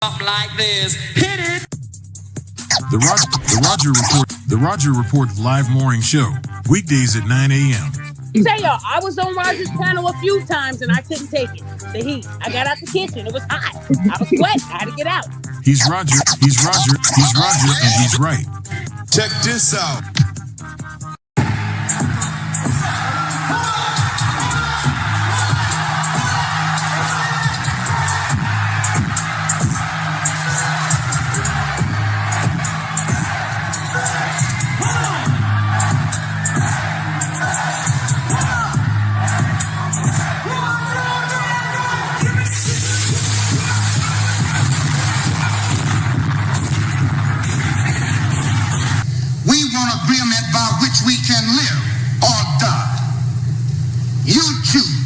Like this. Hit it. The Roger Report live morning show, weekdays at 9 a.m. Say y'all, I was on Roger's panel a few times and I couldn't take it. The heat. I got out the kitchen. It was hot. I was sweating. I had to get out. He's Roger, and he's right. Check this out. We can live or die. You choose.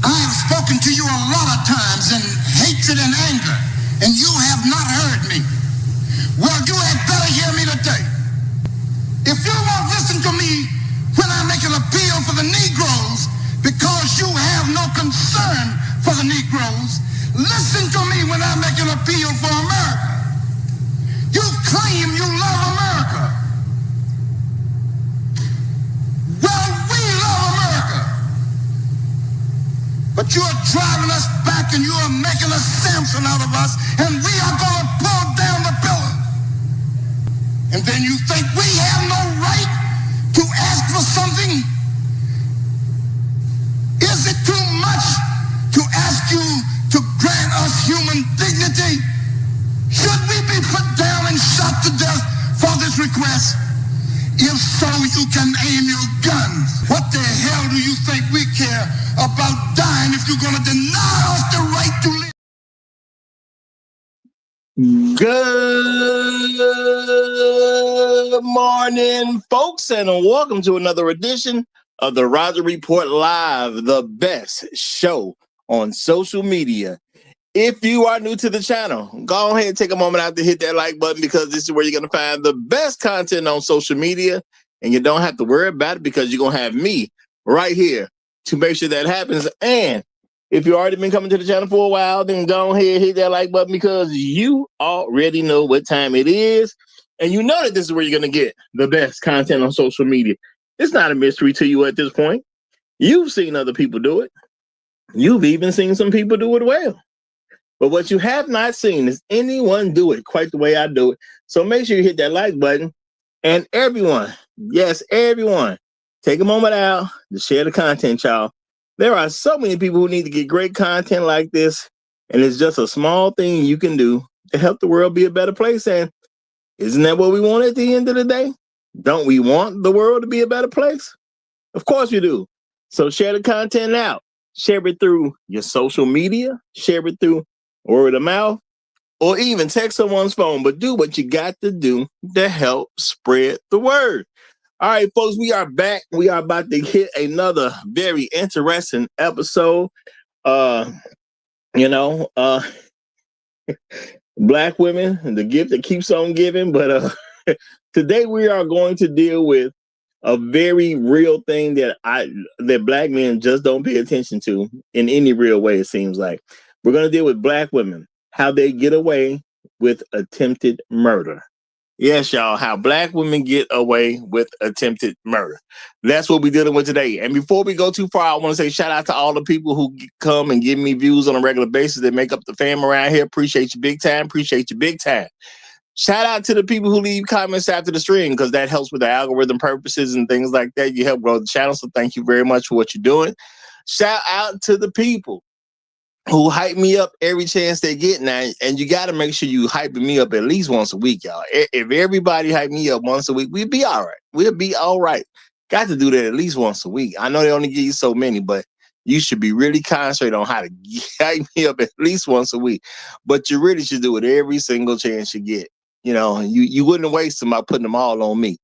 I have spoken to you a lot of times in hatred and anger, and you have not heard me. Well, you had better hear me today. If you won't listen to me when I make an appeal for the Negroes because you have no concern for the Negroes, listen to me when I make an appeal for America. You claim you love America. Well, we love America. But you are driving us back and you are making a Samson out of us, and we are going to pull down the pillar. And then you think we have no right to ask for something? Is it too much to ask you to grant us human dignity? Should we be put down and shot to death for this request? If so, you can aim your guns. What the hell do you think we care about dying if you're going to deny us the right to live? Good morning, folks, and welcome to another edition of the Roger Report Live, the best show on social media. If you are new to the channel, go ahead and take a moment out to hit that like button, because this is where you're going to find the best content on social media, and you don't have to worry about it because you're going to have me right here to make sure that happens. And if you've already been coming to the channel for a while, then go ahead and hit that like button, because you already know what time it is, and you know that this is where you're going to get the best content on social media. It's not a mystery to you at this point. You've seen other people do it. You've even seen some people do it well. But what you have not seen is anyone do it quite the way I do it. So make sure you hit that like button. And everyone, yes, everyone, take a moment out to share the content, y'all. There are so many people who need to get great content like this, and it's just a small thing you can do to help the world be a better place. And isn't that what we want at the end of the day? Don't we want the world to be a better place? Of course we do. So share the content out. Share it through your social media. Share it through word of mouth, or even text someone's phone. But do what you got to do to help spread the word. All right, folks, we are back. We are about to hit another very interesting episode. Black women, the gift that keeps on giving. But today we are going to deal with a very real thing that black men just don't pay attention to in any real way, it seems like. We're going to deal with black women, how they get away with attempted murder. Yes, y'all, how black women get away with attempted murder. That's what we're dealing with today. And before we go too far, I want to say shout out to all the people who come and give me views on a regular basis that make up the fam around here. Appreciate you big time. Appreciate you big time. Shout out to the people who leave comments after the stream, because that helps with the algorithm purposes and things like that. You help grow the channel. So thank you very much for what you're doing. Shout out to the people who hype me up every chance they get now, and you got to make sure you hyping me up at least once a week, y'all. If everybody hype me up once a week, we'll be all right. We'll be all right. Got to do that at least once a week. I know they only give you so many, but you should be really concentrated on how to hype me up at least once a week. But you really should do it every single chance you get. You know, you wouldn't waste them by putting them all on me.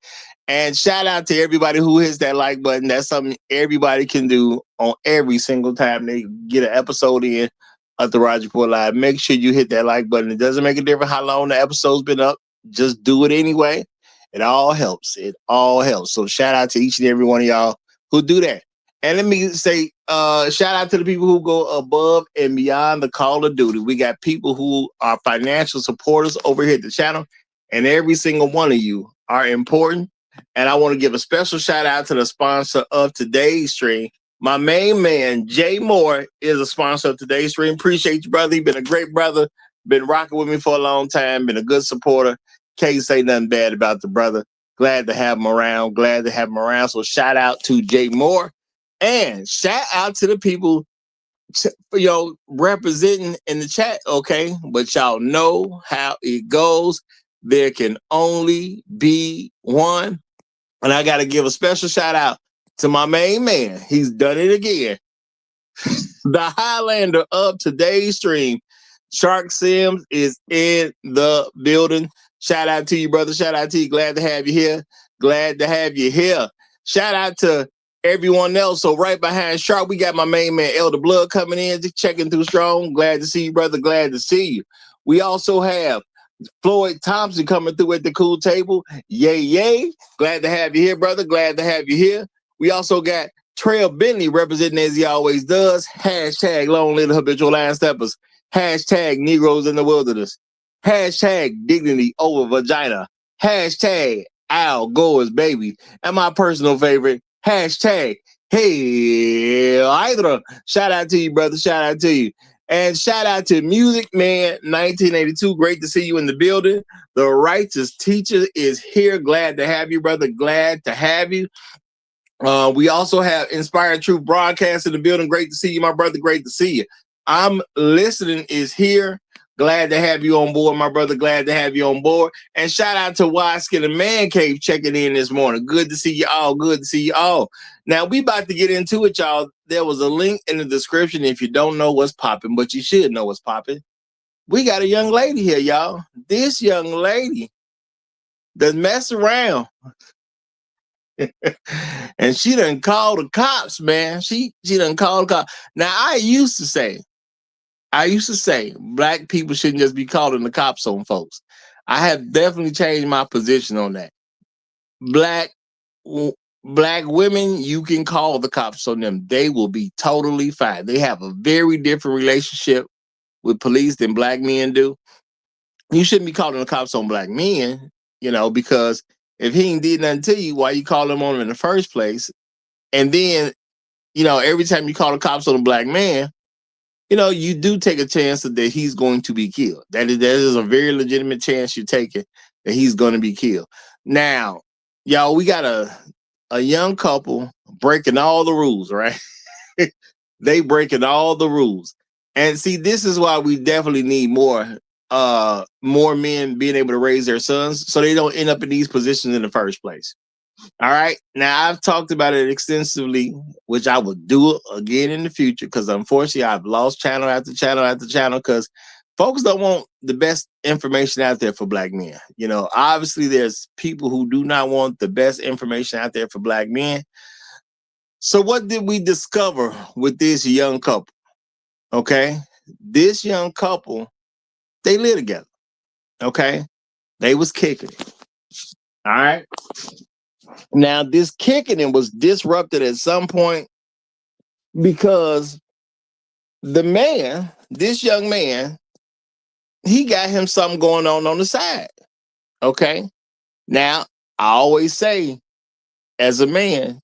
And shout out to everybody who hits that like button. That's something everybody can do on every single time they get an episode in of the Roger Report Live. Make sure you hit that like button. It doesn't make a difference how long the episode's been up. Just do it anyway. It all helps. It all helps. So shout out to each and every one of y'all who do that. And let me say shout out to the people who go above and beyond the call of duty. We got people who are financial supporters over here at the channel, and every single one of you are important. And I want to give a special shout out to the sponsor of today's stream. My main man, Jay Moore, is a sponsor of today's stream. Appreciate you, brother. He's been a great brother, been rocking with me for a long time, been a good supporter. Can't say nothing bad about the brother. Glad to have him around. Glad to have him around. So shout out to Jay Moore. And shout out to the people, representing in the chat, okay? But y'all know how it goes. There can only be one. And I got to give a special shout out to my main man. He's done it again. The Highlander of today's stream, Shark Sims, is in the building. Shout out to you, brother. Shout out to you. Glad to have you here. Glad to have you here. Shout out to everyone else. So right behind Shark, we got my main man, Elder Blood, coming in, just checking through strong. Glad to see you, brother. Glad to see you. We also have Floyd Thompson coming through at the cool table. Yay, yay. Glad to have you here, brother. Glad to have you here. We also got Trail Bentley representing as he always does. Hashtag Long Little Habitual Line Steppers. Hashtag Negroes in the Wilderness. Hashtag Dignity Over Vagina. Hashtag Al Gore's Baby. And my personal favorite, hashtag Hey Hydra. Shout out to you, brother. Shout out to you. And shout out to Music Man 1982. Great to see you in the building. The Righteous Teacher is here. Glad to have you, brother. Glad to have you. We also have Inspired Truth Broadcast in the building. Great to see you, my brother. Great to see you. I'm Listening is here. Glad to have you on board, my brother. Glad to have you on board. And shout out to Wise Skin and Man Cave checking in this morning. Good to see you all. Good to see you all. Now, we about to get into it, y'all. There was a link in the description if you don't know what's popping, but you should know what's popping. We got a young lady here, y'all. This young lady doesn't mess around. And she done called the cops, man. She done called the cops. Now, I used to say, black people shouldn't just be calling the cops on folks. I have definitely changed my position on that. Black women, you can call the cops on them. They will be totally fine. They have a very different relationship with police than black men do. You shouldn't be calling the cops on black men, because if he ain't did nothing to you, why you call him on him in the first place? And then, every time you call the cops on a black man, you do take a chance that he's going to be killed. That is a very legitimate chance you're taking that he's going to be killed. Now, y'all, we got a young couple breaking all the rules, right? They breaking all the rules. And see, this is why we definitely need more men being able to raise their sons so they don't end up in these positions in the first place. All right. Now, I've talked about it extensively, which I will do again in the future because unfortunately I've lost channel after channel after channel because folks don't want the best information out there for black men. Obviously there's people who do not want the best information out there for black men. So what did we discover with this young couple? Okay. This young couple, they live together. Okay. They was kicking it. All right. Now, this kicking it was disrupted at some point because this young man, he got him something going on the side. Okay. Now, I always say, as a man,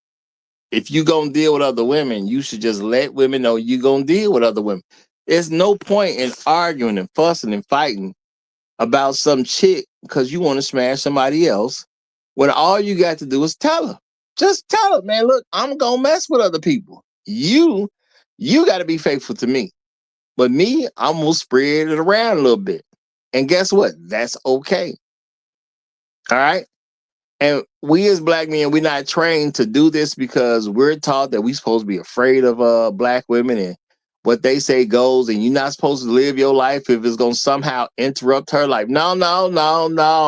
if you gonna deal with other women, you should just let women know you gonna deal with other women. There's no point in arguing and fussing and fighting about some chick because you want to smash somebody else when all you got to do is tell her. Just tell her, man, look, I'm going to mess with other people. You got to be faithful to me. But me, I'm going to spread it around a little bit. And guess what? That's okay. All right? And we as black men, we're not trained to do this because we're taught that we're supposed to be afraid of black women and what they say goes, and you're not supposed to live your life if it's going to somehow interrupt her life. No,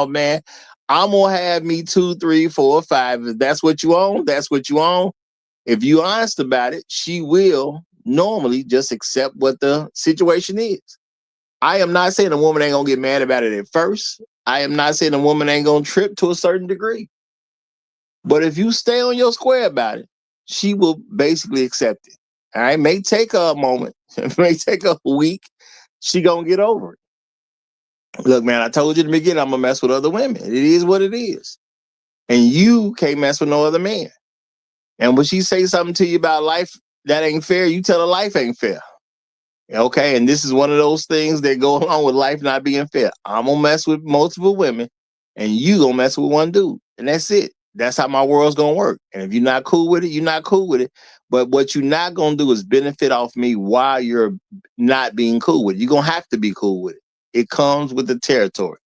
man. I'm going to have me 2, 3, 4, 5. If that's what you own, that's what you own. If you're honest about it, she will normally just accept what the situation is. I am not saying a woman ain't going to get mad about it at first. I am not saying a woman ain't going to trip to a certain degree. But if you stay on your square about it, she will basically accept it. All right, may take her a moment, it may take her a week. She gonna get over it. Look, man, I told you in the beginning, I'm gonna mess with other women. It is what it is, and you can't mess with no other man. And when she say something to you about life that ain't fair, you tell her life ain't fair. Okay, and this is one of those things that go along with life not being fair. I'm gonna mess with multiple women, and you gonna mess with one dude, and that's it. That's how my world's gonna work. And if you're not cool with it, you're not cool with it. But what you're not gonna do is benefit off me while you're not being cool with it. You're gonna have to be cool with it. It comes with the territory.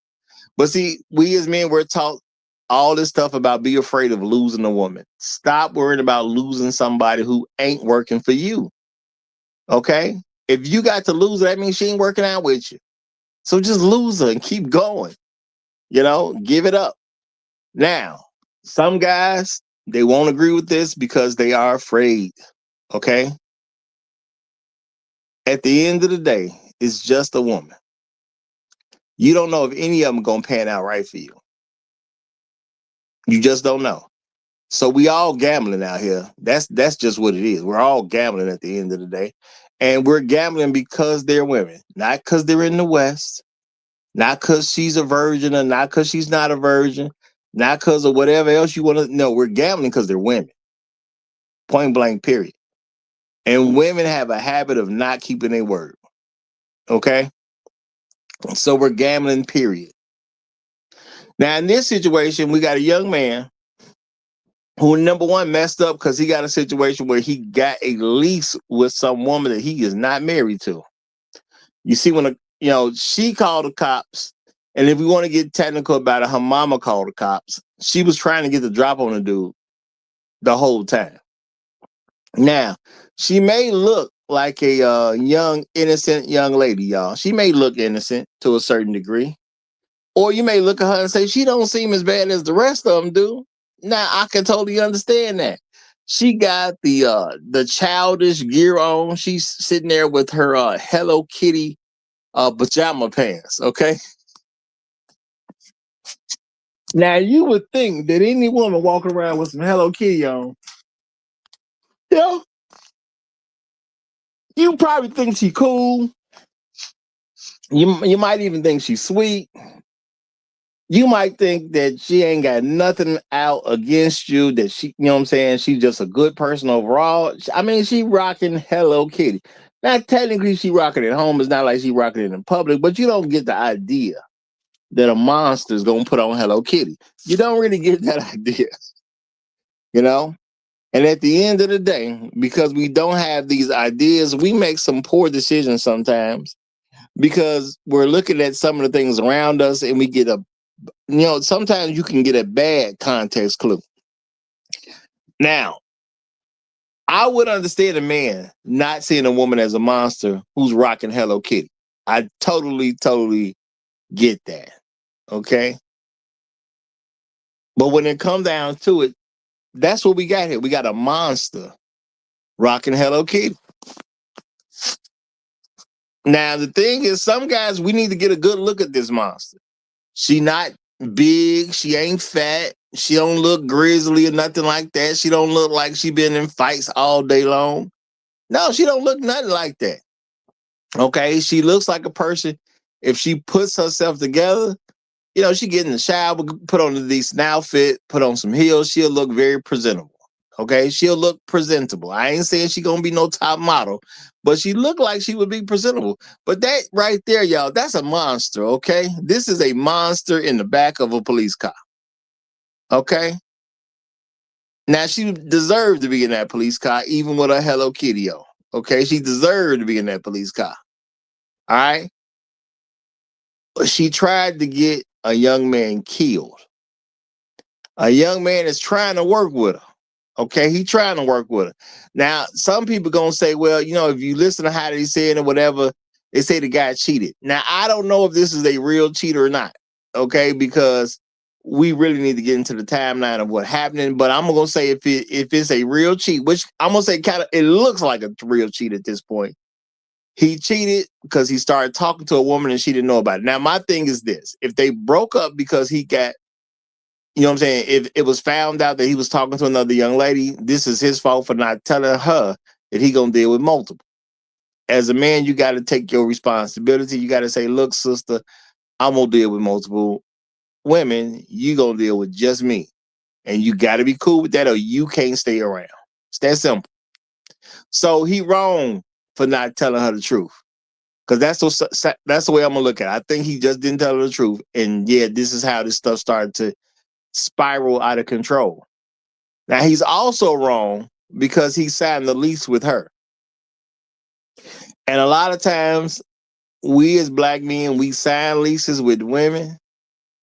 But see, we as men, we're taught all this stuff about be afraid of losing a woman. Stop worrying about losing somebody who ain't working for you. Okay? If you got to lose her, that means she ain't working out with you. So just lose her and keep going. Give it up. Now, some guys, they won't agree with this because they are afraid. Okay? At the end of the day, it's just a woman. You don't know if any of them going to pan out right for you. You just don't know. So we all gambling out here. That's just what it is. We're all gambling at the end of the day. And we're gambling because they're women, not because they're in the West, not because she's a virgin or not because she's not a virgin, not because of whatever else you want to know. We're gambling because they're women. Point blank, period. And women have a habit of not keeping their word. Okay? So we're gambling, period. Now, in this situation, we got a young man who, number one, messed up because he got a situation where he got a lease with some woman that he is not married to. You see, when she called the cops, and if we want to get technical about it, her mama called the cops. She was trying to get the drop on the dude the whole time. Now, she may look like a young, innocent young lady, y'all. She may look innocent to a certain degree. Or you may look at her and say, she don't seem as bad as the rest of them do. Now, I can totally understand that. She got the childish gear on. She's sitting there with her Hello Kitty pajama pants, okay? Now, you would think that any woman walking around with some Hello Kitty on, you probably think she cool. You might even think she's sweet. You might think that she ain't got nothing out against you, that she, you know what I'm saying, she's just a good person overall. I mean, she rocking Hello Kitty. Now, technically, she rocking it at home. It's not like she rocking it in public, but you don't get the idea that a monster is going to put on Hello Kitty. You don't really get that idea, And at the end of the day, because we don't have these ideas, we make some poor decisions sometimes because we're looking at some of the things around us and we get sometimes you can get a bad context clue. Now, I would understand a man not seeing a woman as a monster who's rocking Hello Kitty. I totally get that. Okay. But when it comes down to it, that's what we got here. We got a monster rocking Hello Kitty. Now, the thing is, some guys, we need to get a good look at this monster. She not big. She ain't fat. She don't look grizzly or nothing like that. She don't look like she been in fights all day long. No, she don't look nothing like that. Okay, she looks like a person, if she puts herself together, she get in the shower, put on a decent outfit, put on some heels, she'll look very presentable. Okay, she'll look presentable. I ain't saying she gonna be no top model, but she looked like she would be presentable. But that right there, y'all, that's a monster, okay? This is a monster in the back of a police car. Okay? Now, she deserved to be in that police car, even with a Hello Kitty on. Okay? She deserved to be in that police car. All right? But she tried to get a young man killed. A young man is trying to work with her. Okay, he trying to work with her. Now, some people gonna say, well, if you listen to how they say it or whatever, they say the guy cheated. Now, I don't know if this is a real cheater or not. Okay, because we really need to get into the timeline of what happened. But I'm gonna say if it's a real cheat, which I'm gonna say it looks like a real cheat at this point. He cheated because he started talking to a woman and she didn't know about it. Now, my thing is this: if they broke up because he got, you know what I'm saying? If it was found out that he was talking to another young lady, this is his fault for not telling her that he gonna deal with multiple. As a man, you got to take your responsibility. You got to say, look, sister, I'm gonna deal with multiple women. You gonna deal with just me. And you got to be cool with that or you can't stay around. It's that simple. So he wrong for not telling her the truth. Because that's the way I'm going to look at it. I think he just didn't tell her the truth. And yeah, this is how this stuff started to spiral out of control. Now, he's also wrong because he signed the lease with her. And a lot of times, we as black men, we sign leases with women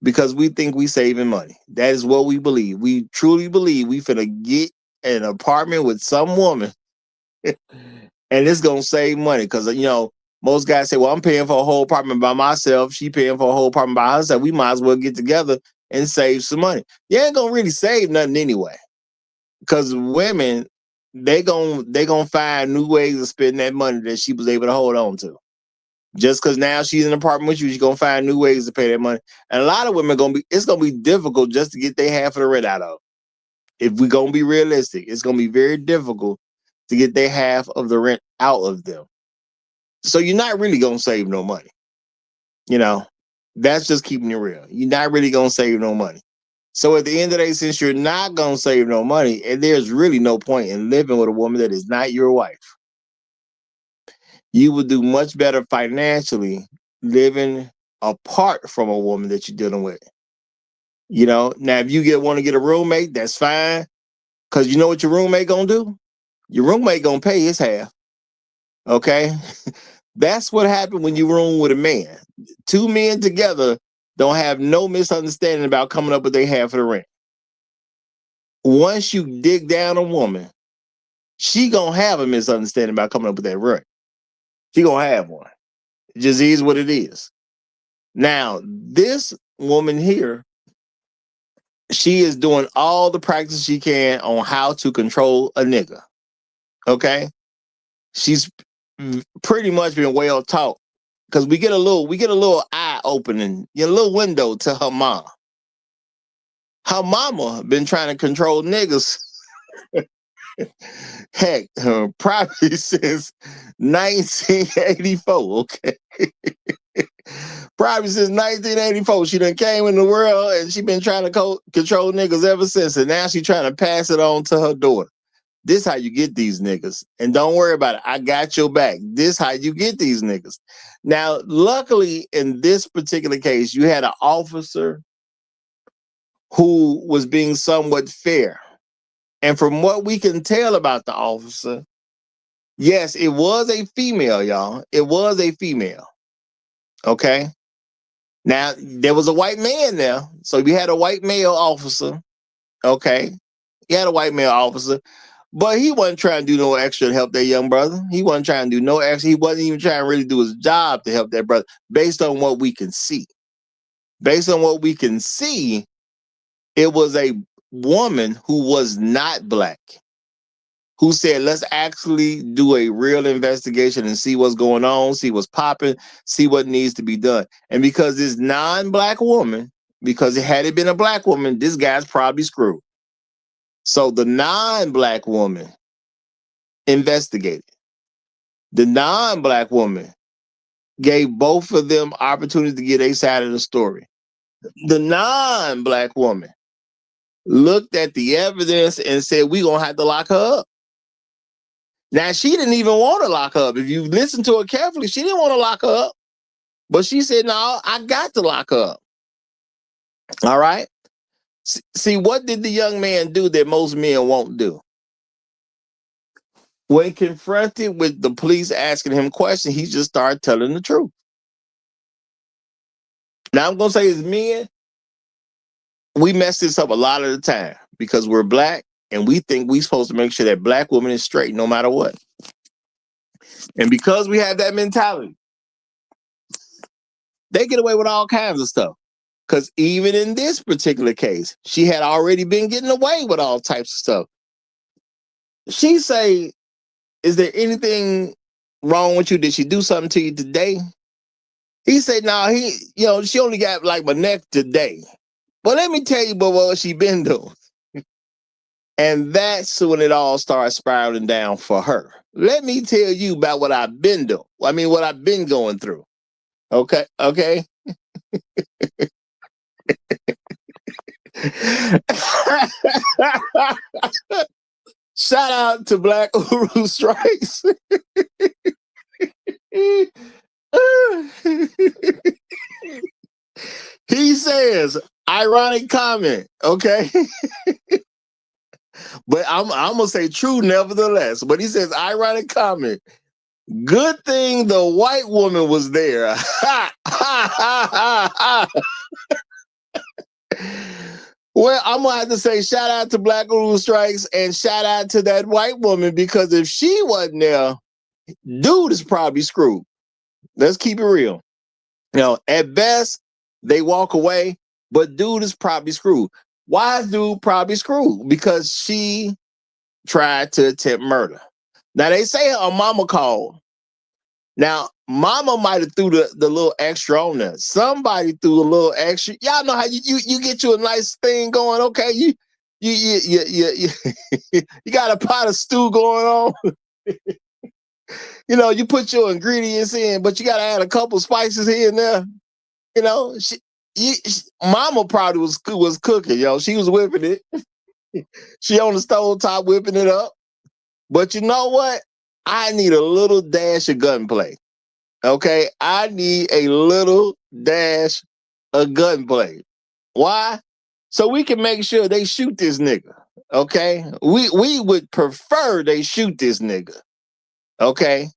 because we think we saving money. That is what we believe. We truly believe we finna get an apartment with some woman and it's gonna save money. Because most guys say, well, I'm paying for a whole apartment by myself. She paying for a whole apartment by herself. We might as well get together and save some money. You ain't gonna really save nothing anyway. Because women, they gonna find new ways to spend that money that she was able to hold on to. Just because now she's in an apartment with you, she's gonna find new ways to pay that money. And a lot of women it's gonna be difficult just to get their half of the rent out of. If we're gonna be realistic, it's gonna be very difficult to get their half of the rent out of them. So you're not really gonna save no money. That's just keeping it real. You're not really gonna save no money. So at the end of the day, since you're not gonna save no money, and there's really no point in living with a woman that is not your wife. You would do much better financially living apart from a woman that you're dealing with. Now if you want to get a roommate, that's fine. Because you know what your roommate gonna do? Your roommate gonna pay his half. Okay? That's what happened when you room with a man. Two men together don't have no misunderstanding about coming up with their half of the rent. Once you dig down a woman, she gonna have a misunderstanding about coming up with that rent. She gonna have one. It just is what it is. Now, this woman here, she is doing all the practice she can on how to control a nigga. Okay? She's pretty much been well taught. Because we get a little eye opening, a little window to her mom. Her mama been trying to control niggas. Heck, probably since 1984, okay? Probably since 1984. She done came in the world and she been trying to control niggas ever since. And now she trying to pass it on to her daughter. This how you get these niggas. And don't worry about it. I got your back. This how you get these niggas. Now, luckily, in this particular case, you had an officer who was being somewhat fair. And from what we can tell about the officer, yes, it was a female, y'all. It was a female. Okay? Now, there was a white man there. So we had a white male officer. Okay? He had a white male officer. But he wasn't trying to do no extra to help that young brother. He wasn't trying to do no extra. He wasn't even trying to really do his job to help that brother based on what we can see. Based on what we can see, it was a woman who was not black who said, let's actually do a real investigation and see what's going on, see what's popping, see what needs to be done. And because this non-black woman, because had it been a black woman, this guy's probably screwed. So the non-black woman investigated. The non-black woman gave both of them opportunities to get a side of the story. The non-black woman looked at the evidence and said, we're going to have to lock her up. Now, she didn't even want to lock her up. If you listen to her carefully, she didn't want to lock her up. But she said, no, I got to lock her up. All right? See, what did the young man do that most men won't do? When confronted with the police asking him questions, he just started telling the truth. Now, I'm going to say as men, we mess this up a lot of the time because we're black and we think we're supposed to make sure that black woman is straight no matter what. And because we have that mentality, they get away with all kinds of stuff. Because even in this particular case, she had already been getting away with all types of stuff. She say, is there anything wrong with you? Did she do something to you today? He said, no, she only got like my neck today. Well, let me tell you what she been doing. And that's when it all started spiraling down for her. let me tell you about what I've been doing. I mean, what I've been going through. Okay. Shout out to Black Uru Strikes. He says, ironic comment, okay? But I'm gonna say true nevertheless. But he says, ironic comment. Good thing the white woman was there. Well, I'm gonna have to say shout out to Black Uru Strikes and shout out to that white woman, because if she wasn't there, dude is probably screwed. Let's keep it real. You know, at best, they walk away, but dude is probably screwed. Why is dude probably screwed? Because she tried to attempt murder. Now, they say her mama called. Now, mama might have threw the little extra on there. Somebody threw a little extra. Y'all know how you get you a nice thing going. Okay, you got a pot of stew going on. You know, you put your ingredients in, but you got to add a couple spices here and there. You know, mama probably was cooking, yo. She was whipping it. She on the stove top whipping it up. But you know what? I need a little dash of gunplay. Okay, I need a little dash of gunplay. Why? So we can make sure they shoot this nigga. Okay, we would prefer they shoot this nigga. Okay,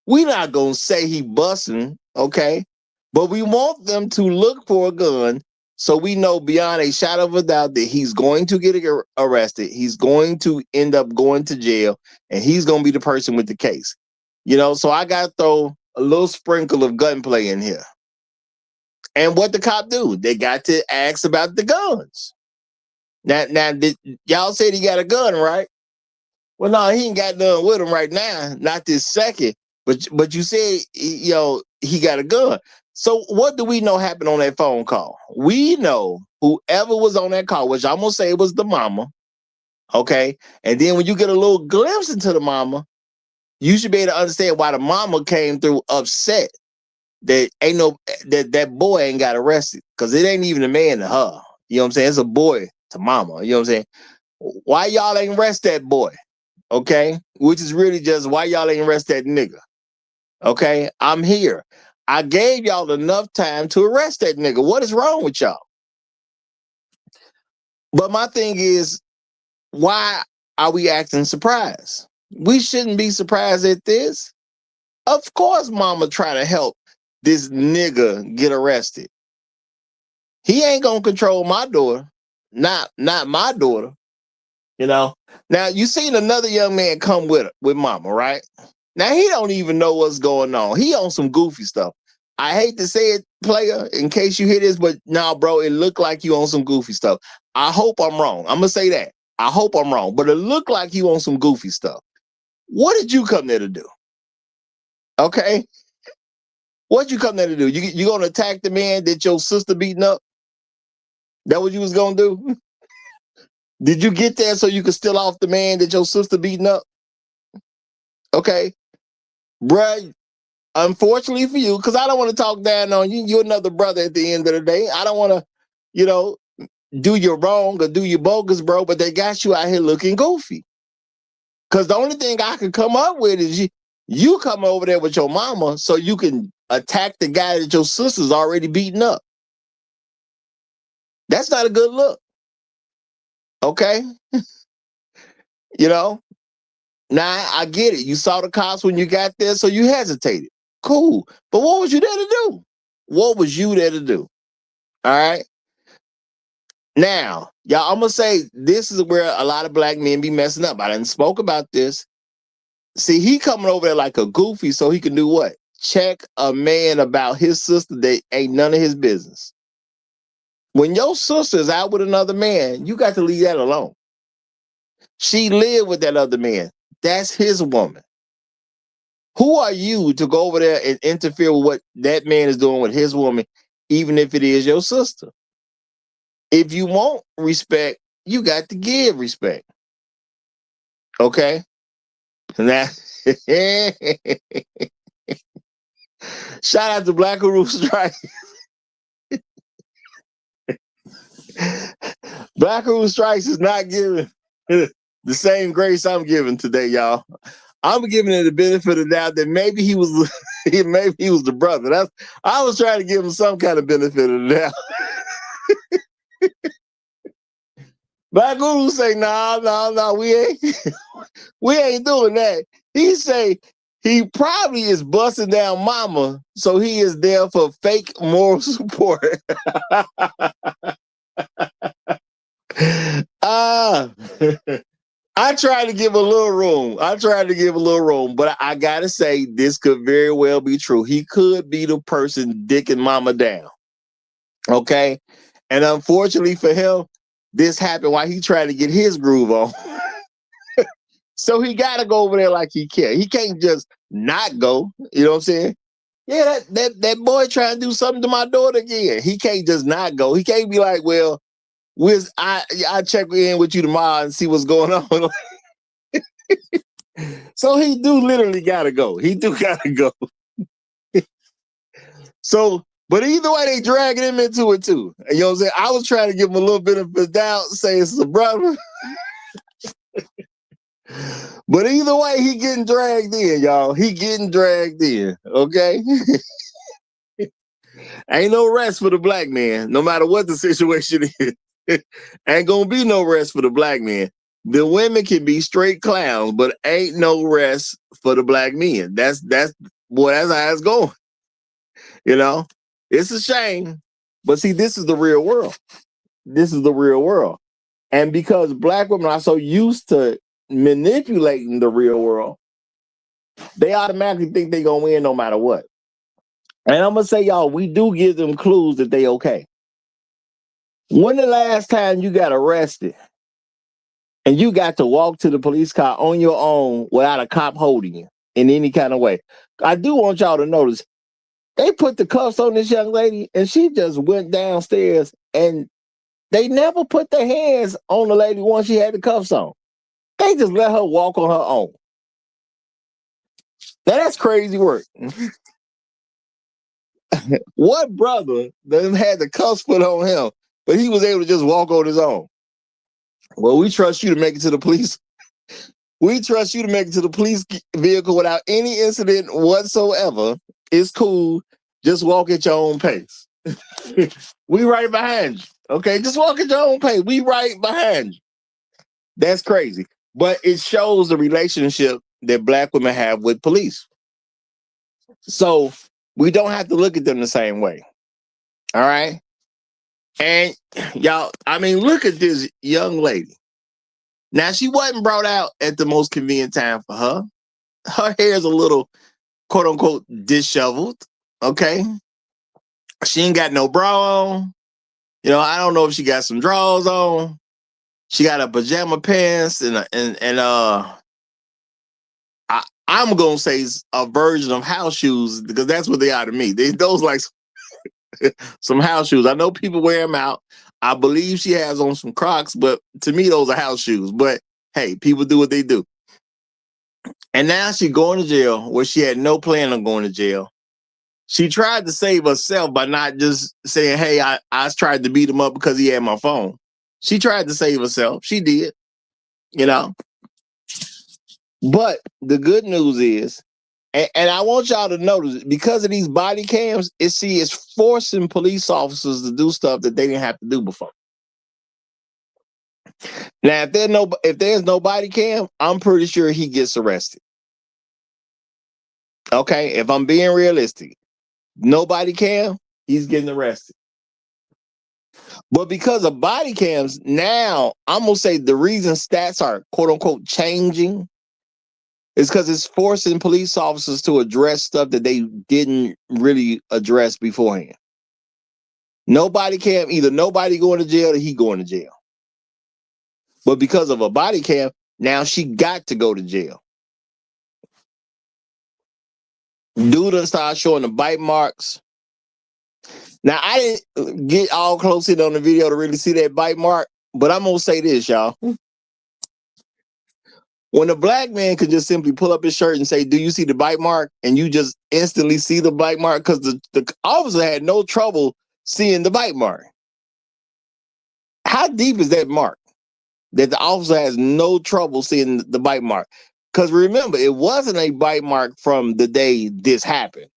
we not gonna say he busting. Okay, but we want them to look for a gun, so we know beyond a shadow of a doubt that he's going to get arrested. He's going to end up going to jail, and he's gonna be the person with the case. You know, so I got to throw a little sprinkle of gunplay in here. And what the cop do? They got to ask about the guns. Now, y'all said he got a gun, right? Well, no, he ain't got none with him right now, not this second. But you said, he got a gun. So what do we know happened on that phone call? We know whoever was on that call, which I'm gonna say was the mama, okay? And then when you get a little glimpse into the mama, you should be able to understand why the mama came through upset that that boy ain't got arrested, because it ain't even a man to her. You know what I'm saying? It's a boy to mama. You know what I'm saying? Why y'all ain't arrest that boy? Okay, which is really just why y'all ain't arrest that nigga. Okay, I'm here. I gave y'all enough time to arrest that nigga. What is wrong with y'all? But my thing is, why are we acting surprised? We shouldn't be surprised at this. Of course, mama try to help this nigga get arrested. He ain't gonna control my daughter. Not my daughter. You know. Now you seen another young man come with mama, right? Now he don't even know what's going on. He on some goofy stuff. I hate to say it, player, in case you hear this, but nah, bro, it looked like you on some goofy stuff. I hope I'm wrong. I'm gonna say that. I hope I'm wrong, but it looked like you on some goofy stuff. What did you come there to do? Okay. What you come there to do? You gonna attack the man that your sister beating up? That what you was gonna do? Did you get there so you could steal off the man that your sister beating up? Okay. Bruh, unfortunately for you, because I don't want to talk down on you. You're another brother at the end of the day. I don't want to, do you wrong or do you bogus, bro, but they got you out here looking goofy. Because the only thing I can come up with is you come over there with your mama so you can attack the guy that your sister's already beating up. That's not a good look. Okay? Now I get it. You saw the cops when you got there, so you hesitated. Cool. But what was you there to do? What was you there to do? All right? Now, y'all, I'm going to say this is where a lot of black men be messing up. I didn't spoke about this. See, he coming over there like a goofy so he can do what? Check a man about his sister that ain't none of his business. When your sister's out with another man, you got to leave that alone. She lived with that other man. That's his woman. Who are you to go over there and interfere with what that man is doing with his woman, even if it is your sister? If you want respect, you got to give respect. Okay? Now, shout out to Black Who Strikes. Black Who Strikes is not giving the same grace I'm giving today, y'all. I'm giving it the benefit of the doubt that maybe he was the brother. I was trying to give him some kind of benefit of the doubt. Black Guru say, no, we ain't doing that. He say he probably is busting down mama, so he is there for fake moral support. I tried to give a little room. But I gotta say, this could very well be true. He could be the person dicking mama down. Okay? And unfortunately for him, this happened while he tried to get his groove on. So he gotta go over there like he can. He can't just not go. You know what I'm saying? Yeah, that boy trying to do something to my daughter again. He can't just not go. He can't be like, well, I check in with you tomorrow and see what's going on. So he do literally gotta go. He do gotta go. So, but either way, they dragging him into it too. You know what I'm saying? I was trying to give him a little bit of a doubt, say it's a brother. But either way, he getting dragged in, y'all. He getting dragged in, okay? Ain't no rest for the black man, no matter what the situation is. Ain't gonna be no rest for the black man. The women can be straight clowns, but ain't no rest for the black men. That's how it's going. You know, it's a shame, but see, this is the real world. This is the real world, and because black women are so used to manipulating the real world, they automatically think they're gonna win no matter what. And I'm gonna say, y'all, we do give them clues that they okay. When the last time you got arrested and you got to walk to the police car on your own without a cop holding you in any kind of way? I do want y'all to notice they put the cuffs on this young lady and she just went downstairs, and they never put their hands on the lady once she had the cuffs on. They just let her walk on her own. Now that's crazy work. What brother that had the cuffs put on him, but he was able to just walk on his own? Well, we trust you to make it to the police. We trust you to make it to the police vehicle without any incident whatsoever. It's cool. Just walk at your own pace. We right behind you. Okay, just walk at your own pace. We right behind you. That's crazy. But it shows the relationship that black women have with police. So we don't have to look at them the same way. All right. And y'all, I mean, look at this young lady. Now, she wasn't brought out at the most convenient time for her. Her hair's a little, quote unquote, disheveled. Okay. She ain't got no bra on. You know, I don't know if she got some drawers on. She got a pajama pants and I'm gonna say a version of house shoes, because that's what they are to me. Those like some house shoes. I know people wear them out. I believe she has on some Crocs, but to me, those are house shoes. But hey, people do what they do. And now she's going to jail where she had no plan on going to jail. She tried to save herself by not just saying, hey, I tried to beat him up because he had my phone. She tried to save herself. She did, you know. But the good news is, and I want y'all to notice, because of these body cams, it's forcing police officers to do stuff that they didn't have to do before. Now, if there's no body cam, I'm pretty sure he gets arrested. Okay, if I'm being realistic, nobody cam, he's getting arrested. But because of body cams, now I'm gonna say the reason stats are quote unquote changing is because it's forcing police officers to address stuff that they didn't really address beforehand. Nobody cam, either nobody going to jail or he going to jail. But because of a body cam, now she got to go to jail. Dude done started showing the bite marks. Now, I didn't get all close in on the video to really see that bite mark, but I'm going to say this, y'all. When a black man could just simply pull up his shirt and say, "Do you see the bite mark?" and you just instantly see the bite mark because the officer had no trouble seeing the bite mark. How deep is that mark that the officer has no trouble seeing the bite mark? Because remember, it wasn't a bite mark from the day this happened.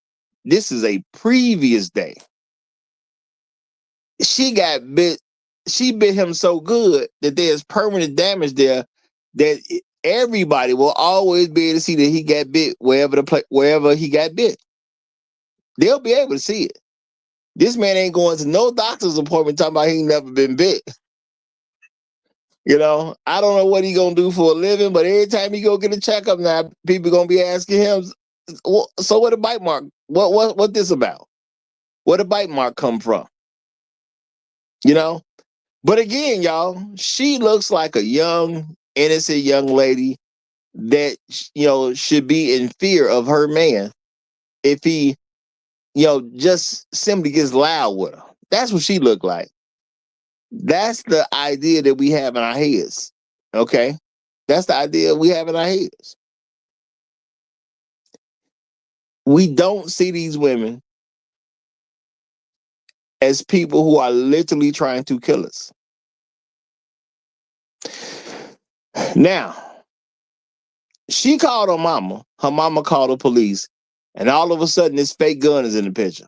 This is a previous day. She got bit. She bit him so good that there's permanent damage there that everybody will always be able to see that he got bit wherever he got bit. They'll be able to see it. This man ain't going to no doctor's appointment talking about he ain't never been bit. You know, I don't know what he gonna do for a living, but every time he go get a checkup now, people gonna be asking him, "So what a bite mark? What this about? Where the bite mark come from?" You know. But again, y'all, she looks like a young, innocent young lady that should be in fear of her man if he, just simply gets loud with her. That's what she looked like. That's the idea that we have in our heads. Okay? That's the idea we have in our heads. We don't see these women as people who are literally trying to kill us. Now, she called her mama. Her mama called the police. And all of a sudden, this fake gun is in the picture.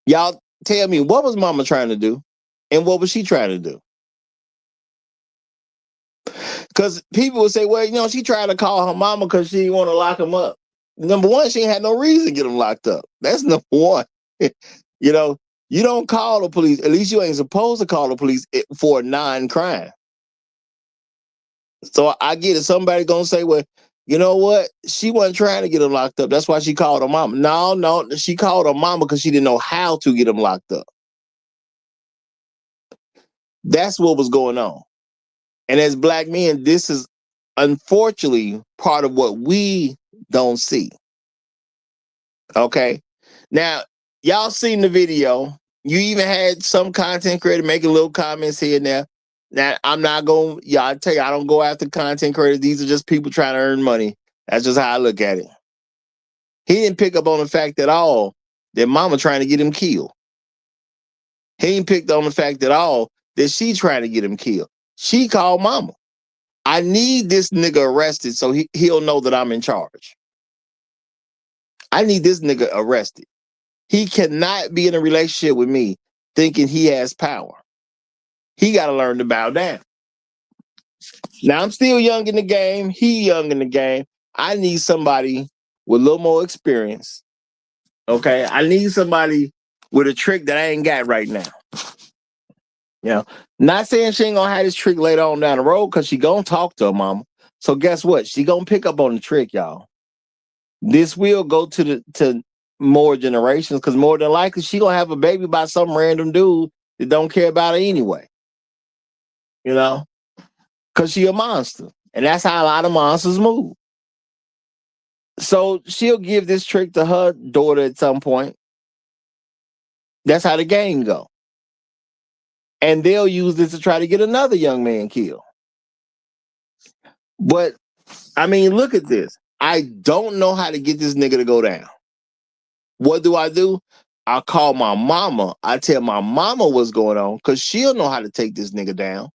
Y'all tell me, what was mama trying to do? And what was she trying to do? Because people would say, well, she tried to call her mama because she didn't want to lock him up. Number one, she ain't had no reason to get him locked up. That's number one. You don't call the police. At least you ain't supposed to call the police for a non-crime. So I get it. Somebody gonna say, well, you know what? She wasn't trying to get him locked up. That's why she called her mama. No, she called her mama because she didn't know how to get him locked up. That's what was going on. And as black men, this is unfortunately part of what we don't see. Okay. Now, y'all seen the video. You even had some content creator making little comments here and there. Now, I'm not going, I tell you, I don't go after content creators. These are just people trying to earn money. That's just how I look at it. He didn't pick up on the fact at all that mama trying to get him killed. He didn't pick up on the fact at all that she trying to get him killed. She called mama. I need this nigga arrested so he'll know that I'm in charge. I need this nigga arrested. He cannot be in a relationship with me thinking he has power. He got to learn to bow down. Now, I'm still young in the game. He young in the game. I need somebody with a little more experience. Okay? I need somebody with a trick that I ain't got right now. Not saying she ain't going to have this trick later on down the road because she going to talk to her mama. So guess what? She going to pick up on the trick, y'all. This will go to more generations because more than likely she going to have a baby by some random dude that don't care about her anyway. Because she a monster. And that's how a lot of monsters move. So she'll give this trick to her daughter at some point. That's how the game go. And they'll use this to try to get another young man killed. But, I mean, look at this. I don't know how to get this nigga to go down. What do? I call my mama. I tell my mama what's going on because she'll know how to take this nigga down.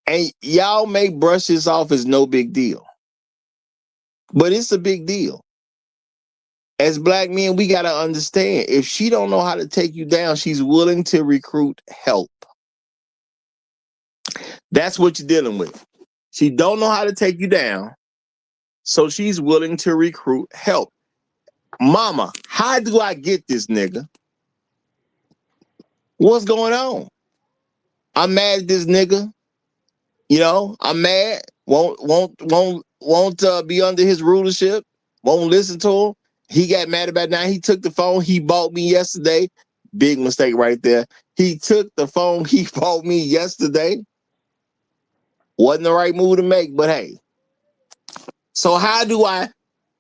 And y'all may brush this off as no big deal. But it's a big deal. As black men, we got to understand, if she don't know how to take you down, she's willing to recruit help. That's what you're dealing with. She don't know how to take you down, so she's willing to recruit help. Mama, how do I get this nigga? What's going on? I'm mad at this nigga. I'm mad. Won't be under his rulership. Won't listen to him. He got mad about it. Now he took the phone he bought me yesterday. Big mistake right there. He took the phone he bought me yesterday. Wasn't the right move to make, but hey. So how do I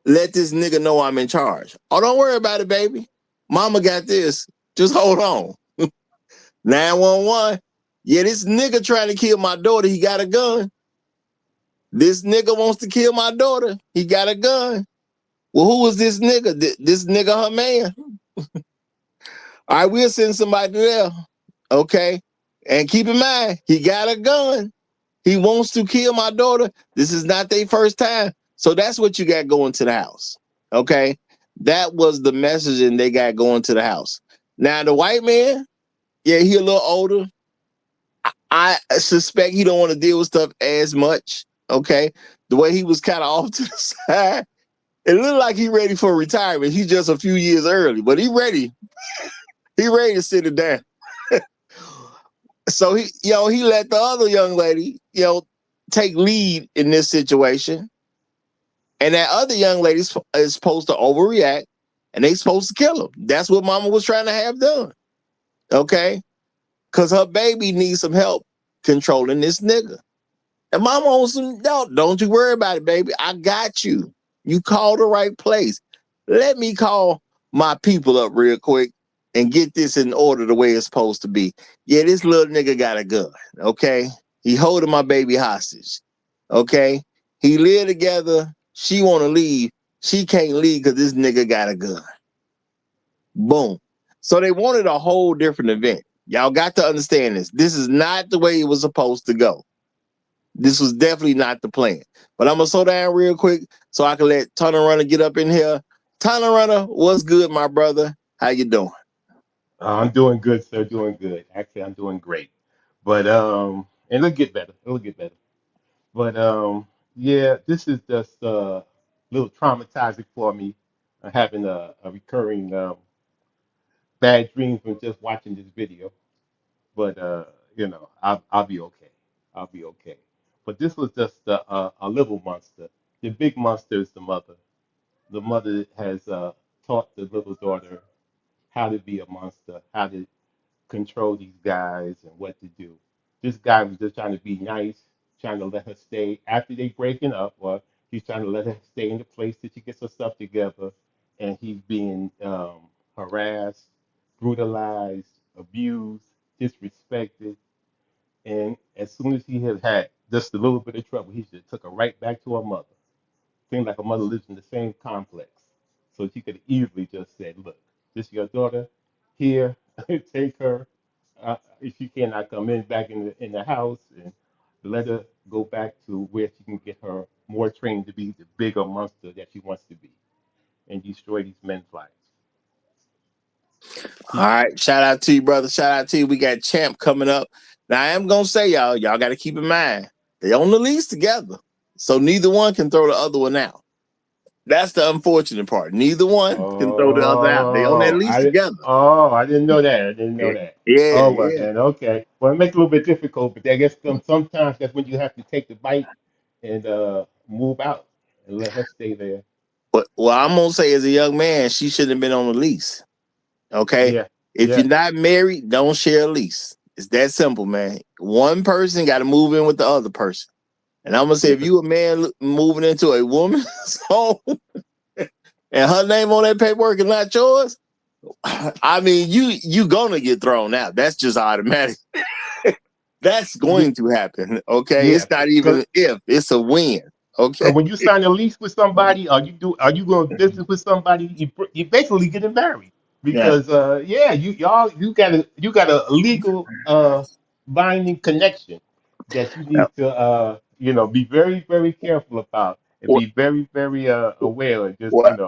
let this nigga know I'm in charge? Oh, don't worry about it, baby. Mama got this. Just hold on. 911. Yeah, this nigga trying to kill my daughter. He got a gun. This nigga wants to kill my daughter. He got a gun. Well, who was this nigga? This nigga her man. All right, we'll send somebody there. Okay. And keep in mind, he got a gun. He wants to kill my daughter. This is not their first time. So that's what you got going to the house. Okay. That was the messaging they got going to the house. Now, the white man, yeah, he a little older. I suspect he don't want to deal with stuff as much. Okay. The way he was kind of off to the side, it looked like he ready for retirement. He's just a few years early, but he ready. He ready to sit it down. So he let the other young lady, take lead in this situation. And that other young lady is supposed to overreact and they supposed to kill him. That's what mama was trying to have done. Okay. Because her baby needs some help controlling this nigga. And mama wants some, no, don't you worry about it, baby. I got you. You called the right place. Let me call my people up real quick and get this in order the way it's supposed to be. Yeah, this little nigga got a gun, okay? He holding my baby hostage, okay? He live together. She want to leave. She can't leave because this nigga got a gun. Boom. So they wanted a whole different event. Y'all got to understand this. This is not the way it was supposed to go. This was definitely not the plan. But I'm going to slow down real quick so I can let Tunnel Runner get up in here. Tunnel Runner, what's good, my brother? How you doing? I'm doing good, sir. Doing good. Actually, I'm doing great. But and it'll get better. It'll get better. But yeah, this is just a little traumatizing for me. Having a recurring bad dream from just watching this video. But I'll be okay. I'll be okay. But this was just a little monster. The big monster is the mother. The mother has taught the little daughter how to be a monster, how to control these guys and what to do. This guy was just trying to be nice, trying to let her stay after they breaking up, or he's trying to let her stay in the place that she gets her stuff together, and he's being harassed, brutalized, abused, disrespected, and as soon as he had just a little bit of trouble, he just took her right back to her mother. Seemed like her mother lives in the same complex, so she could easily just said, "Look, this is your daughter. Here, take her. If she cannot come back in the house, and let her go back to where she can get her more trained to be the bigger monster that she wants to be, and destroy these men's lives." All right. Shout out to you, brother. Shout out to you. We got Champ coming up. Now, I am going to say, y'all got to keep in mind, they on the lease together. So neither one can throw the other one out. That's the unfortunate part. Neither one can throw the other out. They on that lease together. I didn't know that. I didn't know that. Yeah, Oh well, yeah. then okay. Well, it makes it a little bit difficult, but I guess sometimes that's when you have to take the bite and move out and let her stay there. But what I'm going to say as a young man, she shouldn't have been on the lease. Okay? Yeah, If yeah. you're not married, don't share a lease. It's that simple, man. One person got to move in with the other person. And I'm going to say, Yeah, if you a man moving into a woman's home and her name on that paperwork and not yours, I mean, you going to get thrown out. That's just automatic. That's yeah, going to happen. Okay? yeah. It's not even if, it's a win. Okay? Because when you sign a lease with somebody, are you going business with somebody? You basically getting married Yeah. because yeah, you got a legal binding connection that you need to be very very careful about and What, be very very aware of just what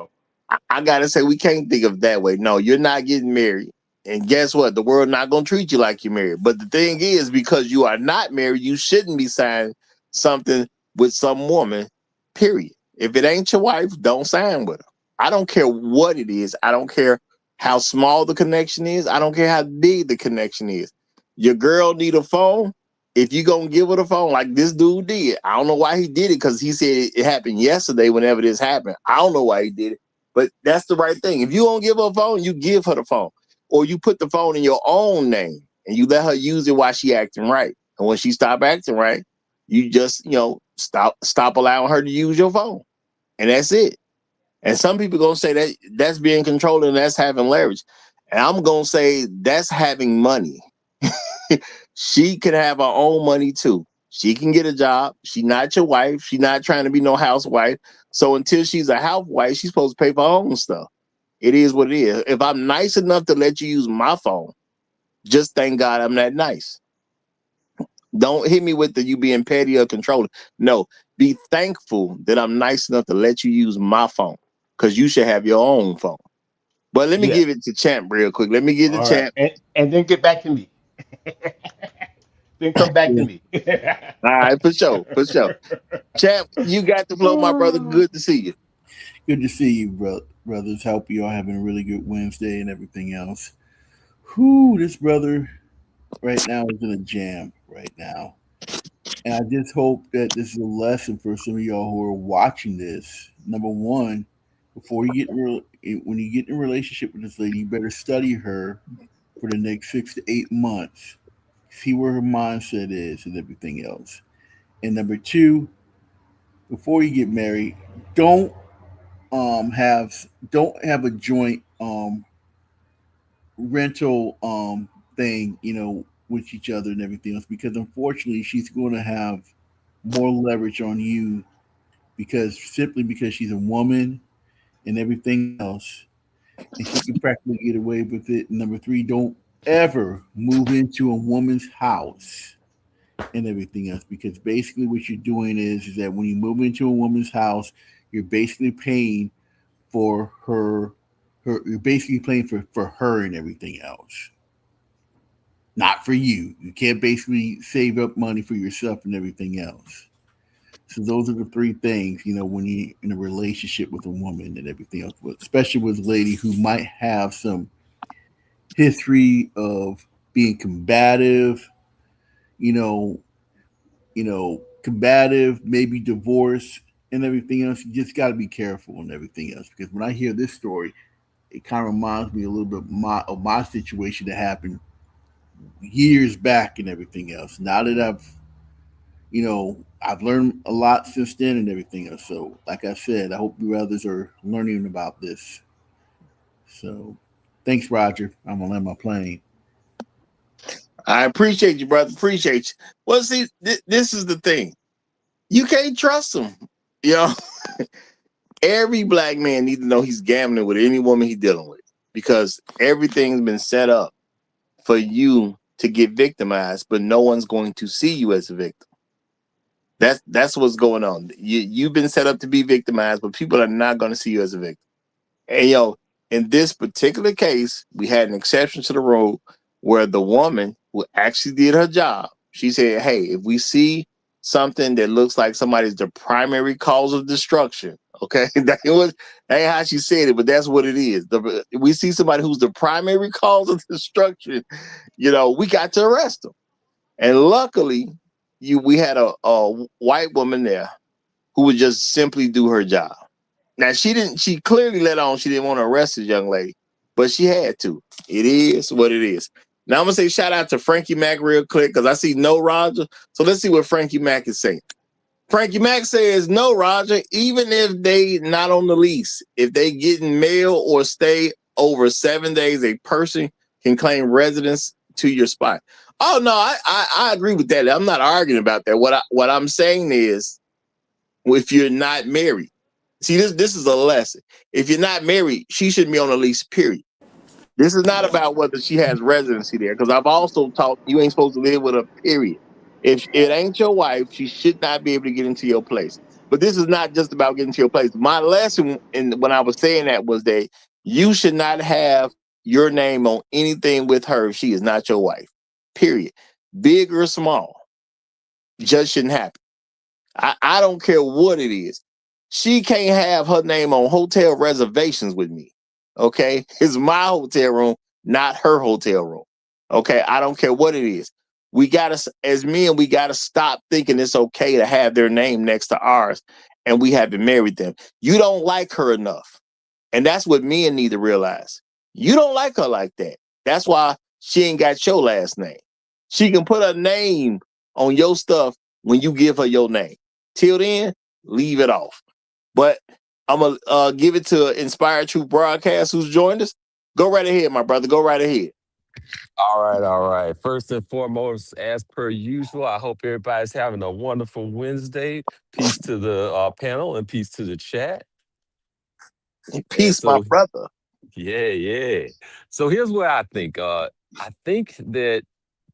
I gotta say, we can't think of it that way. No, you're not getting married. And guess what? The world not gonna treat you like you're married. But the thing is, because you are not married, you shouldn't be signing something with some woman, period. If it ain't your wife, don't sign with her. I don't care what it is. I don't care how small the connection is. I don't care how big the connection is. Your girl need a phone. If you gonna give her the phone like this dude did, I don't know why he did it, because he said it happened yesterday whenever this happened. I don't know why he did it. But that's the right thing. If you don't give her a phone, you give her the phone. Or you put the phone in your own name and you let her use it while she acting right. And when she stop acting right, you just, stop allowing her to use your phone. And that's it. And some people gonna say that that's being controlled and that's having leverage. And I'm gonna say that's having money. She can have her own money too. She can get a job. She's not your wife. She's not trying to be no housewife. So until she's a housewife, she's supposed to pay for her own stuff. It is what it is. If I'm nice enough to let you use my phone, just thank God I'm that nice. Don't hit me with the you being petty or controlling. No, be thankful that I'm nice enough to let you use my phone because you should have your own phone. But let me Yeah. give it to Champ real quick. Let me give it to All right. Champ. And then get back to me. Then come back to Yeah. me. All right, for sure, for sure. Champ, you got the flow, my brother. Good to see you. Good to see you, brothers. Hope you all having a really good Wednesday and everything else. Whoo, this brother right now is in a jam right now. And I just hope that this is a lesson for some of y'all who are watching this. Number one, before you get when you get in a relationship with this lady, you better study her for the next 6 to 8 months. See where her mindset is and everything else. And number two, before you get married, don't don't have a joint rental thing, with each other and everything else, because unfortunately she's going to have more leverage on you because she's a woman and everything else, and she can practically get away with it. And number three, don't ever move into a woman's house and everything else, because basically what you're doing is that when you move into a woman's house, you're basically paying for her you're basically paying for her and everything else, not for you. You can't basically save up money for yourself and everything else. So those are the three things, when you're in a relationship with a woman and everything else, especially with a lady who might have some history of being combative, you know, combative, maybe divorce and everything else. You just got to be careful and everything else, because when I hear this story, it kind of reminds me a little bit of my situation that happened years back and everything else. Now that I've learned a lot since then and everything else. So, like I said, I hope you others are learning about this. So, thanks, Roger. I'm gonna land my plane. I appreciate you, brother. Appreciate you. Well, see, this is the thing. You can't trust them. You know, every black man needs to know he's gambling with any woman he's dealing with, because everything's been set up for you to get victimized, but no one's going to see you as a victim. That's what's going on. You've been set up to be victimized, but people are not going to see you as a victim. And in this particular case, we had an exception to the rule where the woman who actually did her job, she said, "Hey, if we see something that looks like somebody's the primary cause of destruction," okay, that ain't how she said it, but that's what it is. We see somebody who's the primary cause of destruction, we got to arrest them. And luckily, we had a white woman there who would just simply do her job. Now she clearly let on she didn't want to arrest this young lady, but she had to. It is what it is. Now I'm gonna say shout out to Frankie Mac real quick, because I see no Roger. So let's see what Frankie Mac is saying. Frankie Mac says, "No, Roger, even if they not on the lease, if they getting mail or stay over 7 days, a person can claim residence to your spot." Oh no, I agree with that. I'm not arguing about that. What I'm saying is, if you're not married, see, this is a lesson. If you're not married, she shouldn't be on a lease, period. This is not about whether she has residency there, because I've also taught you ain't supposed to live with her, period. If it ain't your wife, she should not be able to get into your place. But this is not just about getting to your place. My lesson when I was saying that was that you should not have your name on anything with her if she is not your wife, period. Big or small, just shouldn't happen. I don't care what it is. She can't have her name on hotel reservations with me. Okay. It's my hotel room, not her hotel room. Okay. I don't care what it is. As men, we gotta stop thinking it's okay to have their name next to ours and we haven't married them. You don't like her enough. And that's what men need to realize. You don't like her like that. That's why she ain't got your last name. She can put her name on your stuff when you give her your name. Till then, leave it off. But I'm going to give it to Inspired Truth Broadcast, who's joined us. Go right ahead, my brother. Go right ahead. All right. First and foremost, as per usual, I hope everybody's having a wonderful Wednesday. Peace to the panel and peace to the chat. And Peace, my so, brother. yeah. So here's what I think. I think that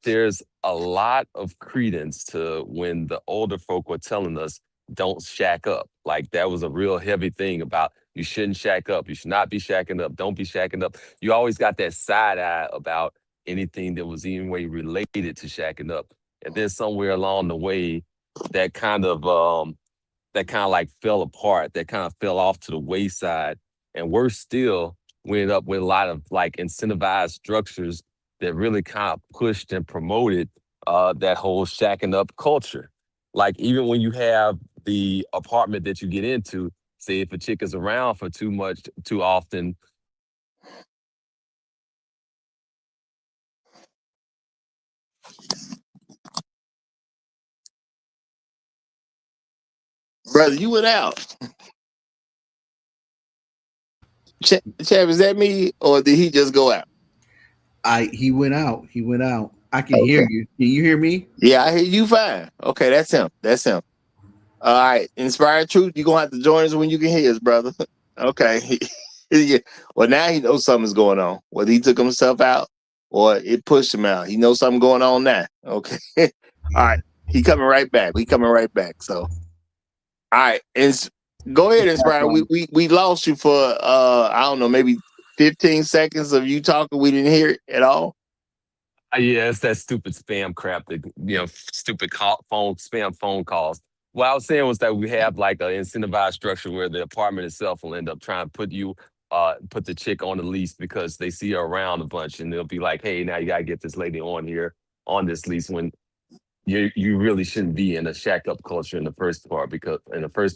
there's a lot of credence to when the older folk were telling us don't shack up. Like that was a real heavy thing about you shouldn't shack up. You should not be shacking up. Don't be shacking up. You always got that side eye about anything that was in any way related to shacking up. And then somewhere along the way, that kind of like fell apart, that kind of fell off to the wayside. And worse still, we ended up with a lot of like incentivized structures that really kind of pushed and promoted that whole shacking up culture. Like even when you have the apartment that you get into, say if a chick is around for too often, Brother, you went out. Chav, is that me or did he just go out? He went out. He went out. I can hear Okay. you. Can you hear me? Yeah, I hear you fine. Okay, that's him. That's him. All right. Inspired Truth, you're gonna have to join us when you can hear us, brother. Okay. Yeah. Well, now he knows something's going on. Whether he took himself out or it pushed him out. He knows something going on now. Okay. All right. He coming right back. We coming right back. So all right. Go ahead, Inspired. We lost you for I don't know, maybe 15 seconds of you talking. We didn't hear it at all. yeah, it's that stupid spam crap that stupid spam phone calls. What I was saying was that we have like an incentivized structure where the apartment itself will end up trying to put the chick on the lease because they see her around a bunch, and they'll be like, "Hey, now you gotta get this lady on here on this lease," when you really shouldn't be in a shack up culture in the first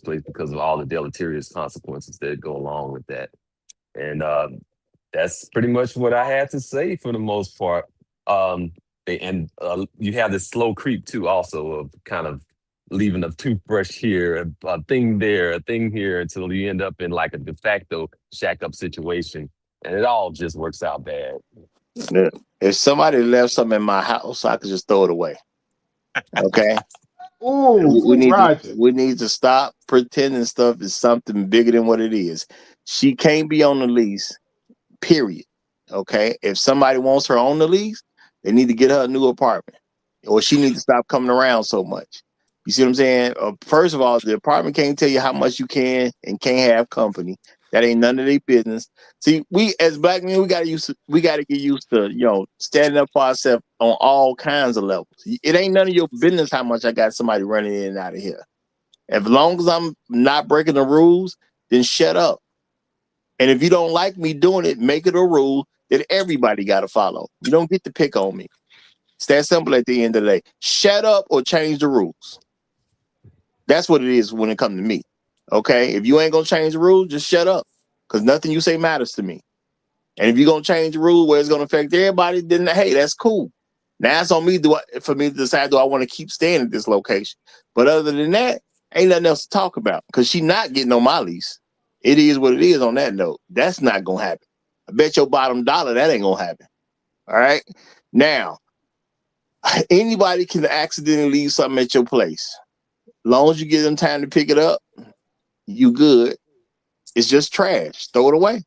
place because of all the deleterious consequences that go along with that. And that's pretty much what I had to say for the most part. Um, and you have this slow creep too, also of kind of leaving a toothbrush here, a thing there, a thing here, until you end up in like a de facto shack up situation, and it all just works out bad. Yeah. If somebody left something in my house, I could just throw it away. Okay. We Ooh, need to Roger. we need to stop pretending stuff is something bigger than what it is. She can't be on the lease, period. Okay. If somebody wants her on the lease, they need to get her a new apartment. Or she needs to stop coming around so much. You see what I'm saying? First of all, the apartment can't tell you how much you can and can't have company. That ain't none of their business. See, we as black men, we gotta get used to, standing up for ourselves on all kinds of levels. It ain't none of your business how much I got somebody running in and out of here. As long as I'm not breaking the rules, then shut up. And if you don't like me doing it, make it a rule that everybody got to follow. You don't get to pick on me. It's that simple at the end of the day. Shut up or change the rules. That's what it is when it comes to me. Okay? If you ain't going to change the rules, just shut up. Because nothing you say matters to me. And if you're going to change the rule where it's going to affect everybody, then hey, that's cool. Now it's on me for me to decide, do I want to keep staying at this location? But other than that, ain't nothing else to talk about because she's not getting on my lease. It is what it is on that note. That's not going to happen. I bet your bottom dollar that ain't going to happen. All right? Now, anybody can accidentally leave something at your place. Long as you give them time to pick it up, you good. It's just trash. Throw it away.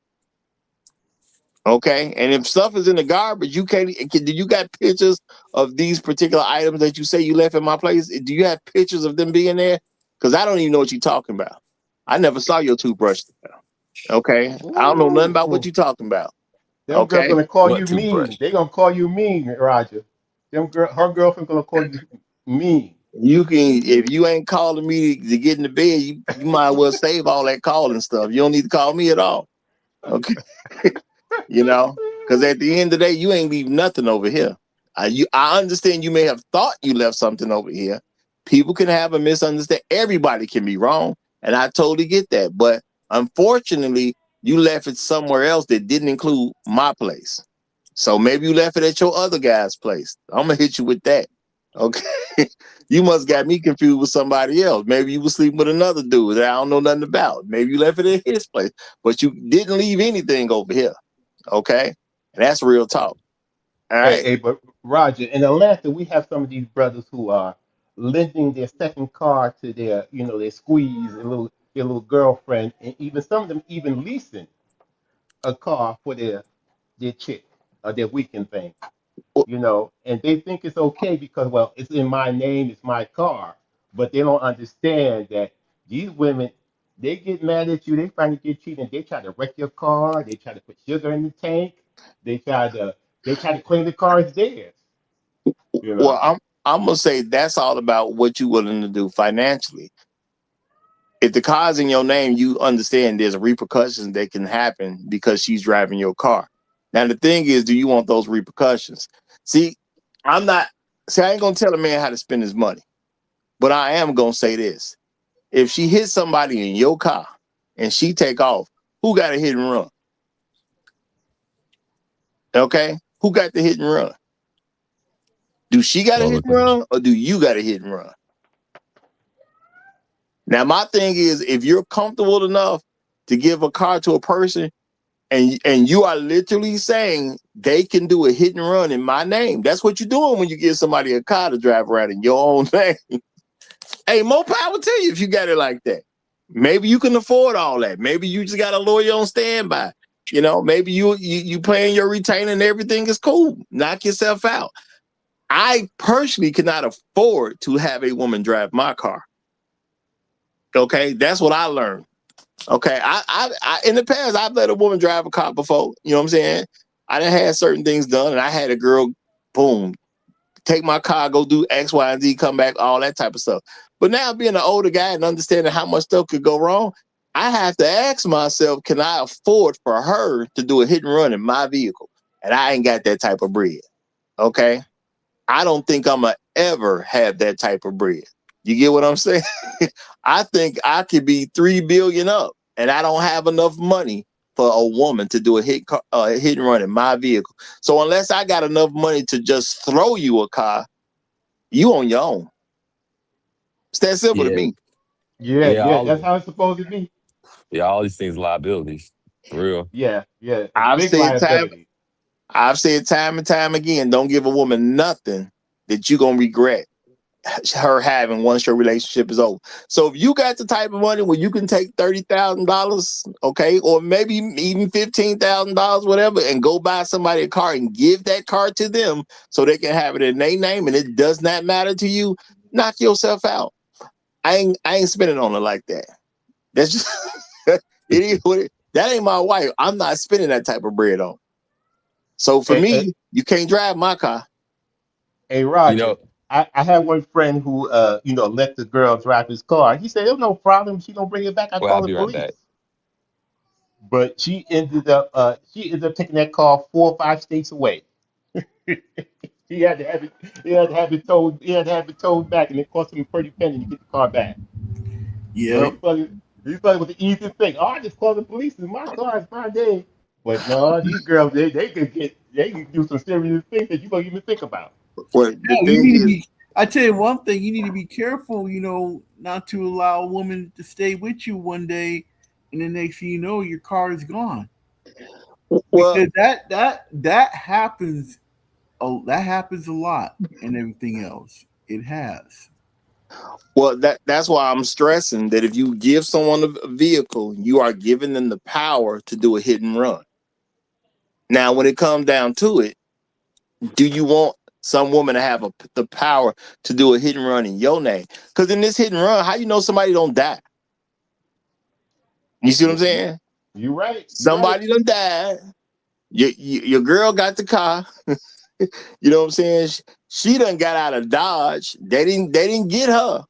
Okay. And if stuff is in the garbage, you can't. Do you got pictures of these particular items that you say you left in my place? Do you have pictures of them being there? Because I don't even know what you're talking about. I never saw your toothbrush. Okay. I don't know nothing about what Ooh. you're talking about. Them girl Okay. gonna call What you toothbrush? mean. They gonna call you mean, Roger. Her girlfriend gonna call you mean. You can, if you ain't calling me to get in the bed, you might as well save all that calling stuff. You don't need to call me at all. Okay. Because at the end of the day, you ain't leave nothing over here. I understand you may have thought you left something over here. People can have a misunderstanding. Everybody can be wrong, and I totally get that. But unfortunately, you left it somewhere else that didn't include my place. So maybe you left it at your other guy's place. I'm gonna hit you with that. Okay. You must got me confused with somebody else. Maybe you were sleeping with another dude that I don't know nothing about. Maybe you left it at his place, but you didn't leave anything over here. Okay. And that's real talk. All right. But Roger, in Atlanta, we have some of these brothers who are lending their second car to their, their squeeze, their little girlfriend, and even some of them even leasing a car for their chick or their weekend thing. And they think it's okay because, well, it's in my name, it's my car, but they don't understand that these women, they get mad at you, they finally get cheated, they try to wreck your car, they try to put sugar in the tank, they try to claim the car is theirs, you Well, know. I'm gonna say that's all about what you're willing to do financially. If the car's in your name, you understand there's repercussions that can happen because she's driving your car. Now the thing is, do you want those repercussions? See, I'm not. See, I ain't gonna tell a man how to spend his money, but I am gonna say this: if she hits somebody in your car and she take off, who got a hit and run? Okay, who got the hit and run? Do she got a Well, hit look and run, or do you got a hit and run? Now, my thing is, if you're comfortable enough to give a car to a person, and you are literally saying they can do a hit and run in my name, that's what you're doing when you give somebody a car to drive around in your own name. Hey, more power to you if you got it like that. Maybe you can afford all that. Maybe you just got a lawyer on standby. Maybe you paying your retainer and everything is cool. Knock yourself out. I personally cannot afford to have a woman drive my car. Okay, that's what I learned. Okay, I in the past I've let a woman drive a car before. You know what I'm saying? I done had certain things done, and I had a girl, boom, take my car, go do X, Y, and Z, come back, all that type of stuff. But now being an older guy and understanding how much stuff could go wrong, I have to ask myself, can I afford for her to do a hit and run in my vehicle? And I ain't got that type of bread. Okay, I don't think I'm gonna ever have that type of bread. You get what I'm saying? I think I could be 3 billion up, and I don't have enough money for a woman to do a hit and run in my vehicle. So unless I got enough money to just throw you a car, you on your own. It's that simple to yeah, me. Yeah, yeah, yeah, that's how it's supposed to be. all these things liabilities, for real. Yeah, yeah, a I've big said time, liability. I've said time and time again, don't give a woman nothing that you're gonna regret her having once your relationship is over. So if you got the type of money where you can take $30,000, okay, or maybe even $15,000, whatever, and go buy somebody a car and give that car to them so they can have it in their name and it does not matter to you, knock yourself out. I ain't spending on it like that. That's just it is what that ain't my wife. I'm not spending that type of bread on. So for Hey, hey, me, you can't drive my car. hey, You Roger, know, I had one friend who, let the girl drive his car. He said, "There's no problem. She don't bring it back. I well, I'll call the be right police." back. But she ended up taking that car 4 or 5 states away. He had to have it. He had to have it towed. He had to have it towed back, and it cost him a pretty penny to get the car back. So he Yep. thought it, he thought it was the easiest thing. Oh, I just call the police. It's my car. It's my day. But no, these girls, they can do some serious things that you don't even think about. Well, the No, you thing need to is, be. I tell you one thing, you need to be careful. Not to allow a woman to stay with you one day, and the next thing you know, your car is gone. well, Because that happens. Oh, that happens a lot, and everything else. It has. Well, that's why I'm stressing that if you give someone a vehicle, you are giving them the power to do a hit and run. Now, when it comes down to it, do you want some woman to have the power to do a hit and run in your name? Because in this hit and run, how you know somebody don't die? You see what I'm Yeah, saying? you right. You right. Somebody done died. Your girl got the car. You know what I'm saying? She done got out of Dodge. They didn't get her.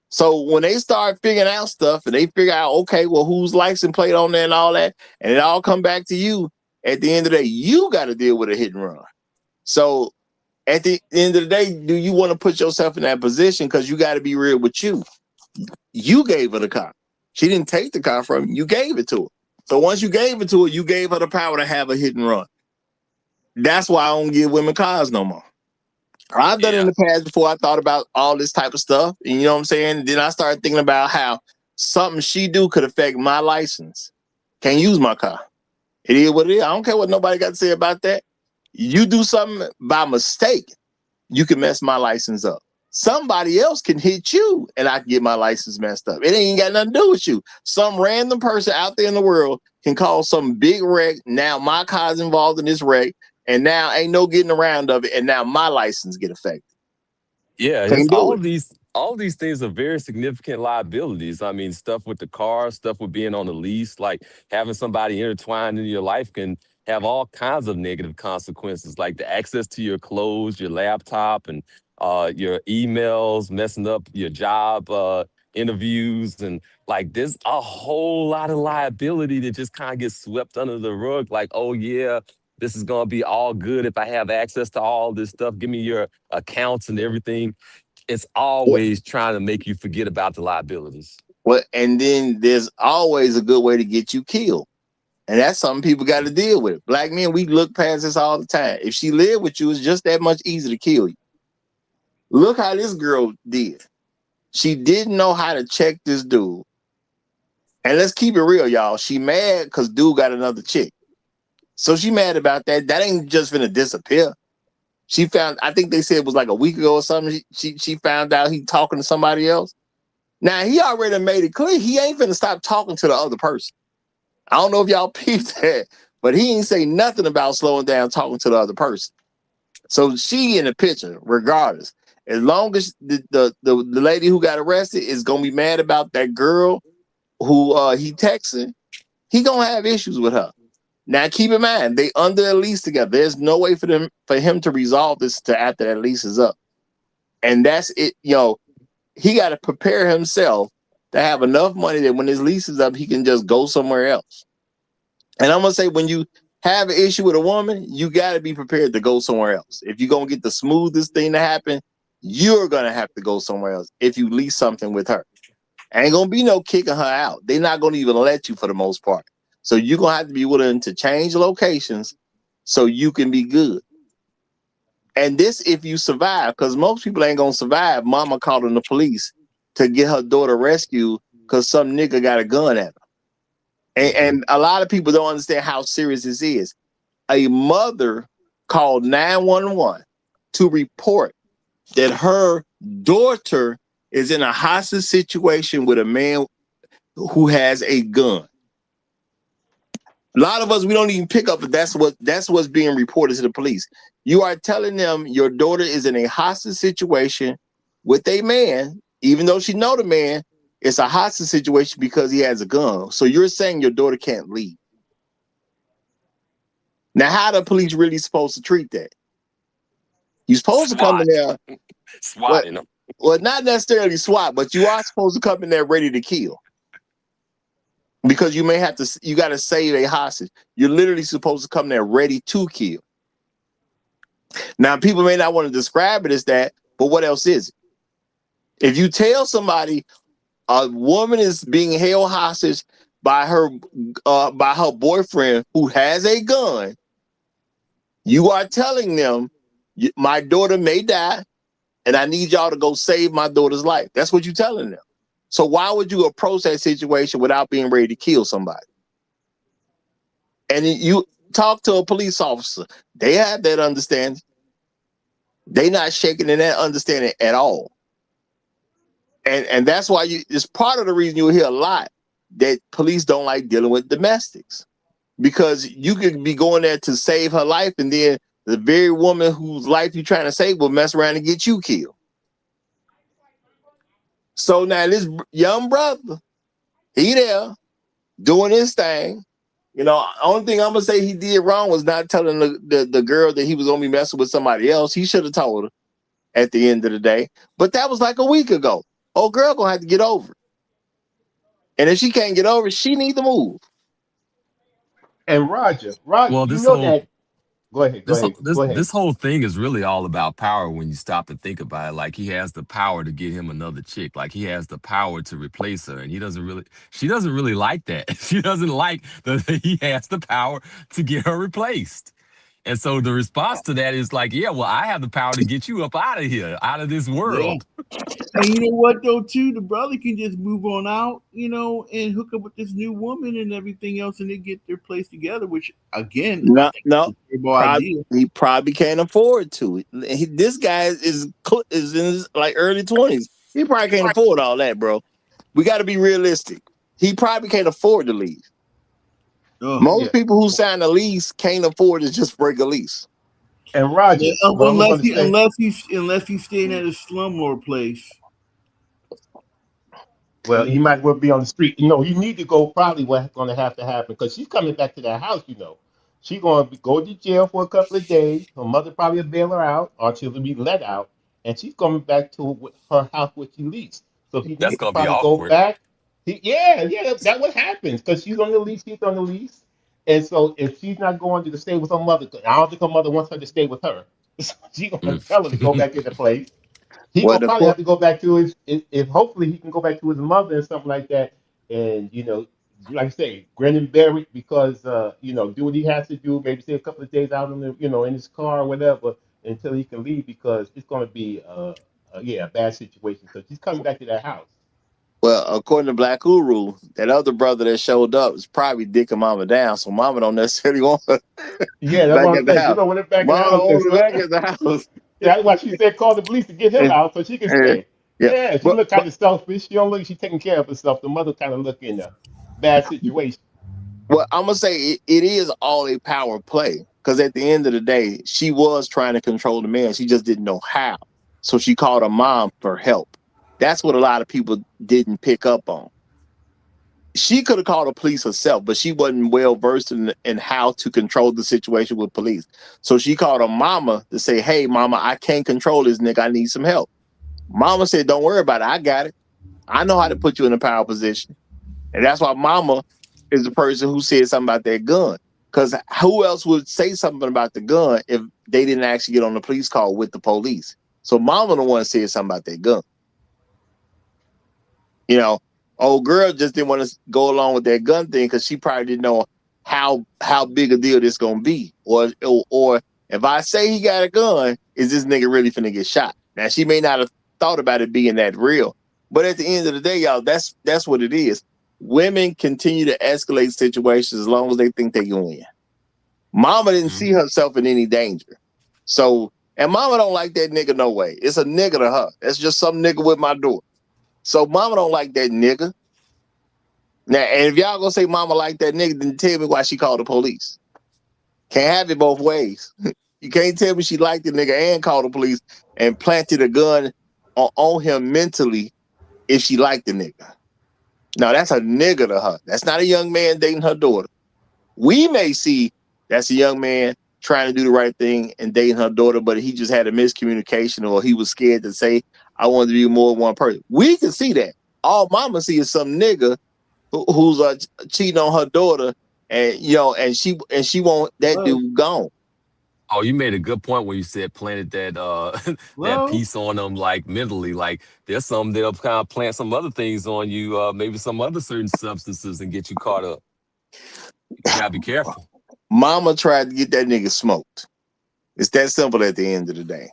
So when they start figuring out stuff and they figure out, okay, well, whose license plate on there and all that, and it all come back to you, at the end of the day, you got to deal with a hit and run. So at the end of the day, do you want to put yourself in that position? Because you got to be real with you. You gave her the car. She didn't take the car from you. You gave it to her. So once you gave it to her, you gave her the power to have a hit and run. That's why I don't give women cars no more. I've done it in Yeah, the past before. I thought about all this type of stuff. And you know what I'm saying? Then I started thinking about how something she do could affect my license. Can't use my car. It is what it is. I don't care what nobody got to say about that. You do something by mistake, you can mess my license up. Somebody else can hit you and I can get my license messed up. It ain't got nothing to do with you. Some random person out there in the world can cause some big wreck. Now my car's involved in this wreck, and now ain't no getting around of it, and now my license get affected. Yeah, it's Can't do it. all these things are very significant liabilities. I mean, stuff with the car, stuff with being on the lease, like having somebody intertwined in your life can have all kinds of negative consequences, like the access to your clothes, your laptop, and your emails, messing up your job interviews, and like there's a whole lot of liability that just kind of gets swept under the rug. Like, oh yeah, this is gonna be all good if I have access to all this stuff. Give me your accounts and everything. It's always trying to make you forget about the liabilities. Well, and then there's always a good way to get you killed. And that's something people got to deal with. Black men, we look past this all the time. If she lived with you, it's just that much easier to kill you. Look how this girl did. She didn't know how to check this dude. And let's keep it real, y'all. She mad because dude got another chick. So she mad about that. That ain't just gonna disappear. She found, I think they said it was like a week ago or something. She found out he talking to somebody else. Now he already made it clear he ain't finna stop talking to the other person. I don't know if y'all peeped that, but he ain't say nothing about slowing down talking to the other person. So she in the picture, regardless. As long as the lady who got arrested is gonna be mad about that girl who he texting, he gonna have issues with her. Now keep in mind, they under a lease together. There's no way for him to resolve this to after that lease is up. And that's it, he got to prepare himself to have enough money that when his lease is up, he can just go somewhere else. And I'm gonna say, when you have an issue with a woman, you got to be prepared to go somewhere else. If you're gonna get the smoothest thing to happen, you're gonna have to go somewhere else if you lease something with her. Ain't gonna be no kicking her out. They're not gonna even let you for the most part. So you're gonna have to be willing to change locations so you can be good. And this if you survive, because most people ain't gonna survive. Mama calling the police to get her daughter rescued because some nigga got a gun at her. And a lot of people don't understand how serious this is. A mother called 911 to report that her daughter is in a hostage situation with a man who has a gun. A lot of us, we don't even pick up, but that's what's being reported to the police. You are telling them your daughter is in a hostage situation with a man, even though she know the man. It's a hostage situation because he has a gun. So you're saying your daughter can't leave. Now, how the police really supposed to treat that? You're supposed to come in SWAT, there, well, swatting them. well, not necessarily SWAT, but you are supposed to come in there ready to kill. Because you got to save a hostage. You're literally supposed to come there ready to kill. Now, people may not want to describe it as that, but what else is it? If you tell somebody a woman is being held hostage by her boyfriend who has a gun, you are telling them, my daughter may die, and I need y'all to go save my daughter's life. That's what you're telling them. So why would you approach that situation without being ready to kill somebody? And you talk to a police officer, they have that understanding. They not shaking in that understanding at all. And that's why it's part of the reason you hear a lot that police don't like dealing with domestics. Because you could be going there to save her life, and then the very woman whose life you're trying to save will mess around and get you killed. So now this young brother, he there doing his thing. Only thing I'm gonna say he did wrong was not telling the girl that he was gonna be messing with somebody else. He should have told her at the end of the day. But that was like a week ago. Old girl gonna have to get over it. And if she can't get over it, she need to move. And Roger, Well, you know that. Go ahead, go ahead, go ahead. this whole thing is really all about power when you stop and think about it. Like he has the power to get him another chick. Like he has the power to replace her, and she doesn't really like that. She doesn't like that he has the power to get her replaced. And so the response to that is like, yeah, well, I have the power to get you up out of here, out of this Yeah. world. And you know what though, too, the brother can just move on out, and hook up with this new woman and everything else, and they get their place together. Which again, I No, think no, is a terrible probably idea. he probably can't afford to. This guy is in his like early 20s. He probably can't afford all that, bro. We got to be realistic. He probably can't afford to leave. Oh, Yeah. Most people who sign a lease can't afford to just break a lease. And yeah, Roger, what I was unless going to he say, unless he's staying at a slumlord place. well, You he know, might well be on the street. You need to go. Probably what's going to have to happen because she's coming back to that house. She's going to go to jail for a couple of days. Her mother probably will bail her out, or she'll be let out, and she's coming back to her house which she leased. So he That's needs to gonna be probably go awkward. back. Yeah, that's what happens because she's on the lease. She's on the lease, and so if she's not going to stay with her mother, I don't think her mother wants her to stay with her. So she's going to tell her to go Mm. back in the place. He Well, gonna probably have to go back to his if hopefully he can go back to his mother and something like that, and like I say, grin and bear it because do what he has to do. Maybe stay a couple of days out in in his car or whatever until he can leave because it's gonna be a bad situation. So she's coming back to that house. well, according to Black Uru, that other brother that showed up is probably dicking mama down, so mama don't necessarily want her Yeah, that's back what I'm at the saying. She house. don't want it back in the Mama house don't want because her back at the house. that's why she said call the police to get him And- out so she can and- stay. yeah, Yeah, she but look kind of selfish. She don't look. She taking care of herself. The mother kind of look in a bad situation. well, I'm gonna say it is all a power play because at the end of the day, she was trying to control the man. She just didn't know how, so she called her mom for help. That's what a lot of people didn't pick up on. She could have called the police herself, but she wasn't well versed in how to control the situation with police. So she called her mama to say, "Hey, mama, I can't control this nigga. I need some help." Mama said, "Don't worry about it. I got it. I know how to put you in a power position." And that's why mama is the person who said something about that gun. Because who else would say something about the gun if they didn't actually get on the police call with the police? So mama the one said something about that gun. You know, old girl just didn't want to go along with that gun thing because she probably didn't know how big a deal this gonna be, or if I say he got a gun, is this nigga really finna get shot? Now she may not have thought about it being that real, but at the end of the day, y'all, that's what it is. Women continue to escalate situations as long as they think they can win. Mama didn't see herself in any danger, so and mama don't like that nigga no way. It's a nigga to her. That's just some nigga with my door. So mama don't like that nigga. Now, and if y'all gonna say mama like that nigga, then tell me why she called the police. Can't have it both ways. You can't tell me she liked the nigga and called the police and planted a gun on him mentally if she liked the nigga. Now that's a nigga to her. That's not a young man dating her daughter. We may see that's a young man trying to do the right thing and dating her daughter, but he just had a miscommunication or he was scared to say, I wanted to be more than one person. We can see that. All mama see is some nigga who's cheating on her daughter, and and she want that well, dude gone. Oh, you made a good point when you said planted that that well, piece on them like mentally. Like there's some that'll kind of plant some other things on you, maybe some other certain substances and get you caught up. You gotta be careful. Mama tried to get that nigga smoked. It's that simple at the end of the day.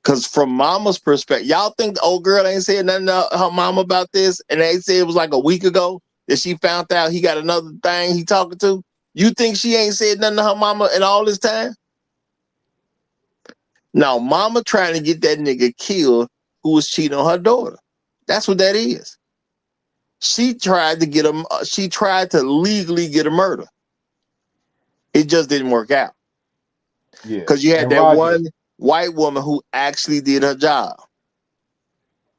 Cause from mama's perspective, y'all think the old girl ain't said nothing to her mama about this, and they said it was like a week ago that she found out he got another thing he talking to. You think she ain't said nothing to her mama in all this time? Now, mama trying to get that nigga killed who was cheating on her daughter. That's what that is. She tried to get him. She tried to legally get a murder. It just didn't work out Yeah, because you had and that Roger, one white woman who actually did her job.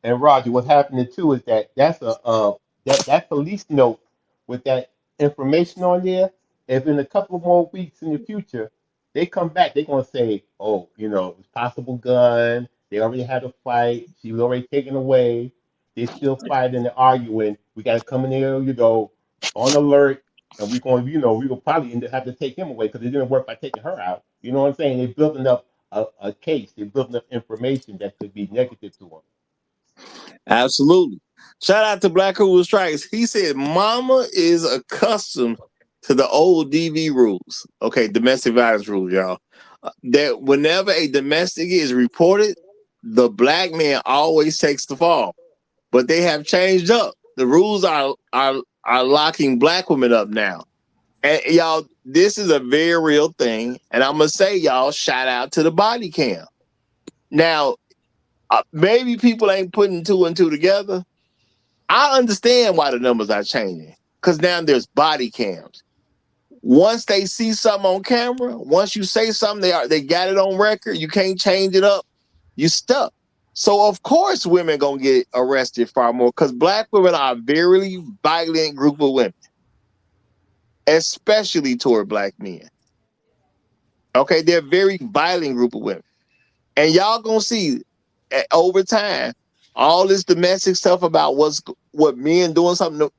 And Roger, what's happening too is that's a that police note with that information on there. If in a couple more weeks in the future they come back, they're gonna say, oh, it's possible gun. They already had a fight. She was already taken away. They still fighting and arguing. We gotta come in there, on alert, and we're gonna probably end up having to take him away because it didn't work by taking her out. You know what I'm saying? They're building up a case. They're building up information that could be negative to them. Absolutely. Shout out to Black Hole Strikes. He said, "Mama is accustomed to the old DV rules. Okay, domestic violence rules, y'all. That whenever a domestic is reported, the black man always takes the fall. But they have changed up. The rules are locking black women up now. And y'all, this is a very real thing. And I'm gonna say, y'all, shout out to the body cam. Now, maybe people ain't putting two and two together. I understand why the numbers are changing because now there's body cams. Once they see something on camera, once you say something, they got it on record. You can't change it up. You stuck. So of course, women gonna get arrested far more because black women are a very violent group of women, especially toward black men. Okay, they're a very violent group of women. And y'all gonna see over time all this domestic stuff about what men doing something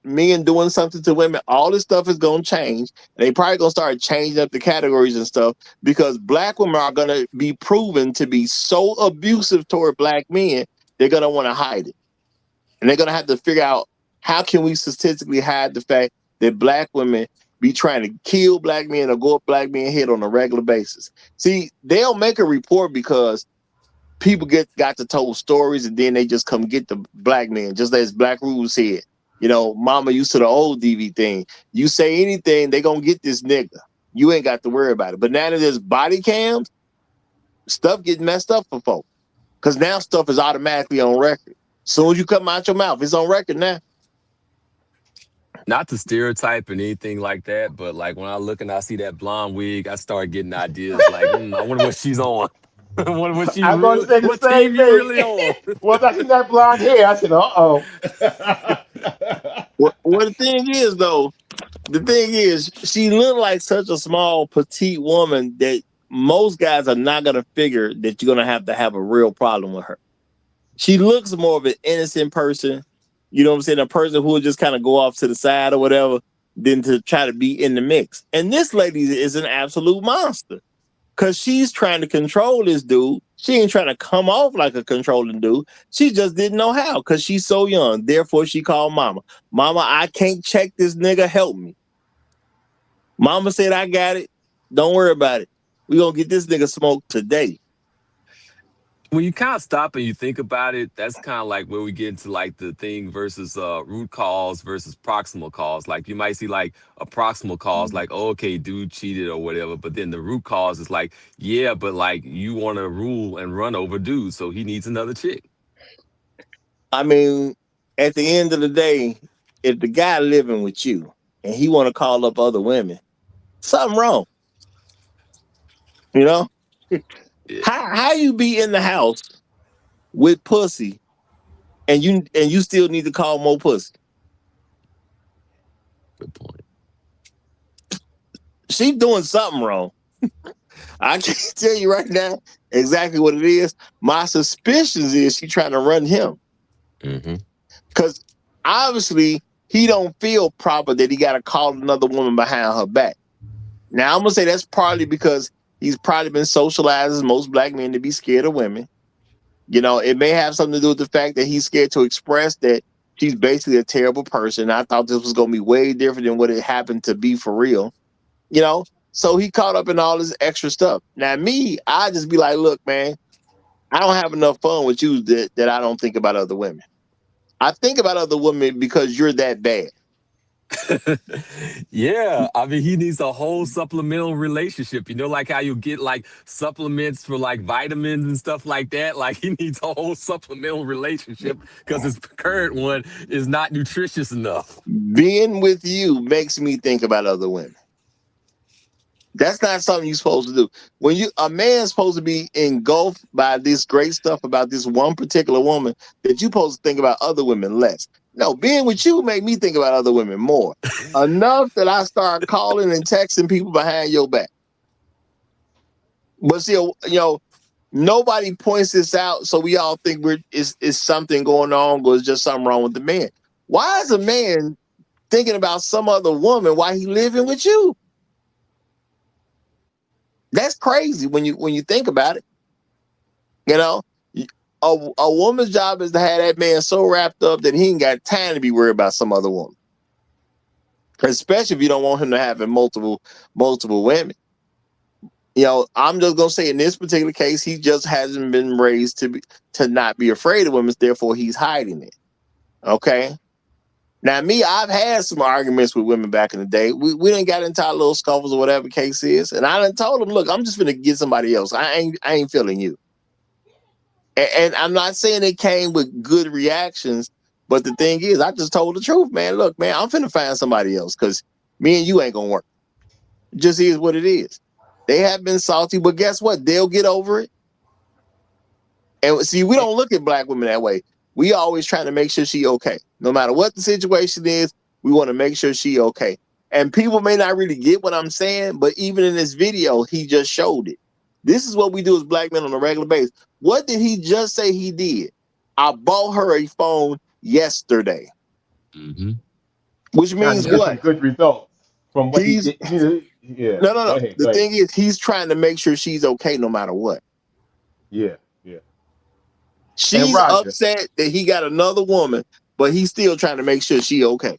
to women. All this stuff is gonna change. And they probably gonna start changing up the categories and stuff because black women are gonna be proven to be so abusive toward black men. They're gonna want to hide it, and they're gonna have to figure out how can we statistically hide the fact that black women be trying to kill black men or go up black men's head on a regular basis. See, they'll make a report because people got to tell stories and then they just come get the black man, just as Black Rule said. You know, mama used to the old DV thing. You say anything, they gonna get this nigga. You ain't got to worry about it. But now that there's body cams, stuff gets messed up for folks. Because now stuff is automatically on record. As soon as you come out your mouth, it's on record now. Not to stereotype or anything like that, but like when I look and I see that blonde wig, I start getting ideas like, I wonder what she's on. I wonder what I'm going to say the what same TV thing. really on. Once I seen that blonde hair, I said, "Uh-oh." Well, the thing is, she looked like such a small, petite woman that most guys are not going to figure that you're going to have a real problem with her. She looks more of an innocent person, you know what I'm saying? A person who will just kind of go off to the side or whatever, than to try to be in the mix. And this lady is an absolute monster because she's trying to control this dude. She ain't trying to come off like a controlling dude. She just didn't know how because she's so young. Therefore, she called mama. Mama, I can't check this nigga. Help me. Mama said, I got it. Don't worry about it. We gonna get this nigga smoked today. When you kind of stop and you think about it, that's kind of like where we get into like the thing versus root cause versus proximal cause. Like you might see like a proximal cause, like, oh, okay, dude cheated or whatever. But then the root cause is like, yeah, but like you want to rule and run over dude, so he needs another chick. I mean, at the end of the day, if the guy living with you and he want to call up other women, something wrong. You know, Yeah, how you be in the house with pussy and you still need to call more pussy? good point. She doing something wrong. I can't tell you right now exactly what it is. My suspicions is she trying to run him Mm-hmm. because obviously he don't feel proper that he got to call another woman behind her back. Now I'm gonna say that's partly because he's probably been socialized as most black men to be scared of women. You know, it may have something to do with the fact that he's scared to express that she's basically a terrible person. I thought this was gonna be way different than what it happened to be for real. You know, so he caught up in all this extra stuff. Now me, I just be like, look, man, I don't have enough fun with you that I don't think about other women. I think about other women because you're that bad. Yeah, I mean, he needs a whole supplemental relationship. You know, like how you get like supplements for like vitamins and stuff like that. Like he needs a whole supplemental relationship because his current one is not nutritious enough. Being with you makes me think about other women. That's not something you're supposed to do. When a man's supposed to be engulfed by this great stuff about this one particular woman, that you're supposed to think about other women less. No, being with you make me think about other women more. Enough that I start calling and texting people behind your back. But see, nobody points this out, so we all think is something going on, or it's just something wrong with the man. Why is a man thinking about some other woman while he living with you? That's crazy when you think about it. You know, a woman's job is to have that man so wrapped up that he ain't got time to be worried about some other woman. especially if you don't want him to have multiple women. You know, I'm just gonna say in this particular case, he just hasn't been raised to not be afraid of women. Therefore, he's hiding it. Okay. Now, me, I've had some arguments with women back in the day. We didn't got into our little scuffles or whatever the case is, and I done told them, look, I'm just gonna get somebody else. I ain't feeling you. And I'm not saying it came with good reactions, but the thing is, I just told the truth, man. Look, man, I'm finna find somebody else because me and you ain't gonna work. It just is what it is. They have been salty, but guess what? They'll get over it. And see, we don't look at black women that way. We always trying to make sure she okay. No matter what the situation is, we want to make sure she okay. And people may not really get what I'm saying, but even in this video, he just showed it. This is what we do as black men on a regular basis. What did he just say he did? I bought her a phone yesterday. Mm-hmm. Which Trying means to get what? some good results from what he did. Yeah. No. Go ahead. The thing is, he's trying to make sure she's okay no matter what. Yeah. And She's Roger, upset that he got another woman, but he's still trying to make sure she okay.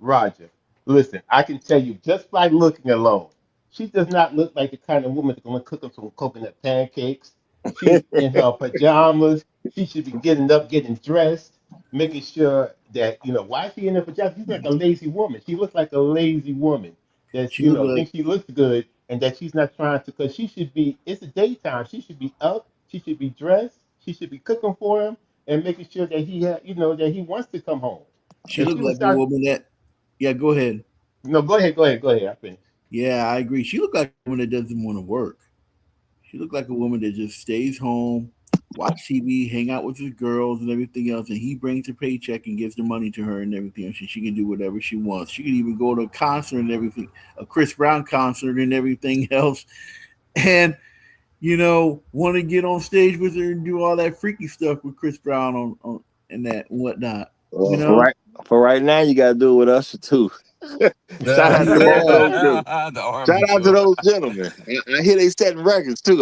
Roger, listen, I can tell you just by looking alone, she does not look like the kind of woman that's going to cook up some coconut pancakes. She's in her pajamas. She should be getting up, getting dressed, making sure that, why is she in her pajamas? She's like a lazy woman. She looks like a lazy woman that's, She look like thinks she looks good and that she's not trying to, because she should be, it's the daytime. She should be up. She should be dressed. She should be cooking for him and making sure that that he wants to come home. she If looked she would like a start woman that. Yeah, go ahead. no, go ahead. I finished. Yeah, I agree. She looked like a woman that doesn't want to work. She looked like a woman that just stays home, watch TV, hang out with his girls and everything else, and he brings her paycheck and gives the money to her and everything else. And she can do whatever she wants. She can even go to a concert and everything, a Chris Brown concert and everything else, and want to get on stage with her and do all that freaky stuff with Chris Brown on and that and whatnot. Well, for right now, you gotta do it with us too. Shout out to both those gentlemen. The Shout R&B out to tour. those gentlemen. I hear they setting records too.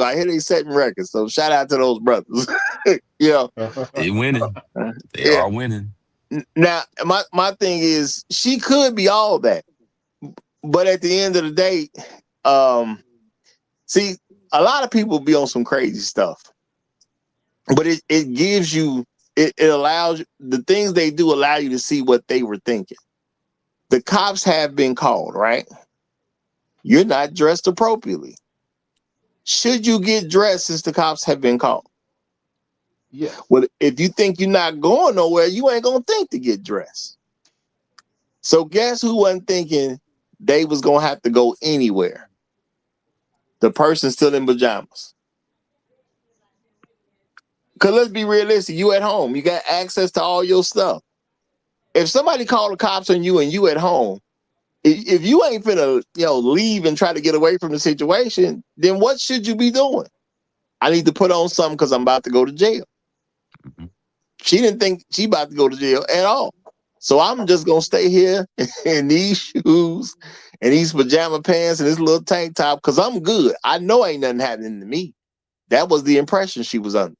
So shout out to those brothers. They winning. They Yeah. are winning. Now, my thing is, she could be all that, but at the end of the day, see, a lot of people be on some crazy stuff, but it gives you, it allows, the things they do allow you to see what they were thinking. The cops have been called, right? You're not dressed appropriately. Should you get dressed since the cops have been called? Yes. Well, if you think you're not going nowhere, you ain't gonna think to get dressed. So guess who wasn't thinking they was gonna have to go anywhere? The person still in pajamas. Cause let's be realistic, you at home, you got access to all your stuff. If somebody called the cops on you and you at home, if you ain't finna, leave and try to get away from the situation, then what should you be doing? I need to put on something because I'm about to go to jail. Mm-hmm. She didn't think she about to go to jail at all. So I'm just gonna stay here in these shoes and these pajama pants and this little tank top because I'm good. I know ain't nothing happening to me. That was the impression she was under.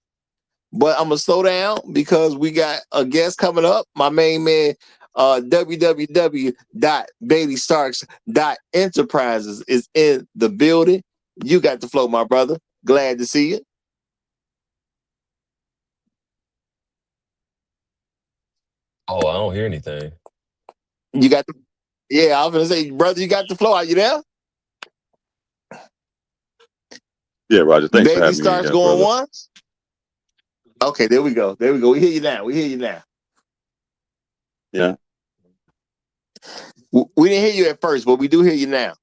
But I'm gonna slow down because we got a guest coming up. My main man, www.babystarks.enterprises is in the building. You got the flow, my brother. Glad to see you. Oh, I don't hear anything. You got the, yeah, I was gonna say, brother, you got the flow. Are you there? Yeah, Roger. Thanks for Baby having me starts again, going brother. once. Okay, there we go. We hear you now. Yeah. We didn't hear you at first, but we do hear you now.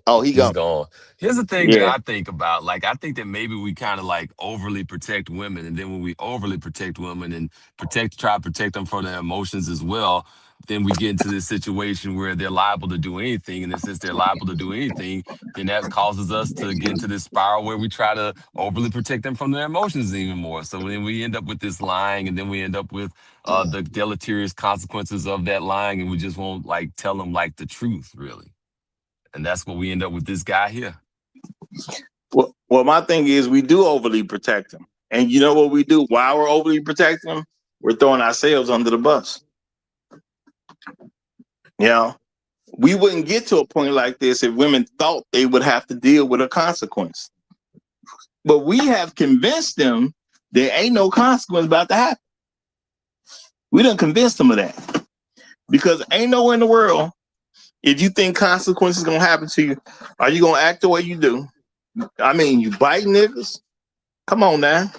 Oh, he he's gone. gone. Here's the thing that Yeah. I think about. Like, I think that maybe we kind of like overly protect women. And then when we overly protect women and try to protect them for their emotions as well, then we get into this situation where they're liable to do anything. And then since they're liable to do anything, then that causes us to get into this spiral where we try to overly protect them from their emotions even more. So then we end up with this lying, and then we end up with the deleterious consequences of that lying, and we just won't like tell them like the truth, really. And that's what we end up with this guy here. Well, my thing is we do overly protect them. And you know what we do while we're overly protecting them? We're throwing ourselves under the bus. You know, we wouldn't get to a point like this if women thought they would have to deal with a consequence. But we have convinced them there ain't no consequence about to happen. We done convinced them of that. Because ain't nowhere in the world, if you think consequences gonna happen to you, are you gonna act the way you do? I mean, you bite niggas. Come on now.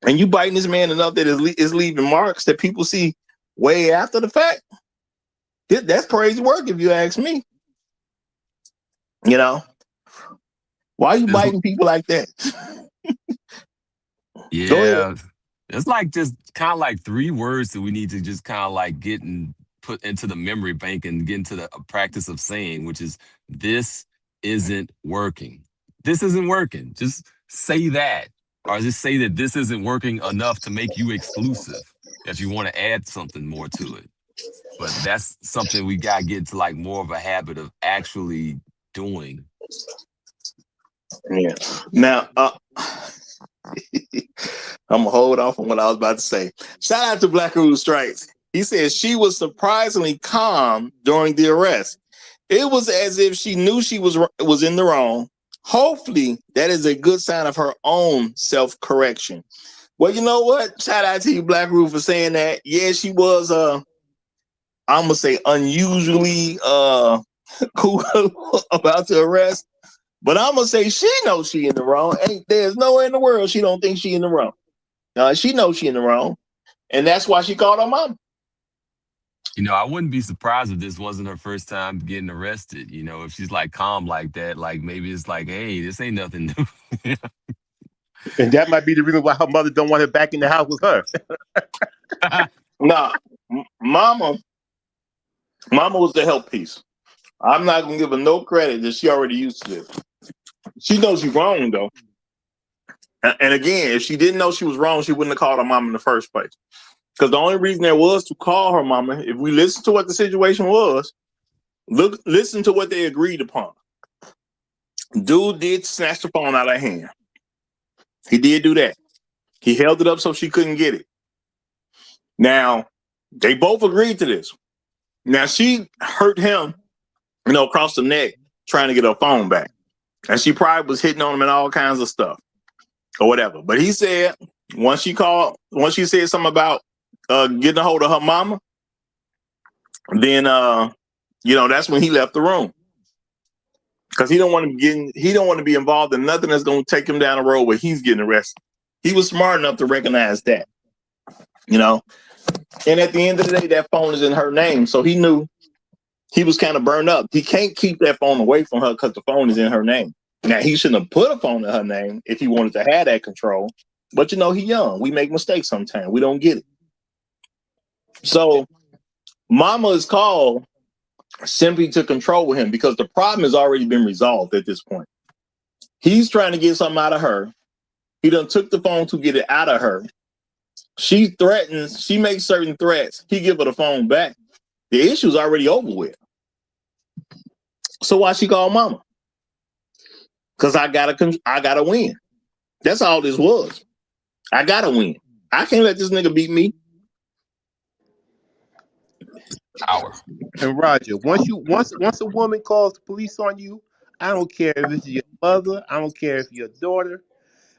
And you biting this man enough that is leaving marks that people see way after the fact. That's crazy work if you ask me. You know? Why are you It's, biting people like that? Go ahead. yeah. It's like just kind of like three words that we need to just kind of like put into the memory bank and get into the practice of saying, which is this isn't working. This isn't working. Just say that. Or just say that this isn't working enough to make you exclusive if you want to add something more to it. But that's something we got to get to like more of a habit of actually doing. Yeah. Now, I'm gonna hold off on what I was about to say. Shout out to Black Rule Strikes. He says she was surprisingly calm during the arrest. It was as if she knew she was in the wrong. Hopefully, that is a good sign of her own self-correction. Well, you know what? Shout out to you, Black Rule, for saying that. Yeah, she was I'm gonna say unusually cool about the arrest. But I'm gonna say she knows she in the wrong. There's nowhere in the world she don't think she in the wrong. She knows she in the wrong, and that's why she called her mom. You know, I wouldn't be surprised if this wasn't her first time getting arrested. You know, if she's like calm like that, like maybe it's like, hey, this ain't nothing new. And that might be the reason why her mother don't want her back in the house with her. Nah, mama was the help piece. I'm not gonna give her no credit that she already used to this. She knows she's wrong though. And again, if she didn't know she was wrong, she wouldn't have called her mom in the first place. Because the only reason there was to call her mama, if we listen to what the situation was, listen to what they agreed upon. Dude did snatch the phone out of her hand. He did do that. He held it up so she couldn't get it. Now, they both agreed to this. Now, she hurt him, across the neck trying to get her phone back. And she probably was hitting on him and all kinds of stuff or whatever. But he said, once she said something about getting a hold of her mama, then, that's when he left the room. Because he don't want to be involved in nothing that's going to take him down the road where he's getting arrested. He was smart enough to recognize that, And at the end of the day, that phone is in her name. So he knew he was kind of burned up. He can't keep that phone away from her because the phone is in her name. Now, he shouldn't have put a phone in her name if he wanted to have that control. But, he's young. We make mistakes sometimes. We don't get it. So mama is called simply to control him because the problem has already been resolved at this point. He's trying to get something out of her. He done took the phone to get it out of her. She threatens. She makes certain threats. He give her the phone back. The issue's already over with. So why she call mama? Because I gotta win. That's all this was. I gotta win. I can't let this nigga beat me. Power. And Roger, once a woman calls the police on you, I don't care if it's your mother, I don't care if your daughter.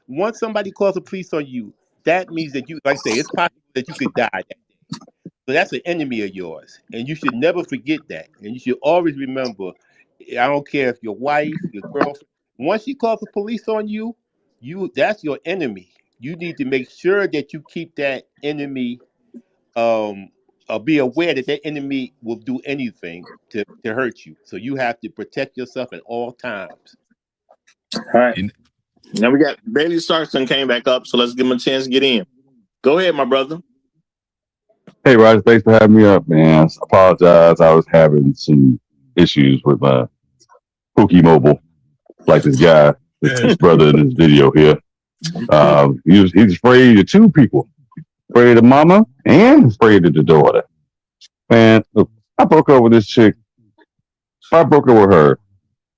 Once somebody calls the police on you, that means that you, like I say, it's possible that you could die that day. So that's an enemy of yours, and you should never forget that. And you should always remember, I don't care if your wife, your girlfriend, once she calls the police on you, that's your enemy. You need to make sure that you keep that enemy be aware that enemy will do anything to hurt you. So you have to protect yourself at all times. All right. Now we got Bailey Starkson came back up, so let's give him a chance to get in. Go ahead, my brother. Hey, Roger, thanks for having me up, man. I apologize. I was having some issues with my Pookie Mobile, like this guy, this brother in this video here. He's afraid of two people, afraid of mama and afraid of the daughter. Man, look, I broke up with this chick. I broke up with her,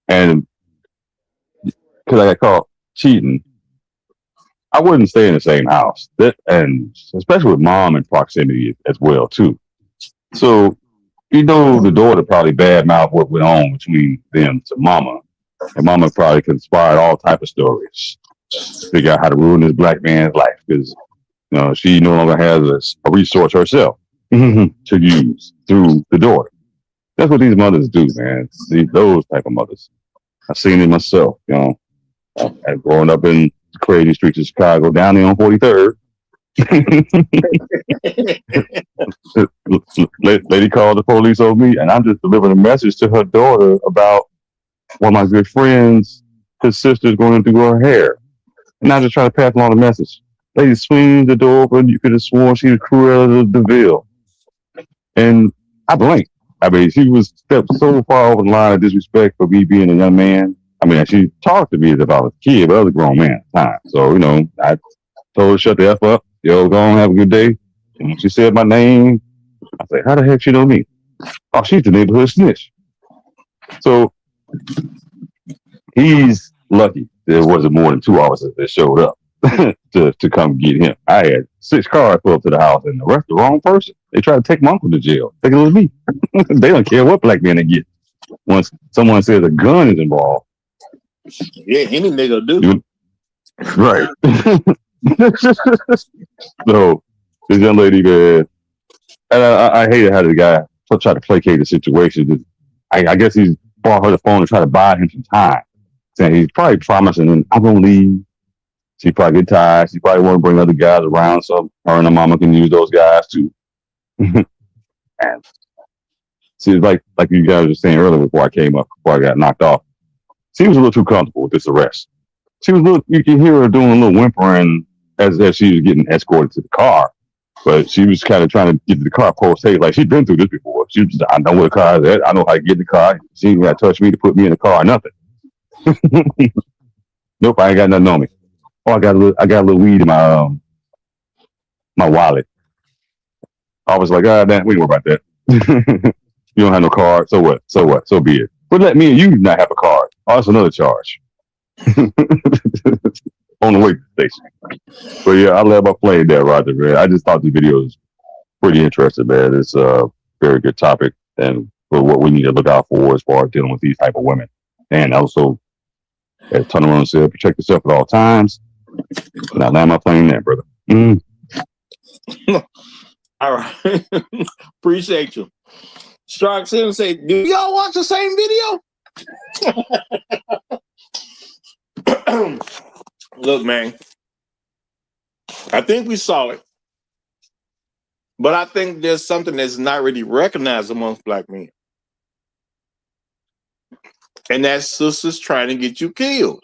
and because I got caught cheating, I wouldn't stay in the same house. And especially with mom in proximity as well, too. So You know, the daughter probably badmouthed what went on between them to mama, and mama probably conspired all type of stories, figure out how to ruin this black man's life because she no longer has a resource herself to use through the daughter. That's what these mothers do, man. Those type of mothers. I've seen it myself. Growing up in the crazy streets of Chicago, down there on 43rd. Lady called the police on me, and I'm just delivering a message to her daughter about one of my good friends, his sister's going to do her hair. And I just trying to pass along the message. Lady swings the door open, you could have sworn she was Cruella de Vil. And I blinked. I mean, she was stepped so far over the line of disrespect for me being a young man. I mean, she talked to me as if I was a kid, but I was a grown man at the time. So, I told her, shut the F up. Yo, go on, have a good day. And when she said my name, I said, how the heck she know me? Oh, she's the neighborhood snitch. So he's lucky there wasn't more than 2 officers that showed up to come get him. I had 6 cars pull up to the house and the rest the wrong person. They tried to take my uncle to jail. Take it with me. They don't care what black man they get. Once someone says a gun is involved. Yeah, any nigga do. Right. So this young lady, man, and I hated how the guy tried to placate the situation. I guess he's bought her the phone to try to buy him some time. Saying he's probably promising him, I'm gonna leave. She probably get tired. She probably want to bring other guys around so her and her mama can use those guys too. And see, like you guys were saying earlier before I got knocked off. She was a little too comfortable with this arrest. She was you can hear her doing a little whimpering as she was getting escorted to the car. But she was kind of trying to get to the car post-haste. Like, she'd been through this before. She was, I know where the car is at. I know how to get in the car. She ain't got to touch me to put me in the car or nothing. Nope, I ain't got nothing on me. Oh, I got a little weed in my wallet. I was like, man, we don't worry about that. You don't have no card. So what? So be it. But let me and you not have a card. Oh, that's another charge. On the way to the station. But yeah, I love my playing that, Roger, man. I just thought the video was pretty interesting, man. It's a very good topic and for what we need to look out for as far as dealing with these type of women. And also, as Tony Rowan said, protect yourself at all times. And I land my plane there, brother. All right. Appreciate you. Shark Sim say, do y'all watch the same video? Look, man, I think we saw it, but I think there's something that's not really recognized amongst black men. And that's sisters trying to get you killed.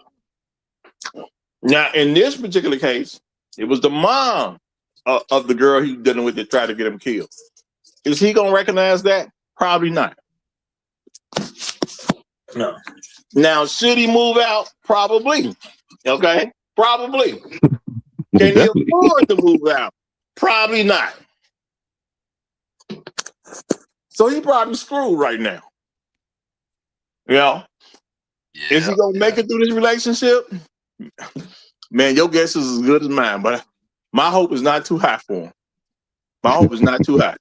Now, in this particular case, it was the mom of the girl he was dealing with that tried to get him killed. Is he going to recognize that? Probably not. No. Now, should he move out? Probably. Okay? Probably. Can he afford to move out? Probably not. So he probably screwed right now. Is he going to make it through this relationship? Man, your guess is as good as mine, but my hope is not too high for him. My hope is not too high.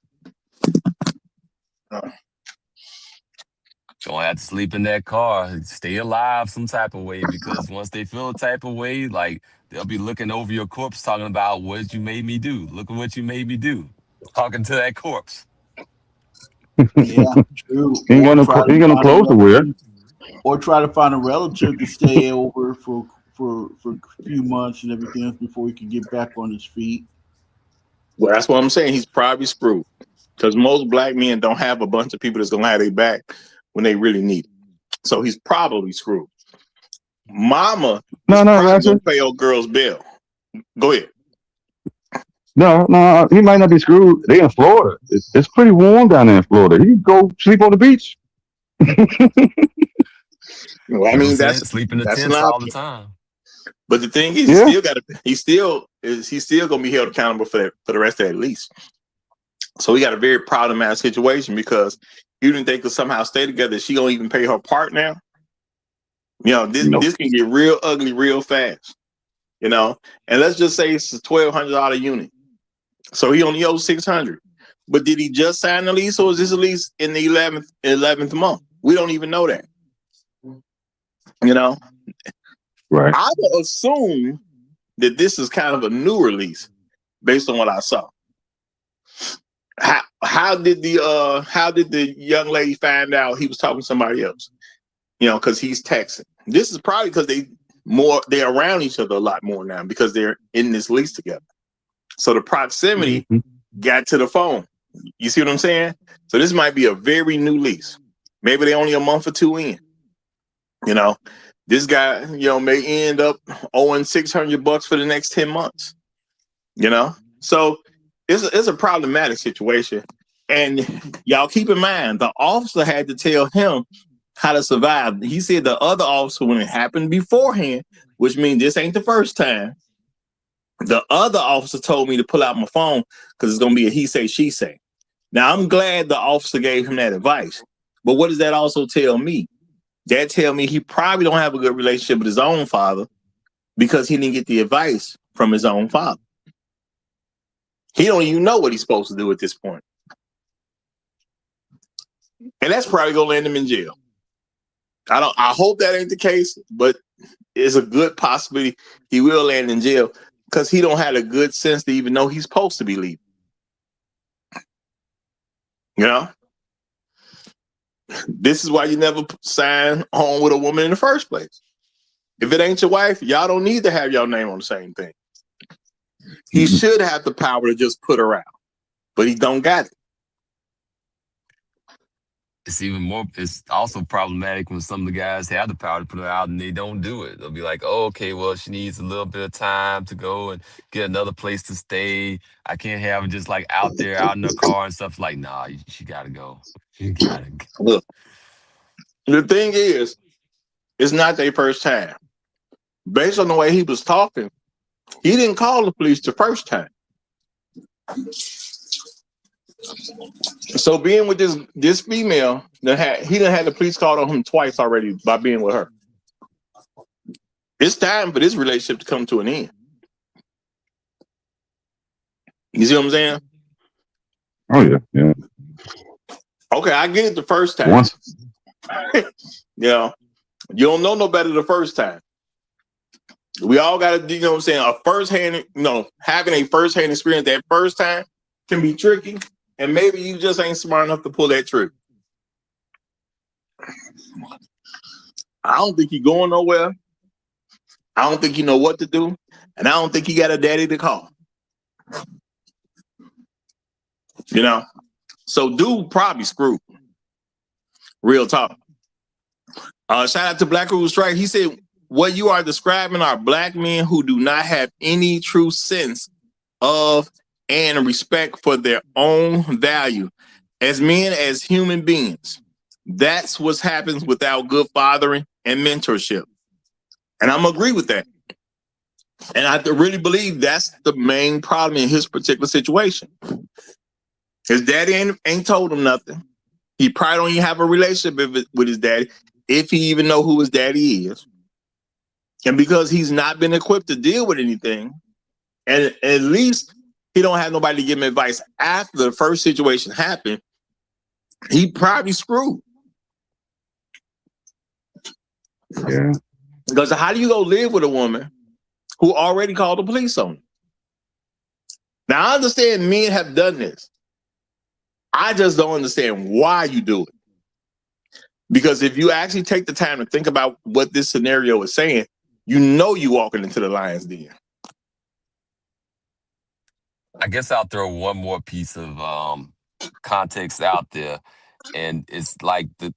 Gonna have to sleep in that car, stay alive some type of way, because once they feel a type of way, like, they'll be looking over your corpse talking about what you made me do. Look at what you made me do. Talking to that corpse. Yeah, true. Ain't gonna close to wear. Or try to find a relative to stay over for a few months and everything else before he can get back on his feet. Well, that's what I'm saying. He's probably screwed. Because most black men don't have a bunch of people that's going to have their back when they really need it. So he's probably screwed. Mama is probably going to pay old girl's bill. Go ahead. No, he might not be screwed. They in Florida. It's pretty warm down there in Florida. He can go sleep on the beach. Well, I mean, that's sleeping in the tents all the time. But the thing is, he's still gonna be held accountable for the rest of that lease. So we got a very problematic situation because even if they could somehow stay together, she gonna even pay her part now. This can get real ugly real fast. And let's just say it's a $1,200 unit. So he only owes $600. But did he just sign the lease, or is this a lease in the 11th month? We don't even know that. You know, Right. I would assume that this is kind of a new release based on what I saw. How did the young lady find out he was talking to somebody else? You know, because he's texting. This is probably because they're around each other a lot more now because they're in this lease together. So the proximity got to the phone. You see what I'm saying? So this might be a very new lease. Maybe they only a month or two in. You know, this guy, you know, may end up owing $600 for the next 10 months. You know, so it's a problematic situation. And y'all keep in mind, the officer had to tell him how to survive. He said the other officer, when it happened beforehand, which means this ain't the first time, the other officer told me to pull out my phone because it's going to be a he say, she say. Now, I'm glad the officer gave him that advice. But what does that also tell me? That tell me he probably don't have a good relationship with his own father because he didn't get the advice from his own father. He don't even know what he's supposed to do at this point. And that's probably going to land him in jail. I hope that ain't the case, but it's a good possibility he will land in jail because he don't have a good sense to even know he's supposed to be leaving. You know? This is why you never sign on with a woman in the first place. If it ain't your wife, y'all don't need to have your name on the same thing. He should have the power to just put her out, but he don't got it. It's also problematic when some of the guys have the power to put her out and they don't do it. They'll be like, oh, okay, well, she needs a little bit of time to go and get another place to stay. I can't have her just like out there, out in the car and stuff. Like, nah, she gotta go. She gotta go. Look, the thing is, it's not their first time. Based on the way he was talking, he didn't call the police the first time. So being with this female, he done had the police called on him twice already by being with her. It's time for this relationship to come to an end. You see what I'm saying? Oh yeah, yeah. Okay, I get it the first time. Once. You know, you don't know no better the first time. We all got to, you know what I'm saying, having a first-hand experience that first time can be tricky, and maybe you just ain't smart enough to pull that trigger. I don't think he's going nowhere. I don't think he know what to do, and I don't think he got a daddy to call. You know? So dude probably screwed. Real talk. Shout out to Black Rule Strike. He said, what you are describing are black men who do not have any true sense of and respect for their own value as men, as human beings. That's what happens without good fathering and mentorship. And I'm agree with that. And I really believe that's the main problem in his particular situation. His daddy ain't told him nothing. He probably don't even have a relationship with his daddy, if he even know who his daddy is. And because he's not been equipped to deal with anything, and at least he don't have nobody to give him advice after the first situation happened, he probably screwed. Yeah. Because how do you go live with a woman who already called the police on you? Now, I understand men have done this. I just don't understand why you do it. Because if you actually take the time to think about what this scenario is saying, you know you walking into the lion's den. I guess I'll throw one more piece of context out there. And it's like the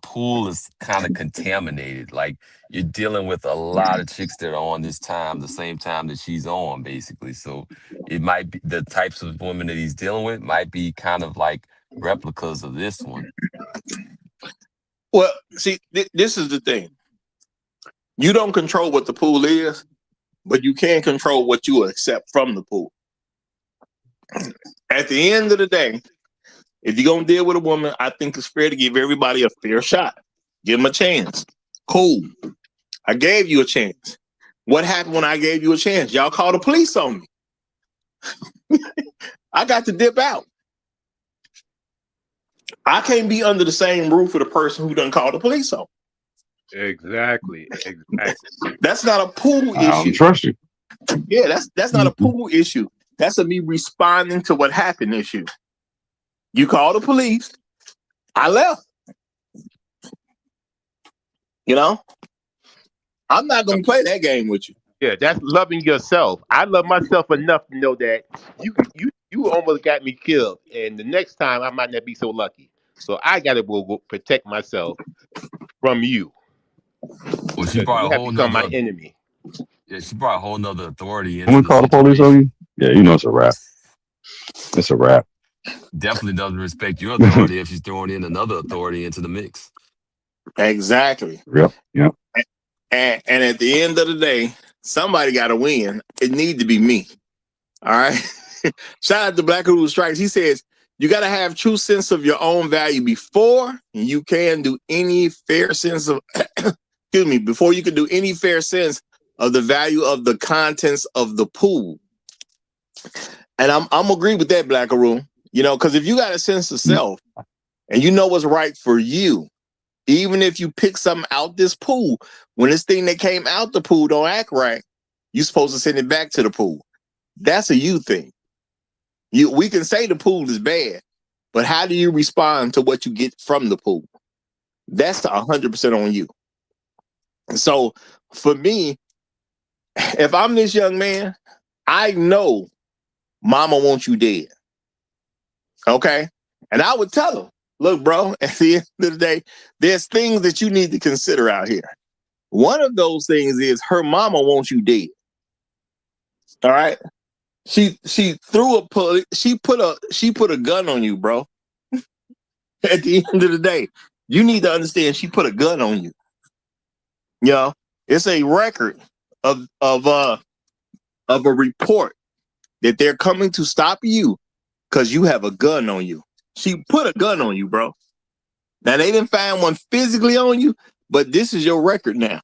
pool is kind of contaminated. Like you're dealing with a lot of chicks that are on this time, the same time that she's on, basically. So it might be the types of women that he's dealing with might be kind of like replicas of this one. Well, see, this is the thing. You don't control what the pool is, but you can control what you accept from the pool. At the end of the day, if you're going to deal with a woman, I think it's fair to give everybody a fair shot. Give them a chance. Cool. I gave you a chance. What happened when I gave you a chance? Y'all called the police on me. I got to dip out. I can't be under the same roof with a person who done called the police on. Exactly. That's not a pool I don't issue. trust you. Yeah, that's not a pool issue. That's a me responding to what happened issue. You call the police. I left. You know, I'm not gonna play that game with you. Yeah, that's loving yourself. I love myself enough to know that you almost got me killed, and the next time I might not be so lucky. So I gotta go protect myself from you Well, she because brought you a have whole become my nother. enemy. Yeah, she brought a whole nother authority into Someone the call the police on situation. you? Yeah, you know it's a wrap. It's a wrap. Definitely doesn't respect your authority if she's throwing in another authority into the mix. Exactly. Yep. And at the end of the day, somebody got to win. It need to be me. All right. Shout out to Black Rule Strikes. He says you got to have true sense of your own value before you can do any fair sense of excuse me, before you can do any fair sense of the value of the contents of the pool. And I'm agree with that, Black Rule. You know, because if you got a sense of self and you know what's right for you, even if you pick something out this pool, when this thing that came out the pool don't act right, you're supposed to send it back to the pool. That's a you thing. We can say the pool is bad, but how do you respond to what you get from the pool? That's 100% on you. So for me, if I'm this young man, I know mama wants you dead. Okay? And I would tell him, look, bro, at the end of the day, there's things that you need to consider out here. One of those things is her mama wants you dead. All right? She put a gun on you, bro. At the end of the day, you need to understand she put a gun on you. You know, it's a record of a report that they're coming to stop you because you have a gun on you. She put a gun on you, bro. Now they didn't find one physically on you, but this is your record now.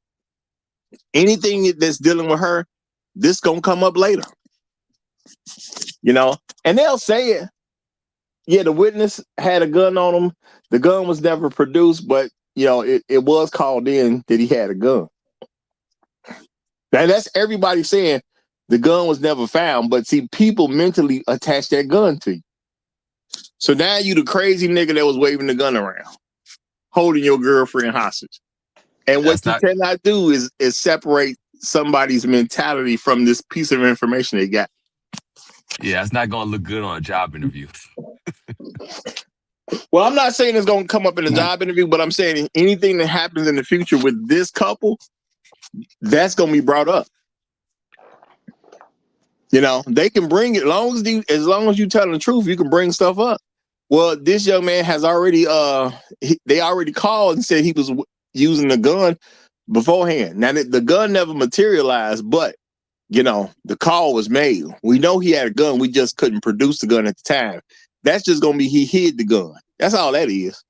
Anything that's dealing with her, this gonna come up later. You know, and they'll say it. Yeah, the witness had a gun on him. The gun was never produced, but you know, it was called in that he had a gun. Now that's everybody saying the gun was never found, but see, people mentally attach that gun to you. So now you the crazy nigga that was waving the gun around, holding your girlfriend hostage. And what you cannot do is separate somebody's mentality from this piece of information they got. Yeah, it's not going to look good on a job interview. Well, I'm not saying it's going to come up in a job interview, but I'm saying anything that happens in the future with this couple, that's going to be brought up. You know, they can bring it as long as you tell the truth, you can bring stuff up. Well, this young man has already they already called and said he was using the gun beforehand. Now the gun never materialized, but you know, the call was made. We know he had a gun. We just couldn't produce the gun at the time. That's just going to be he hid the gun. That's all that is.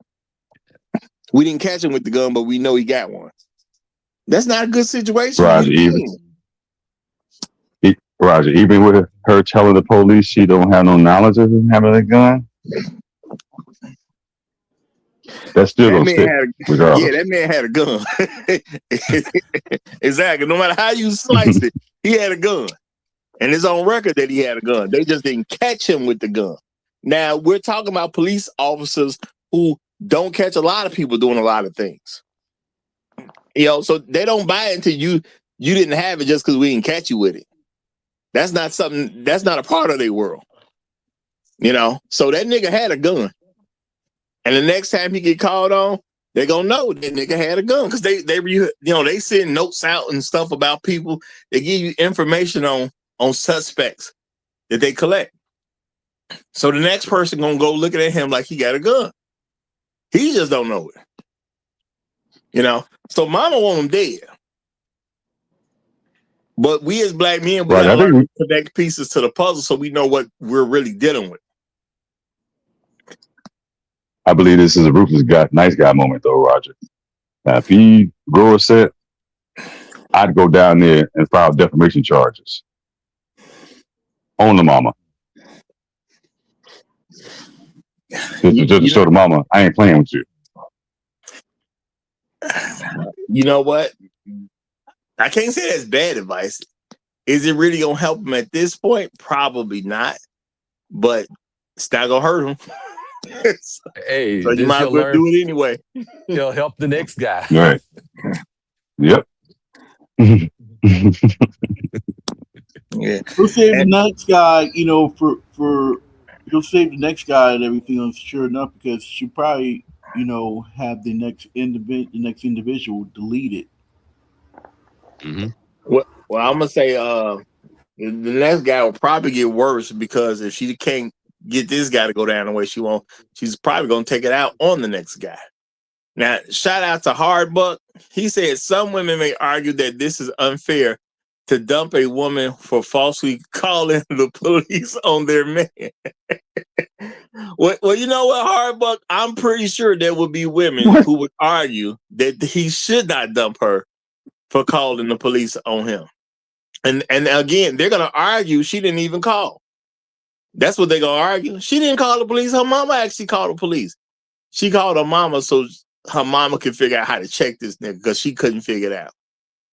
We didn't catch him with the gun, but we know he got one. That's not a good situation. Roger, even with her telling the police she don't have no knowledge of him having a gun, that's still going to stick. Yeah, that man had a gun. Exactly. No matter how you slice it, he had a gun. And it's on record that he had a gun. They just didn't catch him with the gun. Now, we're talking about police officers who don't catch a lot of people doing a lot of things. You know, so they don't buy into you didn't have it just because we didn't catch you with it. That's not a part of their world. You know, so that nigga had a gun. And the next time he get called on, they're gonna know that nigga had a gun. Because they send notes out and stuff about people. They give you information on suspects that they collect. So the next person gonna go looking at him like he got a gun. He just don't know it. You know? So mama want him dead. But we as black men, we gotta learn to connect pieces to the puzzle so we know what we're really dealing with. I believe this is a ruthless guy, nice guy moment though, Roger. Now, if he grow a set, I'd go down there and file defamation charges on the mama. Just to show the mama, I ain't playing with you. You know what? I can't say that's bad advice. Is it really gonna help him at this point? Probably not. But it's not gonna hurt him. Hey, So you this might as you'll well learn. do it anyway. It'll help the next guy. Right. Yep. Yeah. He'll save the next guy, for he'll save the next guy and everything else, sure enough, because she probably, have the next individual deleted. Mm-hmm. Well, I'm gonna say the next guy will probably get worse because if she can't get this guy to go down the way she wants, she's probably gonna take it out on the next guy. Now, shout out to Hardbuck. He said some women may argue that this is unfair to dump a woman for falsely calling the police on their man. Well, you know what, Hardbuck? I'm pretty sure there would be women who would argue that he should not dump her for calling the police on him. And again, they're gonna argue she didn't even call. That's what they're gonna argue. She didn't call the police. Her mama actually called the police. She called her mama so her mama could figure out how to check this nigga because she couldn't figure it out.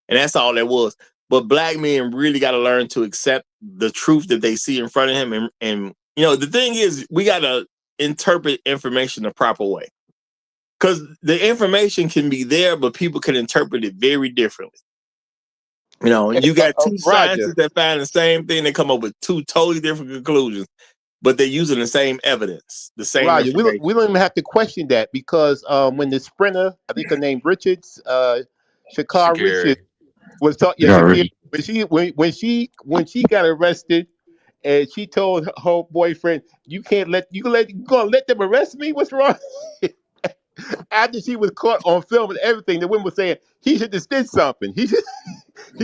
And that's all that was. But black men really got to learn to accept the truth that they see in front of him. And the thing is, we got to interpret information the proper way. Because the information can be there, but people can interpret it very differently. You got two scientists that find the same thing, they come up with two totally different conclusions, but they're using the same evidence, the same Roger, we information. don't even have to question that because when the sprinter, I think her name Richards, Shakar Richards was talking. When she got arrested, and she told her boyfriend, "You gonna let them arrest me? What's wrong?" After she was caught on film and everything, the women were saying he should have did something. He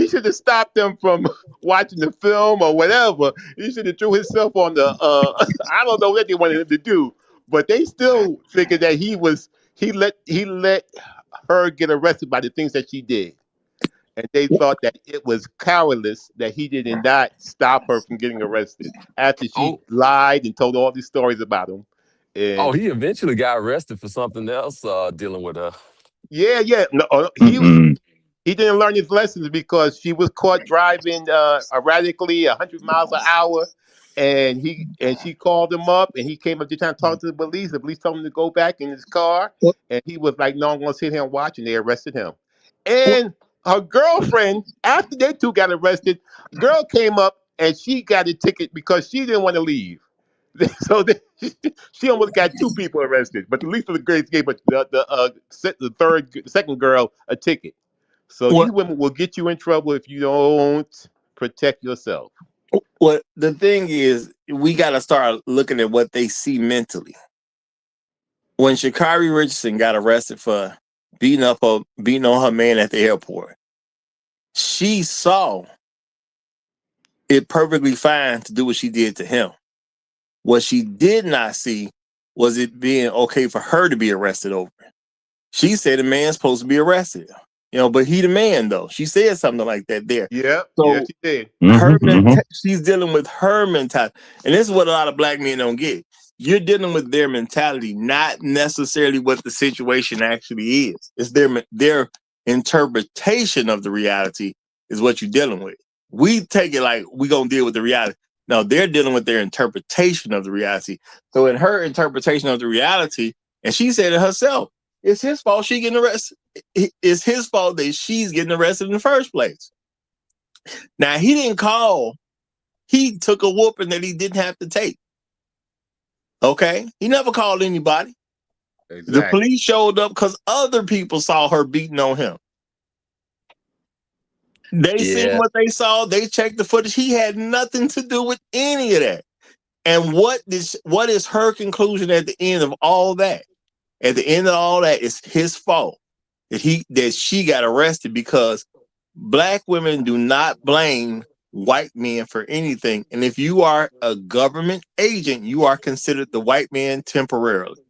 should have stopped them from watching the film or whatever. He should have threw himself on the. I don't know what they wanted him to do, but they still figured that he let her get arrested by the things that she did, and they thought that it was cowardice that he did not stop her from getting arrested after she lied and told all these stories about him. And he eventually got arrested for something else dealing with her. Yeah. No, he didn't learn his lessons because she was caught driving erratically 100 miles an hour, and she called him up, and he came up to try to talk to the police. The police told him to go back in his car, and he was like, "No, I'm going to sit here and watch," and they arrested him. And her girlfriend, after they two got arrested, girl came up and she got a ticket because she didn't want to leave. So she almost got two people arrested, but the least of the grades gave the second girl a ticket. So these women will get you in trouble if you don't protect yourself. Well, the thing is, we got to start looking at what they see mentally. When Sha'Carri Richardson got arrested for beating on her man at the airport, she saw it perfectly fine to do what she did to him. What she did not see was it being okay for her to be arrested over it. She said the man's supposed to be arrested, but he the man though. She said something like that there. Yeah, so she did. She's dealing with her mentality, and this is what a lot of black men don't get. You're dealing with their mentality, not necessarily what the situation actually is. It's their interpretation of the reality is what you're dealing with. We take it like we're gonna deal with the reality. No, they're dealing with their interpretation of the reality. So in her interpretation of the reality, and she said it herself, it's his fault she getting arrested. It's his fault that she's getting arrested in the first place. Now, he didn't call. He took a whooping that he didn't have to take. Okay? He never called anybody. Exactly. The police showed up because other people saw her beating on him. They seen what they saw. They checked the footage. He had nothing to do with any of that. And what is her conclusion at the end of all that? At the end of all that, it's his fault that she got arrested because black women do not blame white men for anything. And if you are a government agent, you are considered the white man temporarily.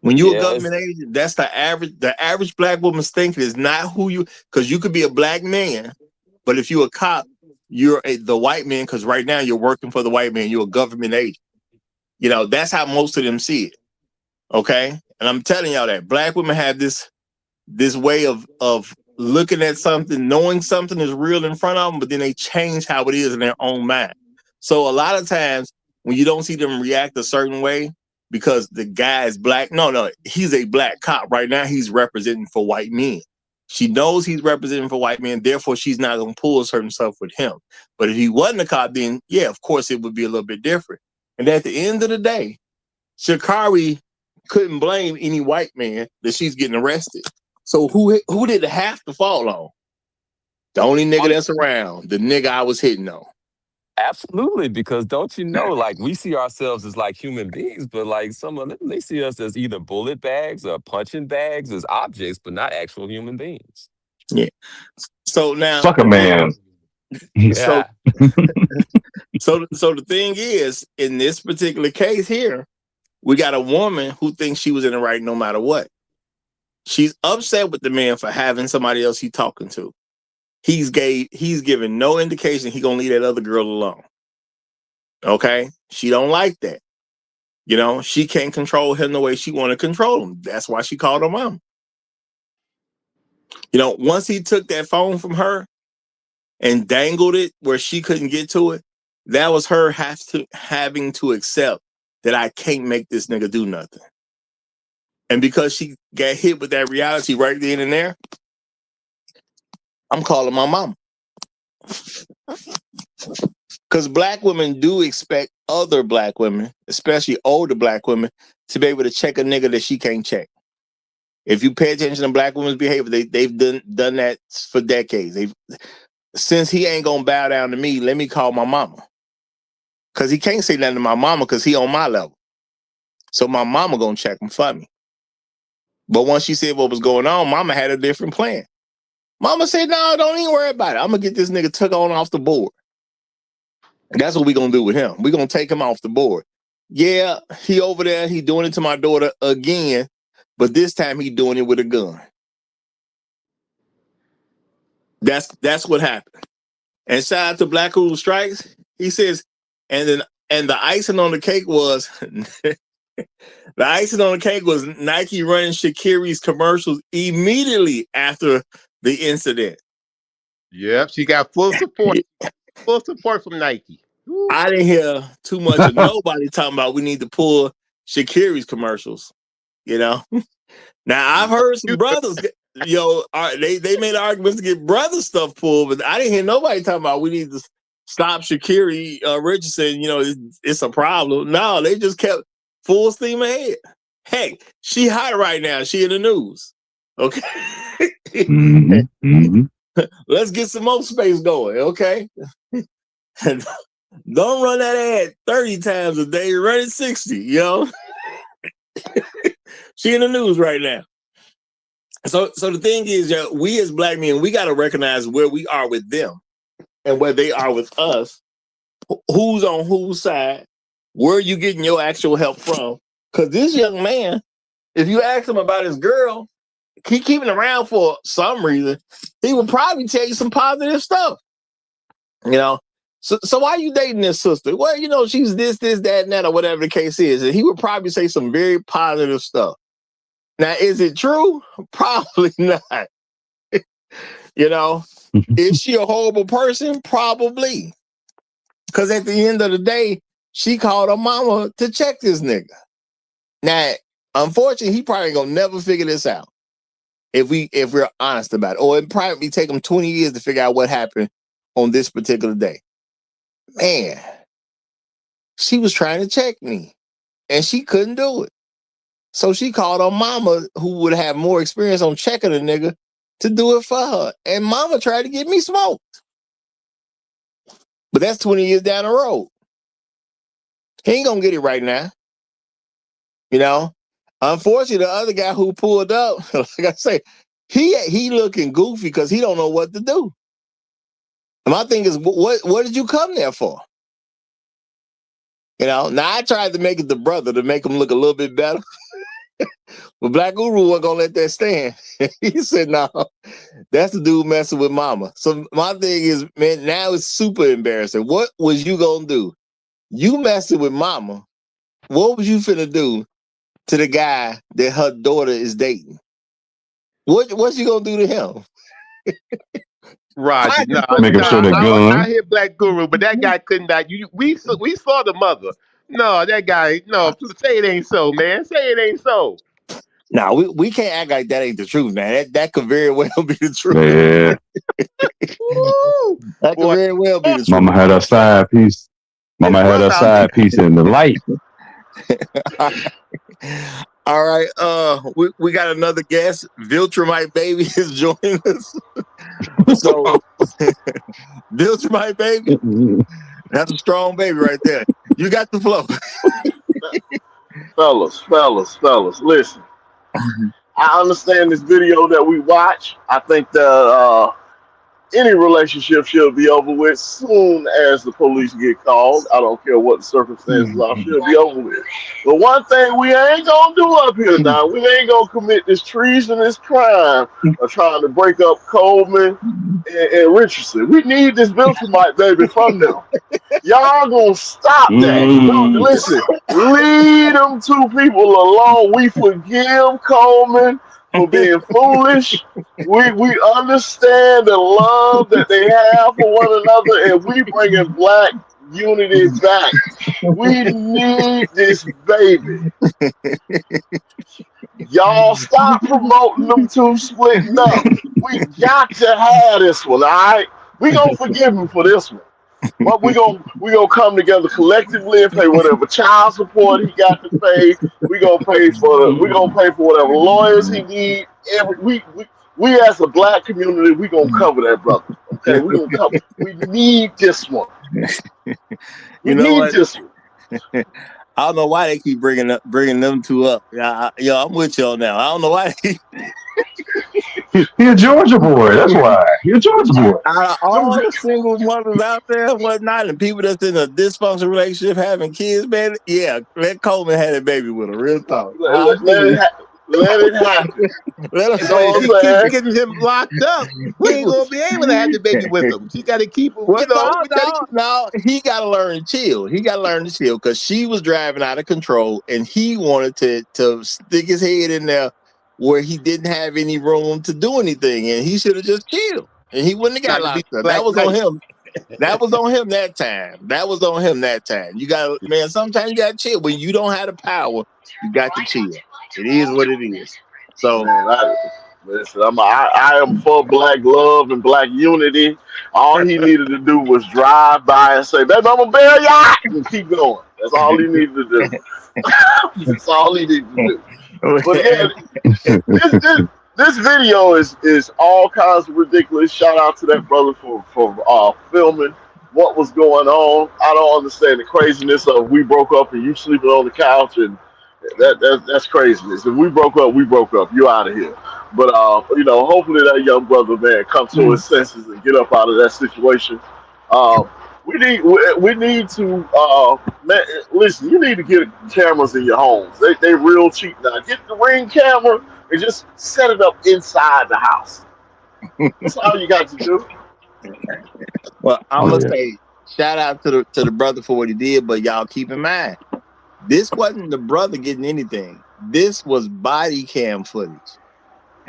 When you're a government agent, that's the average black woman's thinking is not who you, because you could be a black man, but if you're a cop, you're the white man, because right now you're working for the white man, you're a government agent. You know, that's how most of them see it. Okay, and I'm telling y'all that black women have this way of looking at something, knowing something is real in front of them, but then they change how it is in their own mind. So a lot of times when you don't see them react a certain way because the guy is black, no, he's a black cop right now. He's representing for white men. She knows he's representing for white men, therefore she's not going to pull certain stuff with him. But if he wasn't a cop, then yeah, of course it would be a little bit different. And at the end of the day, Sha'Carri couldn't blame any white man that she's getting arrested. So who did it have to fall on? The only nigga that's around, the nigga I was hitting on. Absolutely, because don't you know, like we see ourselves as like human beings, but like some of them, they see us as either bullet bags or punching bags, as objects, but not actual human beings. Yeah. So now, Sucker man. So, so the thing is, in this particular case here, we got a woman who thinks she was in the right no matter what. She's upset with the man for having somebody else he's talking to. He's given no indication he gonna leave that other girl alone. Okay, she don't like that. You know, she can't control him the way she want to control him. That's why she called her mom. You know, once he took that phone from her and dangled it where she couldn't get to it, that was her having to accept that I can't make this nigga do nothing. And because she got hit with that reality right then and there, I'm calling my mom. Because black women do expect other black women, especially older black women, to be able to check a nigga that she can't check. If you pay attention to black women's behavior, they've done that for decades. Since he ain't gonna bow down to me, let me call my mama. Because he can't say nothing to my mama because he on my level. So my mama gonna check him for me. But once she said what was going on, mama had a different plan. Mama said, no, don't even worry about it. I'm gonna get this nigga took on off the board. And that's what we gonna do with him. We gonna take him off the board. Yeah, he over there, he doing it to my daughter again, but this time he doing it with a gun. That's what happened. And shout out to Black Who Strikes. He says, and the icing on the cake was Nike running Sha'Carri's commercials immediately after the incident. Yep, she got full support. Full support from Nike. Woo. I didn't hear too much of nobody talking about we need to pull Sha'Carri's commercials. You know, now I've heard some brothers, they made arguments to get brother stuff pulled, but I didn't hear nobody talking about we need to stop Sha'Carri Richardson. You know, it's a problem. No, they just kept full steam ahead. Heck, she hot right now. She in the news. Okay, let's get some more space going. Okay. Don't run that ad 30 times a day. Run it 60, yo. She in the news right now. So the thing is, we as black men, we got to recognize where we are with them and where they are with us. Who's on whose side? Where are you getting your actual help from? Because this young man, if you ask him about his girl, he keeping around for some reason, he would probably tell you some positive stuff. You know? So why are you dating this sister? Well, you know, she's this, that, and that, or whatever the case is. And he would probably say some very positive stuff. Now, is it true? Probably not. You know, is she a horrible person? Probably. Because at the end of the day, she called her mama to check this nigga. Now, unfortunately, he probably gonna never figure this out if we're honest about it. Or it probably take him 20 years to figure out what happened on this particular day. Man, she was trying to check me and she couldn't do it. So she called her mama, who would have more experience on checking a nigga, to do it for her. And mama tried to get me smoked. But that's 20 years down the road. He ain't gonna get it right now. You know? Unfortunately, the other guy who pulled up, like I say, he looking goofy because he don't know what to do. And my thing is, what did you come there for? You know, now I tried to make it the brother to make him look a little bit better. But Black Guru wasn't gonna let that stand. He said, no, that's the dude messing with mama. So my thing is, man, now it's super embarrassing. What was you gonna do? You messing with mama, what was you finna do to the guy that her daughter is dating? What's you gonna do to him? Roger, no, Making sure that I gun. hear Black Guru, but that guy couldn't. We saw the mother. No, that guy. No, say it ain't so, man. Say it ain't so. Nah, we can't act like that ain't the truth, man. That could very well be the truth. Yeah. Woo! That could Boy, very well be the Mama truth. had her side piece. his Mama had her brother out there. side piece in the light. All right. We got another guest. Viltrumite baby is joining us. So Viltrumite baby, that's a strong baby right there. You got the flow. fellas, listen. I understand this video that we watch. I think that any relationship should be over with soon as the police get called. I don't care what the circumstances are, should be over with. But one thing we ain't gonna do up here now, we ain't gonna commit this treasonous crime of trying to break up Coleman and Richardson. We need this Viltrumite baby from them. Y'all gonna stop that. Don't listen. Leave them two people alone. We forgive Coleman for being foolish. We understand the love that they have for one another, and we bringing black unity back. We need this baby. Y'all stop promoting them two splitting up. We got to have this one, all right? We gonna forgive him for this one. But we gonna come together collectively and pay whatever child support he got to pay. We gonna pay for whatever lawyers he need. We as a black community, we gonna cover that brother. Okay, we gonna cover. We need this one. We need this one. I don't know why they keep bringing them two up. I'm with y'all now. I don't know why. He a Georgia boy. That's why. He a Georgia boy. All the single mothers out there and whatnot, and people that's in a dysfunctional relationship having kids, man. Yeah, let Coleman had a baby with a real talk. Let it happen. Let him know what I'm saying? Getting him locked up. We ain't gonna be able to have the baby with him. She got to keep him. No, he got to learn to chill. He got to learn to chill because she was driving out of control, and he wanted to stick his head in there where he didn't have any room to do anything, and he should have just chilled, and he wouldn't have got locked up. That was on him. That was on him that time. You got, man. Sometimes you got to chill when you don't have the power. You got to chill. It is what it is. So, listen, I am for black love and black unity. All he needed to do was drive by and say, "Baby, I'm gonna bail you out," and keep going. That's all he needed to do. That's all he needed to do. But yeah, this video is all kinds of ridiculous. Shout out to that brother for filming what was going on. I don't understand the craziness of we broke up and you sleeping on the couch, and that's craziness. If we broke up, we broke up. You out of here. But hopefully that young brother, man, come to his senses and get up out of that situation. We need to man, listen. You need to get cameras in your homes. They real cheap now. Get the Ring camera and just set it up inside the house. That's all you got to do. Well, I'm gonna say shout out to the brother for what he did, but y'all keep in mind, this wasn't the brother getting anything. This was body cam footage.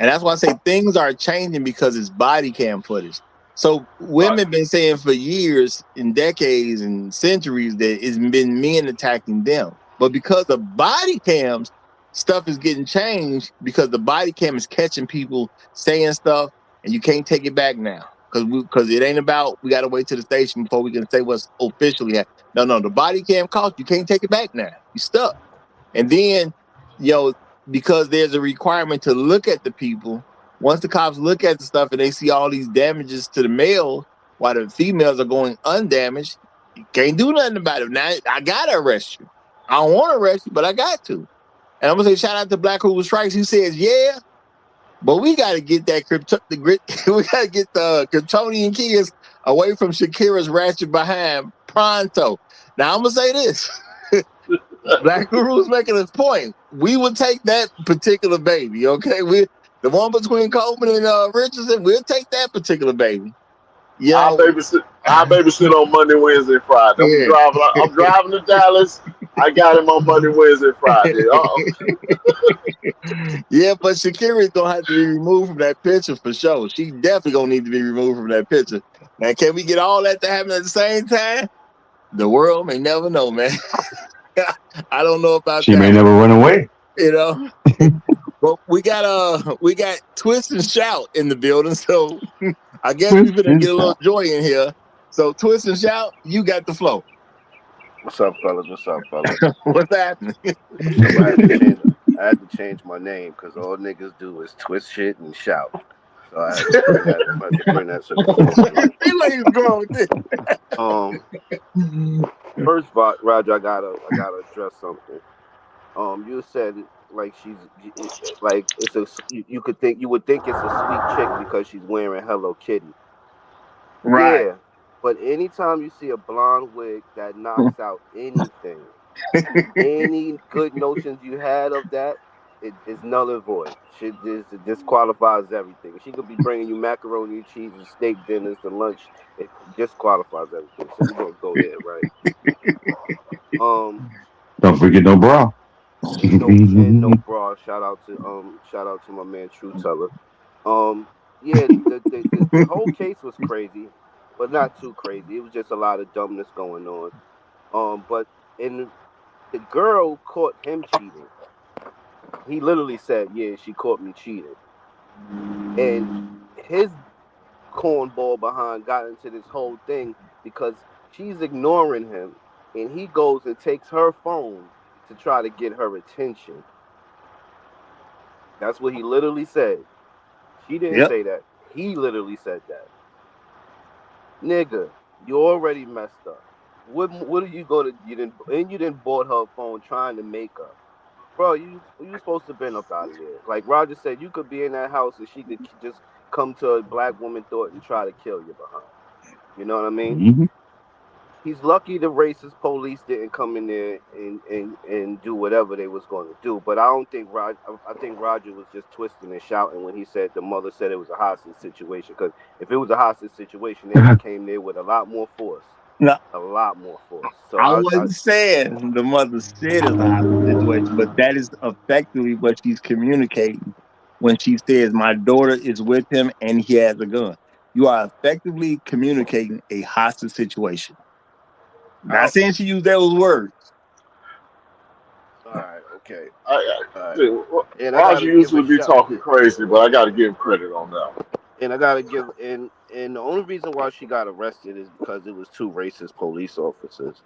And that's why I say things are changing because it's body cam footage. So women been saying for years and decades and centuries that it's been men attacking them. But because of body cams, stuff is getting changed because the body cam is catching people saying stuff and you can't take it back now. Because it ain't about we got to wait to the station before we can say what's officially happening. No, the body cam caught you can't take it back now. You stuck. And then, because there's a requirement to look at the people. Once the cops look at the stuff and they see all these damages to the male, while the females are going undamaged, you can't do nothing about it. Now, I gotta arrest you. I don't want to arrest you, but I got to. And I'm gonna say shout out to Black Hoover Strikes, who says, yeah, but we gotta get that we gotta get the Kryptonian kids away from Shakira's ratchet behind pronto. Now I'm gonna say this. Black Guru's making his point. We would take that particular baby, okay? The one between Coleman and Richardson, we'll take that particular baby. I'll babysit on Monday, Wednesday, Friday. I'm driving to Dallas. I got him on Monday, Wednesday, Friday. Yeah, but Shakira's gonna have to be removed from that picture for sure. She definitely gonna need to be removed from that picture. Now, can we get all that to happen at the same time? The world may never know, man. I don't know about She that may one. never run away. You know, but we got Twist and Shout in the building, so I guess we better get a little joy in here. So Twist and Shout, you got the flow. What's up, fellas? What's up, fellas? What's happening? So I had to change my name because all niggas do is twist shit and shout. So I had to bring that to the forefront. See where he's going with this. First, Roger, I gotta address something. You said like it's you would think it's a sweet chick because she's wearing Hello Kitty. Right. Yeah, but anytime you see a blonde wig that knocks out anything, any good notions you had of that, it is null and void. It disqualifies everything. She could be bringing you macaroni and cheese and steak dinners and lunch. It disqualifies everything. So we're gonna go there, right? Don't forget no bra. No bra. Shout out to my man True Teller. Yeah, the whole case was crazy, but not too crazy. It was just a lot of dumbness going on. But in the girl caught him cheating. He literally said, "Yeah, she caught me cheating," and his cornball behind got into this whole thing because she's ignoring him, and he goes and takes her phone to try to get her attention. That's what he literally said. She didn't say that. He literally said that. Nigga, you already messed up. What are you gonna you didn't bought her phone trying to make up. Bro, you supposed to been up out of there. Like Roger said, you could be in that house and she could just come to a black woman thought and try to kill you behind. You know what I mean? Mm-hmm. He's lucky the racist police didn't come in there and do whatever they was going to do. But I think Roger was just twisting and shouting when he said the mother said it was a hostage situation. Because if it was a hostage situation, they would have came there with a lot more force. No, a lot more force. So I wasn't saying the mother said it's a hostage situation, but that is effectively what she's communicating when she says my daughter is with him and he has a gun. You are effectively communicating a hostage situation. Not saying she used those words. All right, okay. Roger usually be talking crazy, but I got to give him credit on that. And I gotta give and the only reason why she got arrested is because it was two racist police officers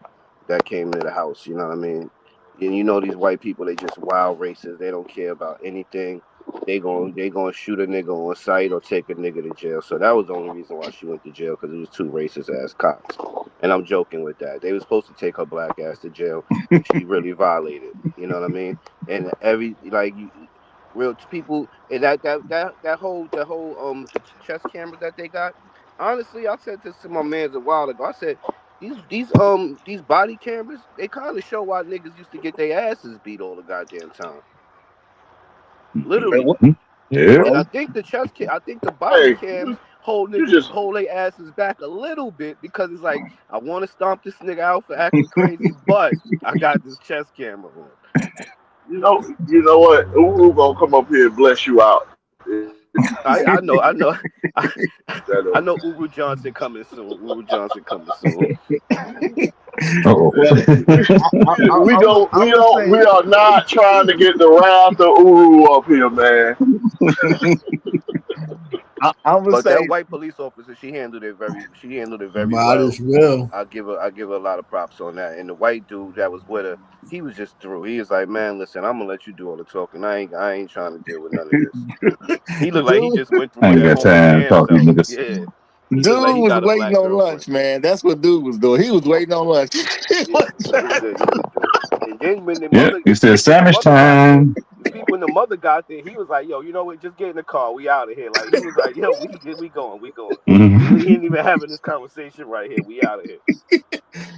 that came into the house. You know what I mean? And you know these white people, they just wild racist. They don't care about anything. They gonna shoot a nigga on sight or take a nigga to jail. So that was the only reason why she went to jail, because it was two racist ass cops. And I'm joking with that. They were supposed to take her black ass to jail. She really violated. You know what I mean? And real people, and that whole the chest cameras that they got. Honestly, I said this to my man a while ago. I said these body cameras, they kind of show why niggas used to get their asses beat all the goddamn time. Literally. Yeah. And I think the body cams hold their asses back a little bit because it's like, I want to stomp this nigga out for acting crazy, but I got this chest camera on. You know what? Uru gonna come up here and bless you out. I know. I know Uru Johnson coming soon. We are not trying to get the wrath of Uru up here, man. But that white police officer, she handled it very well. As well. I give her a lot of props on that. And the white dude that was with her, he was just through. He was like, man, listen, I'm gonna let you do all the talking. I ain't trying to deal with none of this. He looked like he just went through. I ain't got time to talk to you niggas. Yeah. Dude was waiting on lunch, man. That's what dude was doing. He was waiting on lunch. And then when the mother, he said sandwich time. When the mother got there, he was like, "Yo, you know what? Just get in the car. We out of here." Like, he was like, "Yo, we going." Mm-hmm. He ain't even having this conversation right here. We out of here.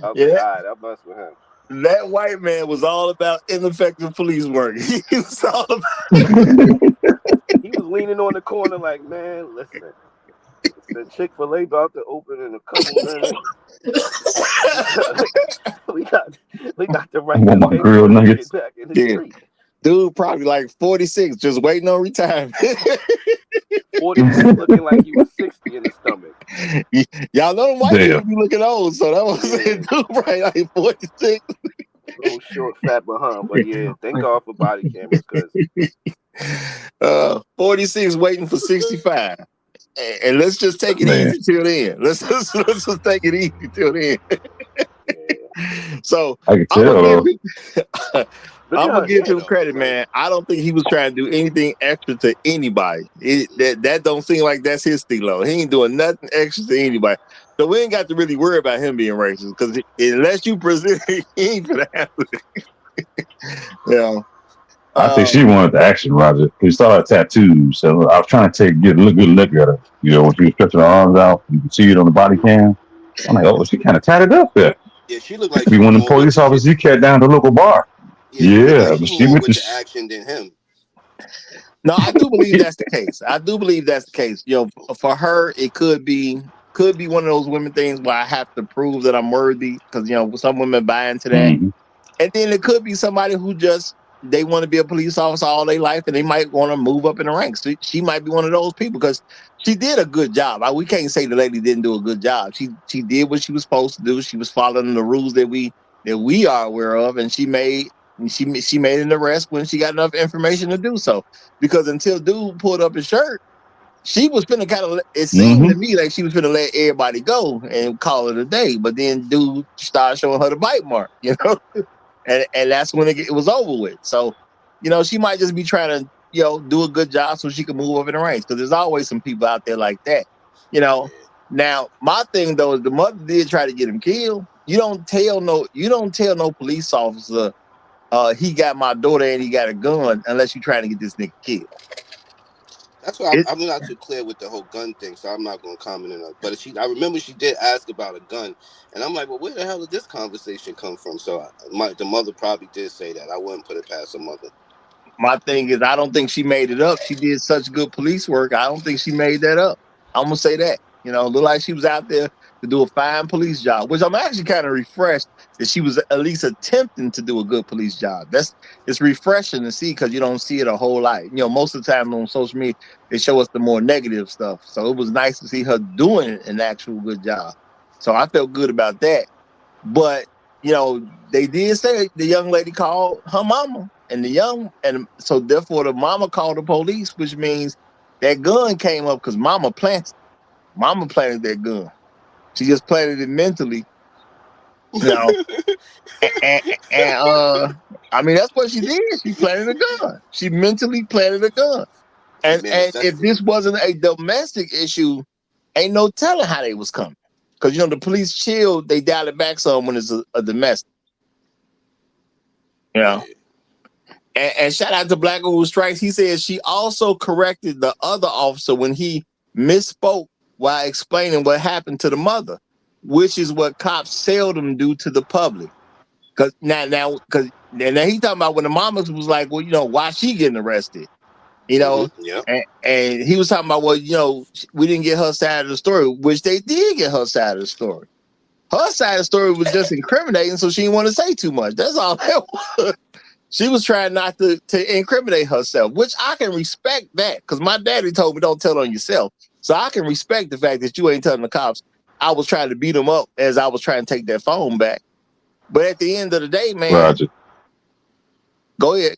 I was like, all right, I mess with him. That white man was all about ineffective police work. He was all about. He was leaning on the corner like, man, listen. The Chick-fil-A about to open in a couple minutes. we got to write want that my grilled paperwork to nuggets. get back in the street. Dude, probably like 46, just waiting on retirement. 46 looking like he was 60 in the stomach. Y'all know them white Damn. people be looking old, so that was dude, probably like 46. Little short, fat behind. But yeah, thank God for body cameras, because 46 waiting for 65. And let's just take it easy till then. Let's just take it easy till then. So I can tell. I'm gonna give him credit, man. I don't think he was trying to do anything extra to anybody. That don't seem like that's his stilo. He ain't doing nothing extra to anybody. So we ain't got to really worry about him being racist, because unless you present it, he ain't gonna happen. I think she wanted the action, Roger. We saw her tattoos, so I was trying to get a good look at her. You know, when she was stretching her arms out, you can see it on the body cam. I'm like, oh, she kind of tatted up there. Yeah, she looked like be one of the police officers you cat down to the local bar. Yeah, like she went with the action than him. No, I do believe that's the case. You know, for her, it could be one of those women things where I have to prove that I'm worthy, because you know some women buy into that. Mm-hmm. And then it could be somebody who just they want to be a police officer all their life, and they might want to move up in the ranks. So she might be one of those people, because she did a good job. We can't say the lady didn't do a good job. She did what she was supposed to do. She was following the rules that we are aware of, and she made an arrest when she got enough information to do so. Because until dude pulled up his shirt, she was finna kind of. It seemed to me like she was finna let everybody go and call it a day. But then dude started showing her the bite mark, you know. And that's when it was over with. So, you know, she might just be trying to, you know, do a good job so she can move up in the ranks, because there's always some people out there like that, you know. Now, my thing though is the mother did try to get him killed. You don't tell no police officer, he got my daughter and he got a gun, unless you're trying to get this nigga killed. That's why I'm not too clear with the whole gun thing, so I'm not going to comment on it. But I remember she did ask about a gun, and I'm like, well, where the hell did this conversation come from? So the mother probably did say that. I wouldn't put it past the mother. My thing is, I don't think she made it up. She did such good police work. I don't think she made that up. I'm gonna say that. You know, look like she was out there to do a fine police job, which I'm actually kind of refreshed that she was at least attempting to do a good police job. It's refreshing to see, because you don't see it a whole lot. You know, most of the time on social media, they show us the more negative stuff. So it was nice to see her doing an actual good job. So I felt good about that. But, you know, they did say the young lady called her mama, and so therefore the mama called the police, which means that gun came up because mama planted that gun. She just planted it mentally, you know. and I mean, that's what she did. She planted a gun. She mentally planted a gun. And if this wasn't a domestic issue, ain't no telling how they was coming. Because, you know, the police chilled, they dial it back some when it's a domestic. You know? And shout out to Black Owl Strikes. He says she also corrected the other officer when he misspoke while explaining what happened to the mother, which is what cops seldom do to the public. Because now he talking about when the mamas was like, well, you know, why she getting arrested? You know, and he was talking about, well, you know, we didn't get her side of the story, which they did get her side of the story. Her side of the story was just incriminating, so she didn't want to say too much. That's all that was. She was trying not to incriminate herself, which I can respect that, because my daddy told me don't tell on yourself. So I can respect the fact that you ain't telling the cops I was trying to beat them up as I was trying to take that phone back. But at the end of the day, man, Roger. Go ahead.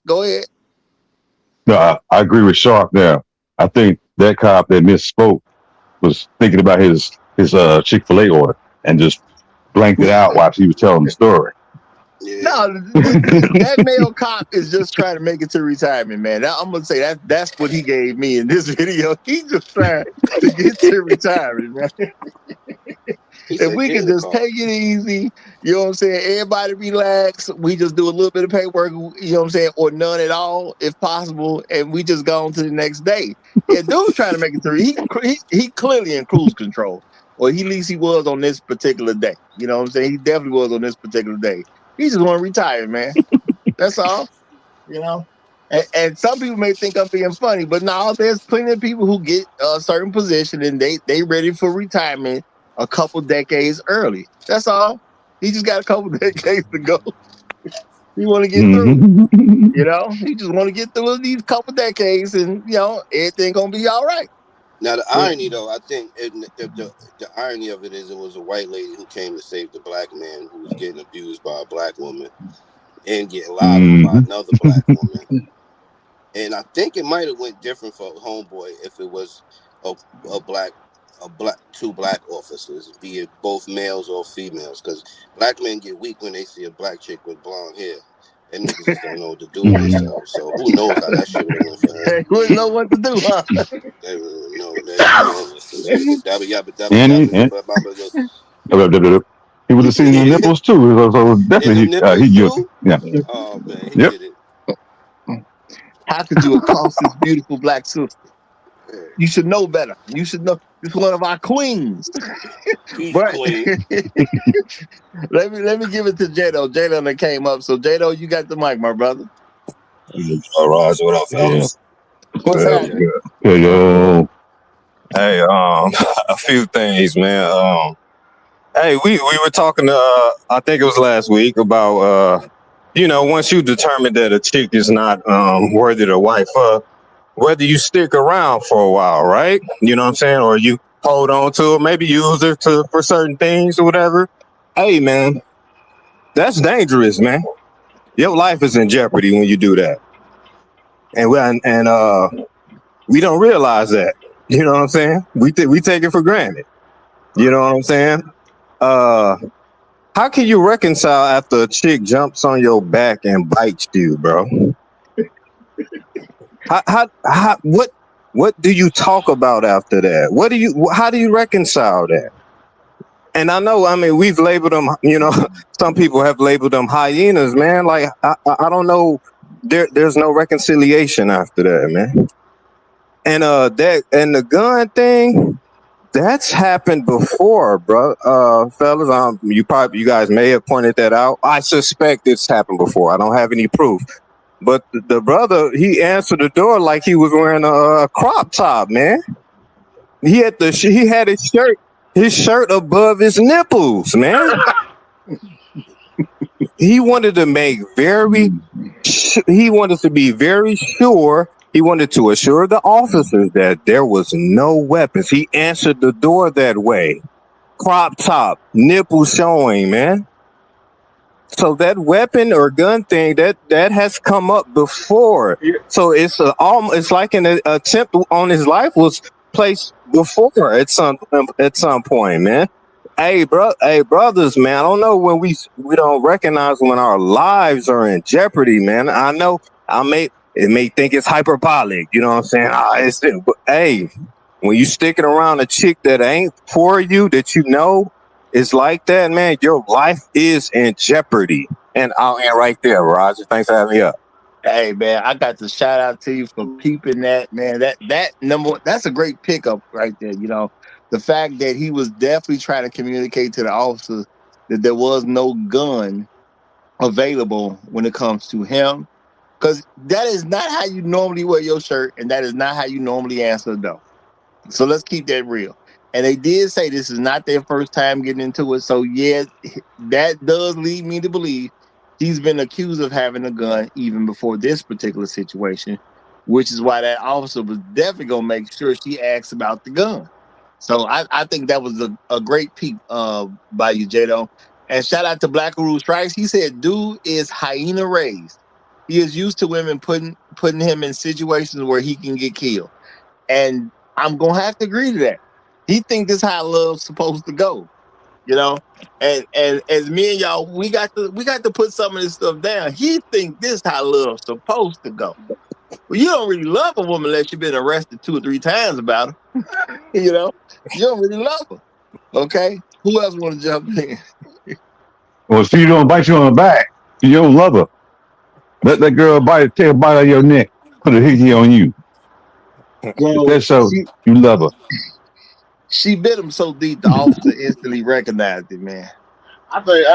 No, I agree with Sharp there. I think that cop that misspoke was thinking about his Chick-fil-A order and just blanked it out while she was telling the story. No, that male cop is just trying to make it to retirement, man. I'm gonna say that's what he gave me in this video. He's just trying to get to retirement, man. If we could just take it easy, you know what I'm saying? Everybody relax. We just do a little bit of paperwork, you know what I'm saying, or none at all, if possible, and we just go on to the next day. Yeah, dude trying to make it through. He clearly in cruise control, or at least he was on this particular day. You know what I'm saying? He definitely was on this particular day. He just want to retire, man. That's all. You know. And some people may think I'm being funny, but now there's plenty of people who get a certain position and they ready for retirement a couple decades early. That's all. He just got a couple decades to go. He want to get through. You know, he just want to get through these couple decades, and everything gonna be all right. Now the irony, though, I think the irony of it is it was a white lady who came to save the black man who was getting abused by a black woman and getting lied on by another black woman. And I think it might have went different for Homeboy if it was a two black officers, be it both males or females, because black men get weak when they see a black chick with blonde hair. And niggas just don't know what to do with themselves. So who knows how that shit would have went for her? They wouldn't know what to do, huh? They wouldn't know that. He would have seen the nipples too, so definitely he guilty. Yeah. Oh man, he did it. How could you accost this beautiful black sister? You should know better. You should know this is one of our queens. But queen. let me give it to Jado. Jado that came up. So Jado, you got the mic, my brother. All right, what up, fellas? What's happening? Yo. Hey, a few things, man. Hey, we were talking I think it was last week about once you determine that a chick is not worthy to wife up, whether you stick around for a while, right? You know what I'm saying? Or you hold on to her, maybe use her for certain things or whatever. Hey, man, that's dangerous, man. Your life is in jeopardy when you do that. And we don't realize that. You know what I'm saying? We take it for granted. You know what I'm saying? How can you reconcile after a chick jumps on your back and bites you, bro? What do you talk about after that? How do you reconcile that? And I know, we've labeled them, some people have labeled them hyenas, man. Like, I don't know. There's no reconciliation after that, man. And the gun thing, that's happened before, bro. Fellas, you guys may have pointed that out. I suspect it's happened before. I don't have any proof. But the brother, he answered the door like he was wearing a crop top, man. He had his shirt above his nipples, man. He wanted to be very sure. He wanted to assure the officers that there was no weapons. He answered the door that way. Crop top, nipples showing, man. So that weapon or gun thing that has come up before. So it's like an attempt on his life was placed before at some point, man. Hey, brothers, man. I don't know when we don't recognize when our lives are in jeopardy, man. I know it may think it's hyperbolic, you know what I'm saying? But hey, when you sticking around a chick that ain't for you, that you know is like that, man, your life is in jeopardy. And I'll end right there, Roger. Thanks for having me up. Hey, man, I got to shout out to you for peeping that, man. That's a great pickup right there. The fact that he was definitely trying to communicate to the officers that there was no gun available when it comes to him. Because that is not how you normally wear your shirt, and that is not how you normally answer the door. So let's keep that real. And they did say this is not their first time getting into it. So yeah, that does lead me to believe he's been accused of having a gun even before this particular situation, which is why that officer was definitely gonna make sure she asks about the gun. So I think that was a great peep by you, Jado. And shout out to Black Guru Strikes. He said, dude is hyena raised. He is used to women putting him in situations where he can get killed. And I'm gonna have to agree to that. He think this how love's supposed to go, And as me and y'all, we got to put some of this stuff down. He think this how love's supposed to go. Well, you don't really love a woman unless you've been arrested 2 or 3 times about her. You don't really love her. Okay, who else want to jump in? Well, if she don't bite you on the back, you don't love her. Let that girl take a bite out of your neck, put a hickey on you. Well, that shows you love her. She bit him so deep the officer instantly recognized it, man. I think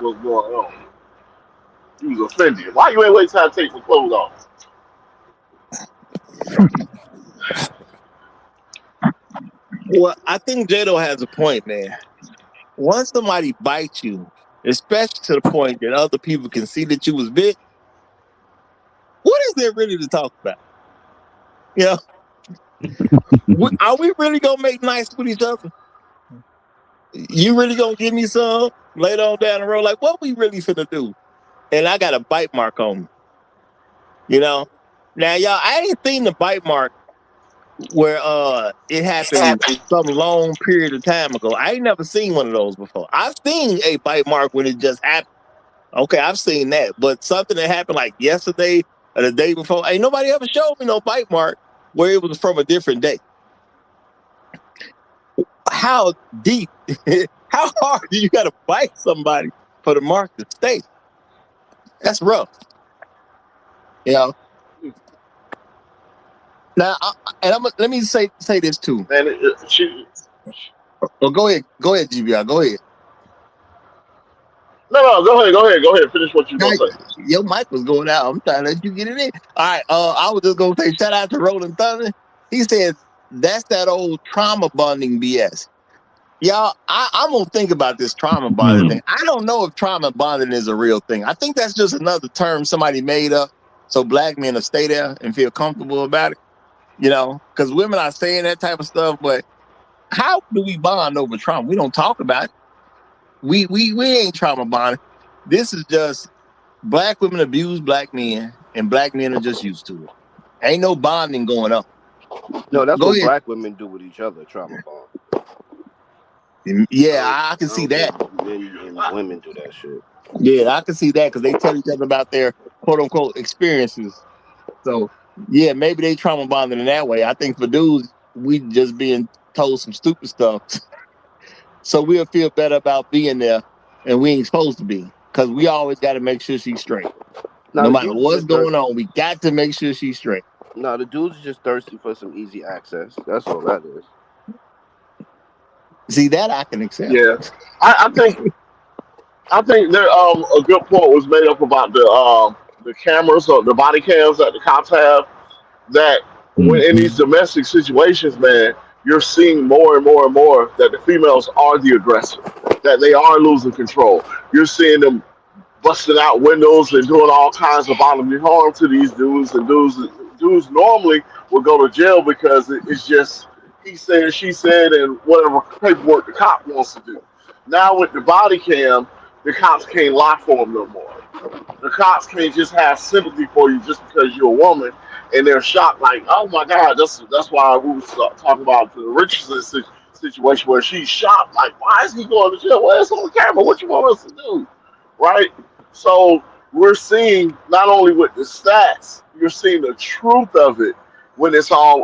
what's going on. He was offended. Why you ain't wait till I take my clothes off? Well, I think Jado has a point, man. Once somebody bites you, especially to the point that other people can see that you was bit, what is there really to talk about? You know, are we really gonna make nice with each other? You really gonna give me some later on down the road? Like, what we really finna do? And I got a bite mark on me. You know, now y'all, I ain't seen the bite mark where it happened some long period of time ago. I ain't never seen one of those before. I've seen a bite mark when it just happened. Okay, I've seen that, but something that happened like yesterday or the day before, ain't nobody ever showed me no bite mark where it was from a different day. How deep, how hard do you got to bite somebody for the mark to stay? That's rough, you know. Now, let me say this too. And Well, go ahead, GBR, go ahead. no, go ahead. Finish what you Now, gonna say. your mic was going out. I'm trying to let you get it in. All right, I was just gonna say shout out to Rolling Thunder. He said that's that old trauma bonding BS. Y'all, I'm gonna think about this trauma bonding thing. I don't know if trauma bonding is a real thing. I think that's just another term somebody made up so black men will stay there and feel comfortable about it. You know, because women are saying that type of stuff, but how do we bond over trauma? We don't talk about it. We ain't trauma bonding. This is just black women abuse black men, and black men are just used to it. Ain't no bonding going on. No, that's Go what ahead. black women do with each other, trauma bond. Yeah, I I can see don't that. think men and women do that shit. Yeah, I can see that because they tell each other about their quote unquote experiences. So yeah, maybe they trauma bonding in that way. I think for dudes, we just being told some stupid stuff, so we'll feel better about being there, and we ain't supposed to be because we always got to make sure she's straight. Now No the matter dudes are what's just going on, we got to make sure she's straight. the dudes are just thirsty for some easy access. That's all that is. See that I can accept. Yeah, I think there a good point was made up about the cameras or the body cams that the cops have. That when in these domestic situations, man, you're seeing more and more and more that the females are the aggressor, that they are losing control. You're seeing them busting out windows and doing all kinds of bodily harm to these dudes, and dudes normally will go to jail because it's just he said, she said, and whatever paperwork the cop wants to do. Now with the body cam, the cops can't lie for them no more. The cops can't just have sympathy for you just because you're a woman, and they're shocked like, oh my God, that's why we was talking about the Richardson situation where she's shocked like, why is he going to jail? Well, it's on the camera. What you want us to do, right? So we're seeing not only with the stats, you're seeing the truth of it when it's all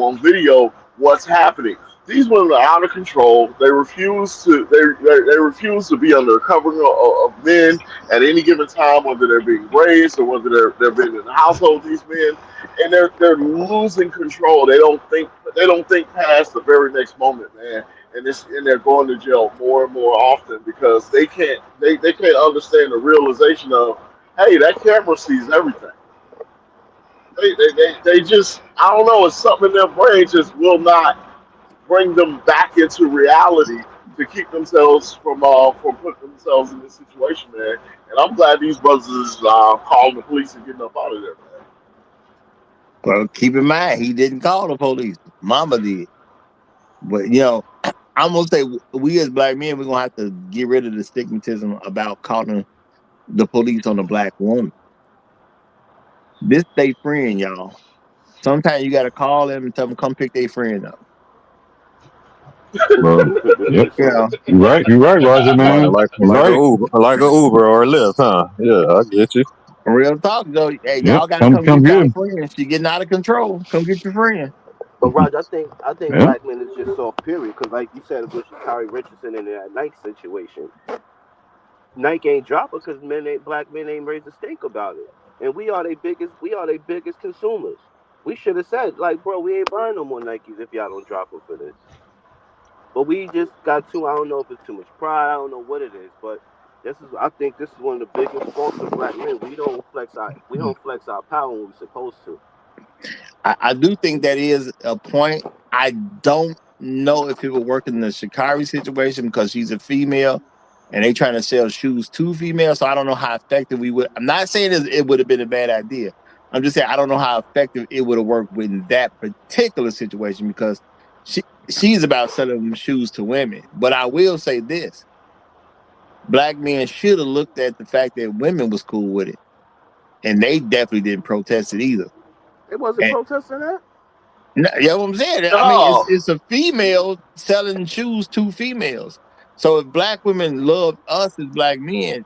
on video. What's happening? These women are out of control. They refuse to be under the covering of men at any given time, whether they're being raised or whether they're being in the household. These men, and they're losing control. They don't think past the very next moment, man. And they're going to jail more and more often because they can't understand the realization of, hey, that camera sees everything. They just, I don't know, it's something in their brain just will not bring them back into reality to keep themselves from putting themselves in this situation, man. And I'm glad these brothers is calling the police and getting up out of there, man. Well, keep in mind he didn't call the police. Mama did. But you know, I'm gonna say we as black men, we're gonna have to get rid of the stigmatism about calling the police on a black woman. This they friend, y'all. Sometimes you gotta call them and tell them come pick their friend up. Yep. You know, You're right, Roger, Like man. like You're like a right. Uber or a Lyft, huh? Yeah, I get you. real talk though. Hey, Yep. y'all gotta Come come come get get y'all him. friend. She getting out of control. Come get your friend. But Raj, I think Yep. black men is just soft period. Because like you said with Tyree Richardson in that Nike situation, Nike ain't drop it because black men ain't raised a stink about it. And we are their biggest consumers. We should have said like, bro, we ain't buying no more Nikes if y'all don't drop them for this. But we just got too. I don't know if it's too much pride. I don't know what it is, but I think this is one of the biggest faults of black men. We don't flex our power when we're supposed to. I do think that is a point. I don't know if it would work in the Shikari situation because she's a female and they trying to sell shoes to females. So I don't know how effective we would. I'm not saying it would have been a bad idea. I'm just saying I don't know how effective it would have worked in that particular situation because she's about selling shoes to women. But I will say this: black men should have looked at the fact that women was cool with it, and they definitely didn't protest it either. They wasn't And, protesting that. no, you know what I'm saying? I mean, No. it's a female selling shoes to females. So if black women love us as black men,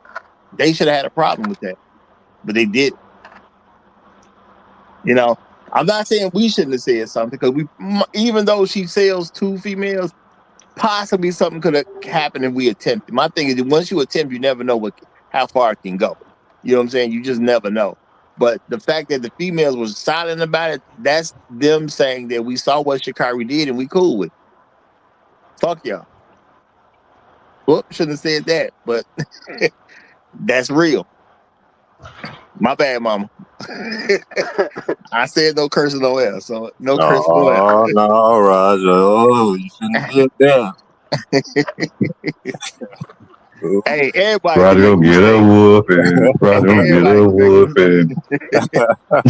they should have had a problem with that, but they didn't. You know, I'm not saying we shouldn't have said something because even though she sells to females, possibly something could have happened if we attempted. My thing is, once you attempt, you never know how far it can go. You know what I'm saying? You just never know. But the fact that the females were silent about it, that's them saying that we saw what Shikari did and we cool with it. Fuck y'all. Whoop, shouldn't have said that, but that's real. My bad, mama. I said no cursing no air, so no cursing no air. No, Roger. Oh, you shouldn't have did that. Hey, everybody Roger can gonna make a get a mistake. whooping. Roger gonna get a whooping.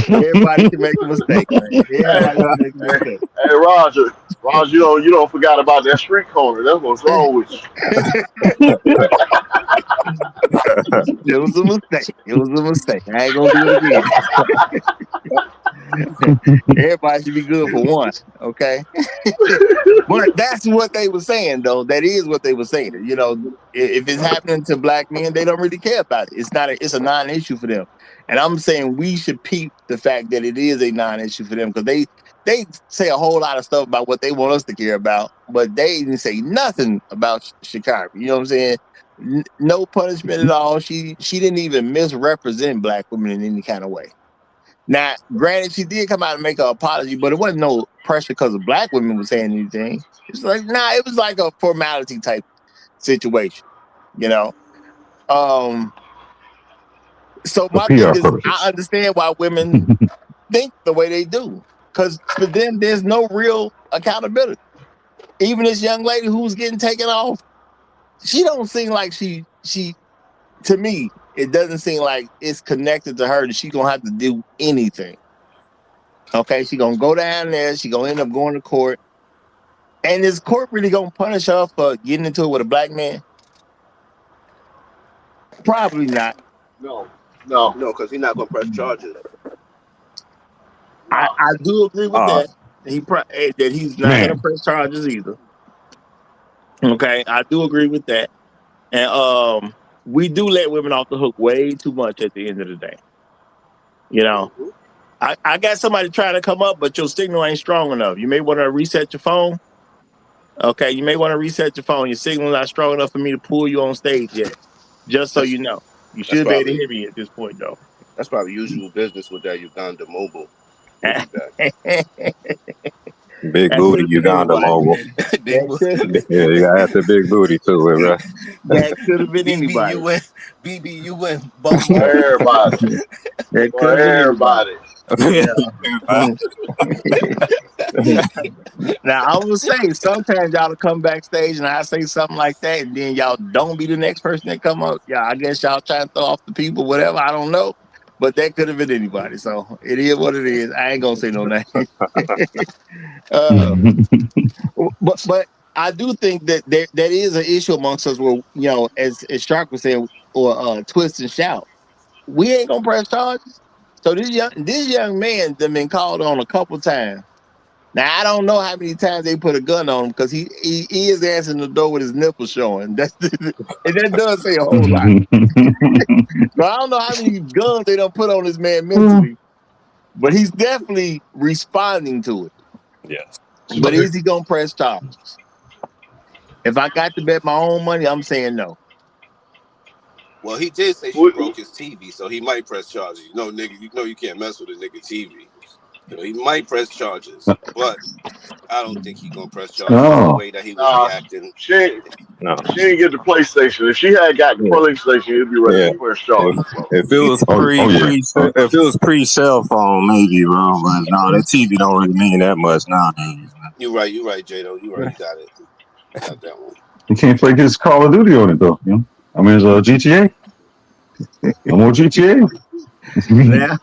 Everybody can make a mistake, man. Everybody can make a Hey, mistake. hey, Roger, you don't forgot about that street corner. That's what's wrong with you. It was a mistake. It was a mistake. I ain't gonna do it again. Everybody should be good for one, okay? But that's what they were saying, though. That is what they were saying. You know, if it's happening to black men, they don't really care about it. It's a non-issue for them. And I'm saying we should peep the fact that it is a non-issue for them because they say a whole lot of stuff about what they want us to care about, but they didn't say nothing about Chicago. You know what I'm saying? No punishment at all. She didn't even misrepresent black women in any kind of way. Now, granted, she did come out and make an apology, but it wasn't no pressure because the black women were saying anything. It's like, it was like a formality type situation, you know. So For my thing PR is, purposes. I understand why women think the way they do, because for them, there's no real accountability. Even this young lady who was getting taken off, she don't seem like she. To me, it doesn't seem like it's connected to her that she's gonna have to do anything. Okay, she gonna go down there. She gonna end up going to court, and is court really gonna punish her for getting into it with a black man? Probably not. No. No, because he's not gonna press charges. I do agree with that. That he's not gonna Man, press charges either. Okay, I do agree with that, and we do let women off the hook way too much at the end of the day. You know, I got somebody trying to come up, but your signal ain't strong enough. You may want to reset your phone. Okay, you may want to reset your phone. Your signal's not strong enough for me to pull you on stage yet. Just so you know, you That's should be able to probably hear me at this point, though. that's probably usual business with that Uganda mobile. We'll be back. Big That booty could have been Uganda anybody. mobile. Big Yeah, you gotta have the big booty too, right? That could have been anybody. BBUN, Everybody. That For could have been anybody. everybody. Now I will say sometimes y'all will come backstage and I say something like that, and then y'all don't be the next person that come up. Yeah, I guess y'all trying to throw off the people, whatever. I don't know, but that could have been anybody. So it is what it is. I ain't gonna say no name. But I do think that that is an issue amongst us where, you know, as Shark was saying, or twist and shout, we ain't gonna press charges. So this young man that been called on a couple times. Now I don't know how many times they put a gun on him because he is answering the door with his nipples showing. And that does say a whole lot. So I don't know how many guns they don't put on this man mentally, but he's definitely responding to it. Yes. But is he gonna press charges? If I got to bet my own money, I'm saying no. Well, he did say she broke his TV, so he might press charges. You know you can't mess with a nigga TV. So he might press charges, but I don't think he's gonna press charges the Oh, way that he was Nah, reacting. No. she didn't get the PlayStation. If she had got the Yeah. PlayStation, he'd be ready Yeah. to press charges. So If it was yeah. if it was pre cell phone, maybe, bro. But no, that TV don't really mean that much nowadays. You're right, Jado. You're right. You got it. You got that one. You can't play his Call of Duty on it though. You know? I mean, it's GTA. No more GTA. Now,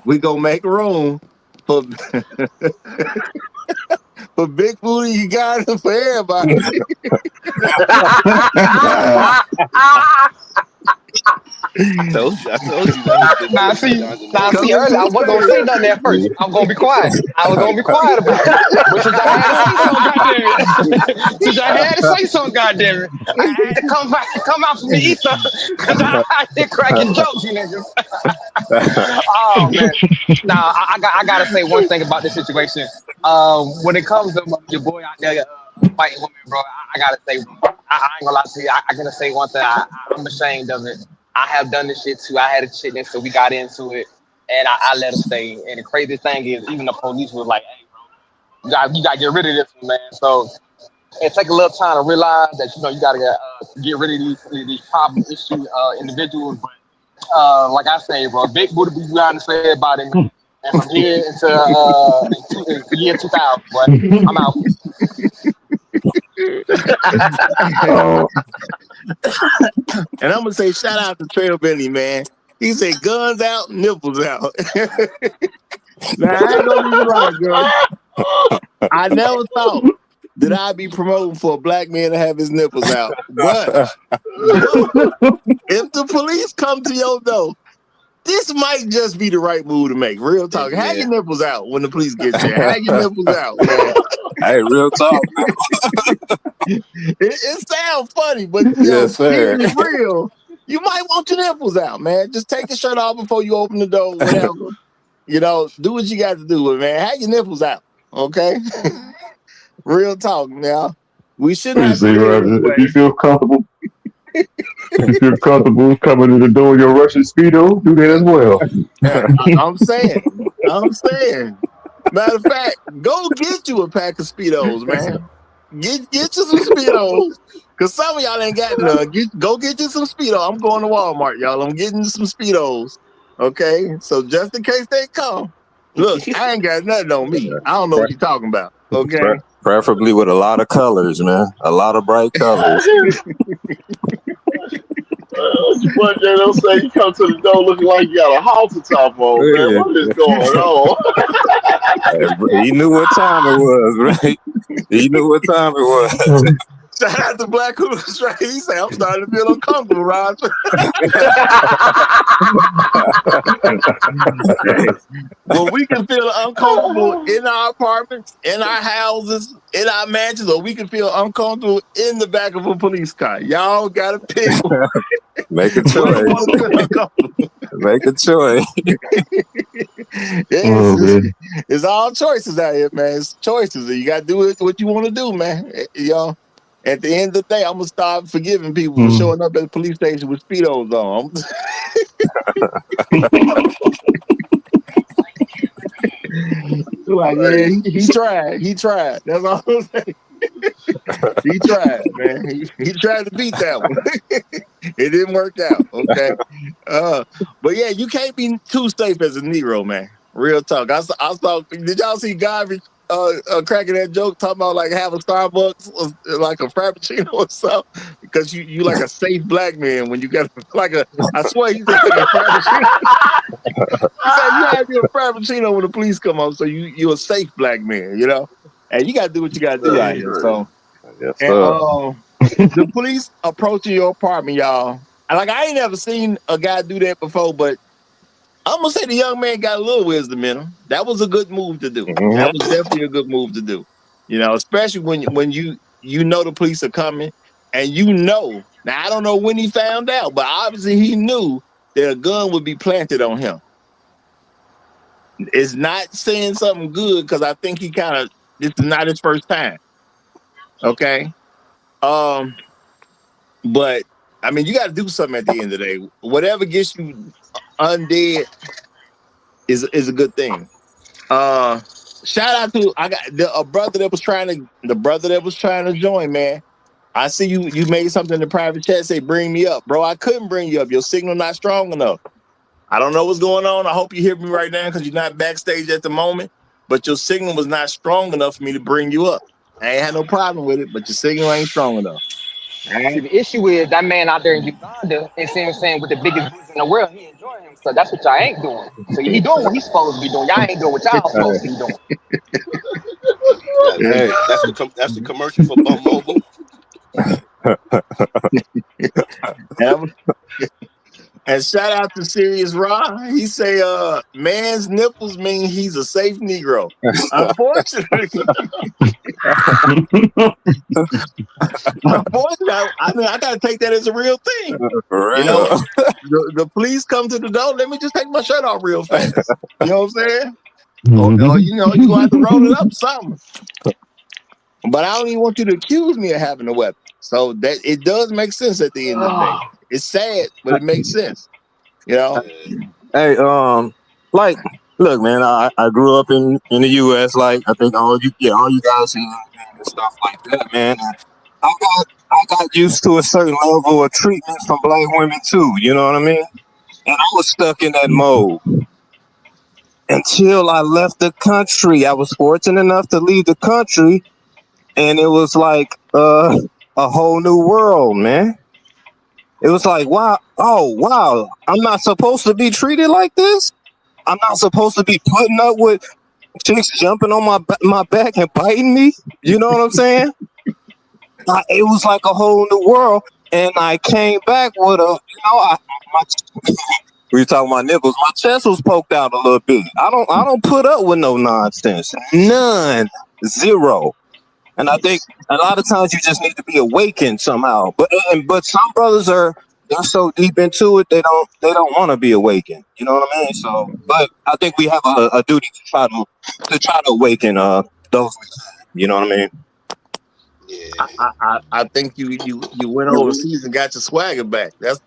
we gonna make room for for big booty. You got it for everybody. I told you that. Now, see, earlier, I wasn't gonna say nothing at first. I'm gonna be quiet. I was gonna be quiet about it. But since I had to say something, goddammit. I had to come out from the ether because I been cracking jokes, you niggas. Oh man. Nah, I gotta say one thing about this situation. When it comes to your boy out there fighting women, bro, I gotta say, I ain't gonna lie to you. I gotta say one thing. I'm ashamed of it. I have done this shit too. I had a chick next, so we got into it, and I let her stay. And the crazy thing is, even the police was like, "Hey, bro, you gotta get rid of this one, man." So it take a little time to realize that you gotta get rid of these problem issue individuals. But like I say, bro, big booty be trying to say about it, man. And from here into the year 2000, boy, I'm out. Oh, And I'm gonna say shout out to Trail Benny, man. He said guns out, nipples out. Now I ain't gonna even lie, girl. I never thought that I'd be promoting for a black man to have his nipples out. But if the police come to your door, this might just be the right move to make. Real talk. Yeah. Have your nipples out when the police get you. Have your nipples out, man. Hey, real talk. It sounds funny, but Yes, sir. keep it real. You might want your nipples out, man. Just take the shirt off before you open the door, whatever. Do what you got to do, but man, have your nipples out, okay? Real talk now. We should not say, Roger, if you feel comfortable, coming to the door in your Russian Speedo, do that as well. I'm saying. Matter of fact, go get you a pack of Speedos, man. Get you some Speedos. Cause some of y'all ain't got none. Go get you some Speedos. I'm going to Walmart, y'all. I'm getting some Speedos. Okay? So just in case they come, look, I ain't got nothing on me. I don't know what you're talking about. Okay. Preferably with a lot of colors, man. A lot of bright colors. But they don't say you come to the door looking like you got a halter top on, man. What is going on? He knew what time it was, right? He knew what time it was. Shout out to Black Hula Straight. He said, I'm starting to feel uncomfortable, Roger. Well, we can feel uncomfortable in our apartments, in our houses, in our mansions, or we can feel uncomfortable in the back of a police car. Y'all got to pick. Make a choice. Make a choice. It's all choices out here, man. It's choices. You got to do what you want to do, man. At the end of the day, I'm going to start forgiving people for showing up at the police station with Speedos on. Like, yeah, he tried. He tried. That's all I'm saying. He tried, man. He tried to beat that one. It didn't work out. Okay. But yeah, you can't be too safe as a Negro, man. Real talk. I saw. Did y'all see Garbage cracking that joke talking about like have a Starbucks or like a Frappuccino or something? Because you like a safe black man when you got like a. I swear he said like a Frappuccino. He said you have your Frappuccino when the police come up, so you're a safe black man, And you got to do what you got to do out here. So. Yes, And the police approaching your apartment, y'all. Like I ain't never seen a guy do that before, but I'm gonna say the young man got a little wisdom in him. That was a good move to do. Mm-hmm. That was definitely a good move to do. Especially when you know the police are coming, and now I don't know when he found out, but obviously he knew that a gun would be planted on him. It's not saying something good because I think this is not his first time. Okay. But I mean, you got to do something at the end of the day. Whatever gets you undead is a good thing. Shout out to a brother that was trying to join, man. I see you made something in the private chat say bring me up. Bro, I couldn't bring you up. Your signal not strong enough. I don't know what's going on. I hope you hear me right now because you're not backstage at the moment. But your signal was not strong enough for me to bring you up. I ain't had no problem with it, but your signal ain't strong enough. See, the issue is that man out there in Uganda is saying with the biggest views in the world, he enjoying himself. That's what y'all ain't doing. So he doing what he's supposed to be doing. Y'all ain't doing what y'all supposed to be doing. Hey, That's the commercial for Bump Mobile. And shout out to Serious Raw. He say, man's nipples mean he's a safe Negro. Unfortunately, I gotta take that as a real thing. for You know, real. the police come to the door. Let me just take my shirt off real fast. You know what I'm saying? Or you know, you're gonna have to roll it up something. But I don't even want you to accuse me of having a weapon. So that it does make sense at the end of the day. It's sad, but it makes sense. You know? Hey, like, look, man, I grew up in the U.S. Like I think all you guys here and stuff like that, man. And I got used to a certain level of treatment from black women too. You know what I mean? And I was stuck in that mode until I left the country. I was fortunate enough to leave the country, and it was like a whole new world, man. It was like, wow, oh wow, I'm not supposed to be treated like this. I'm not supposed to be putting up with chicks jumping on my back and biting me. You know what I'm saying? It was like a whole new world, and I came back with we were talking about nipples. My chest was poked out a little bit. I don't put up with no nonsense. None. Zero. And I think a lot of times you just need to be awakened somehow. But some brothers they're so deep into it they don't want to be awakened. You know what I mean? So, but I think we have a duty to try to awaken those we can. You know what I mean? I think you went overseas and got your swagger back. That's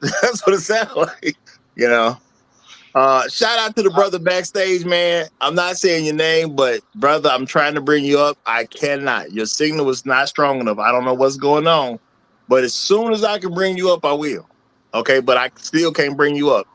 what it sounds like. You know. Shout out to the brother backstage, man. I'm not saying your name, but brother, I'm trying to bring you up. I cannot. Your signal was not strong enough. I don't know what's going on, but as soon as I can bring you up, I will. Okay, but I still can't bring you up.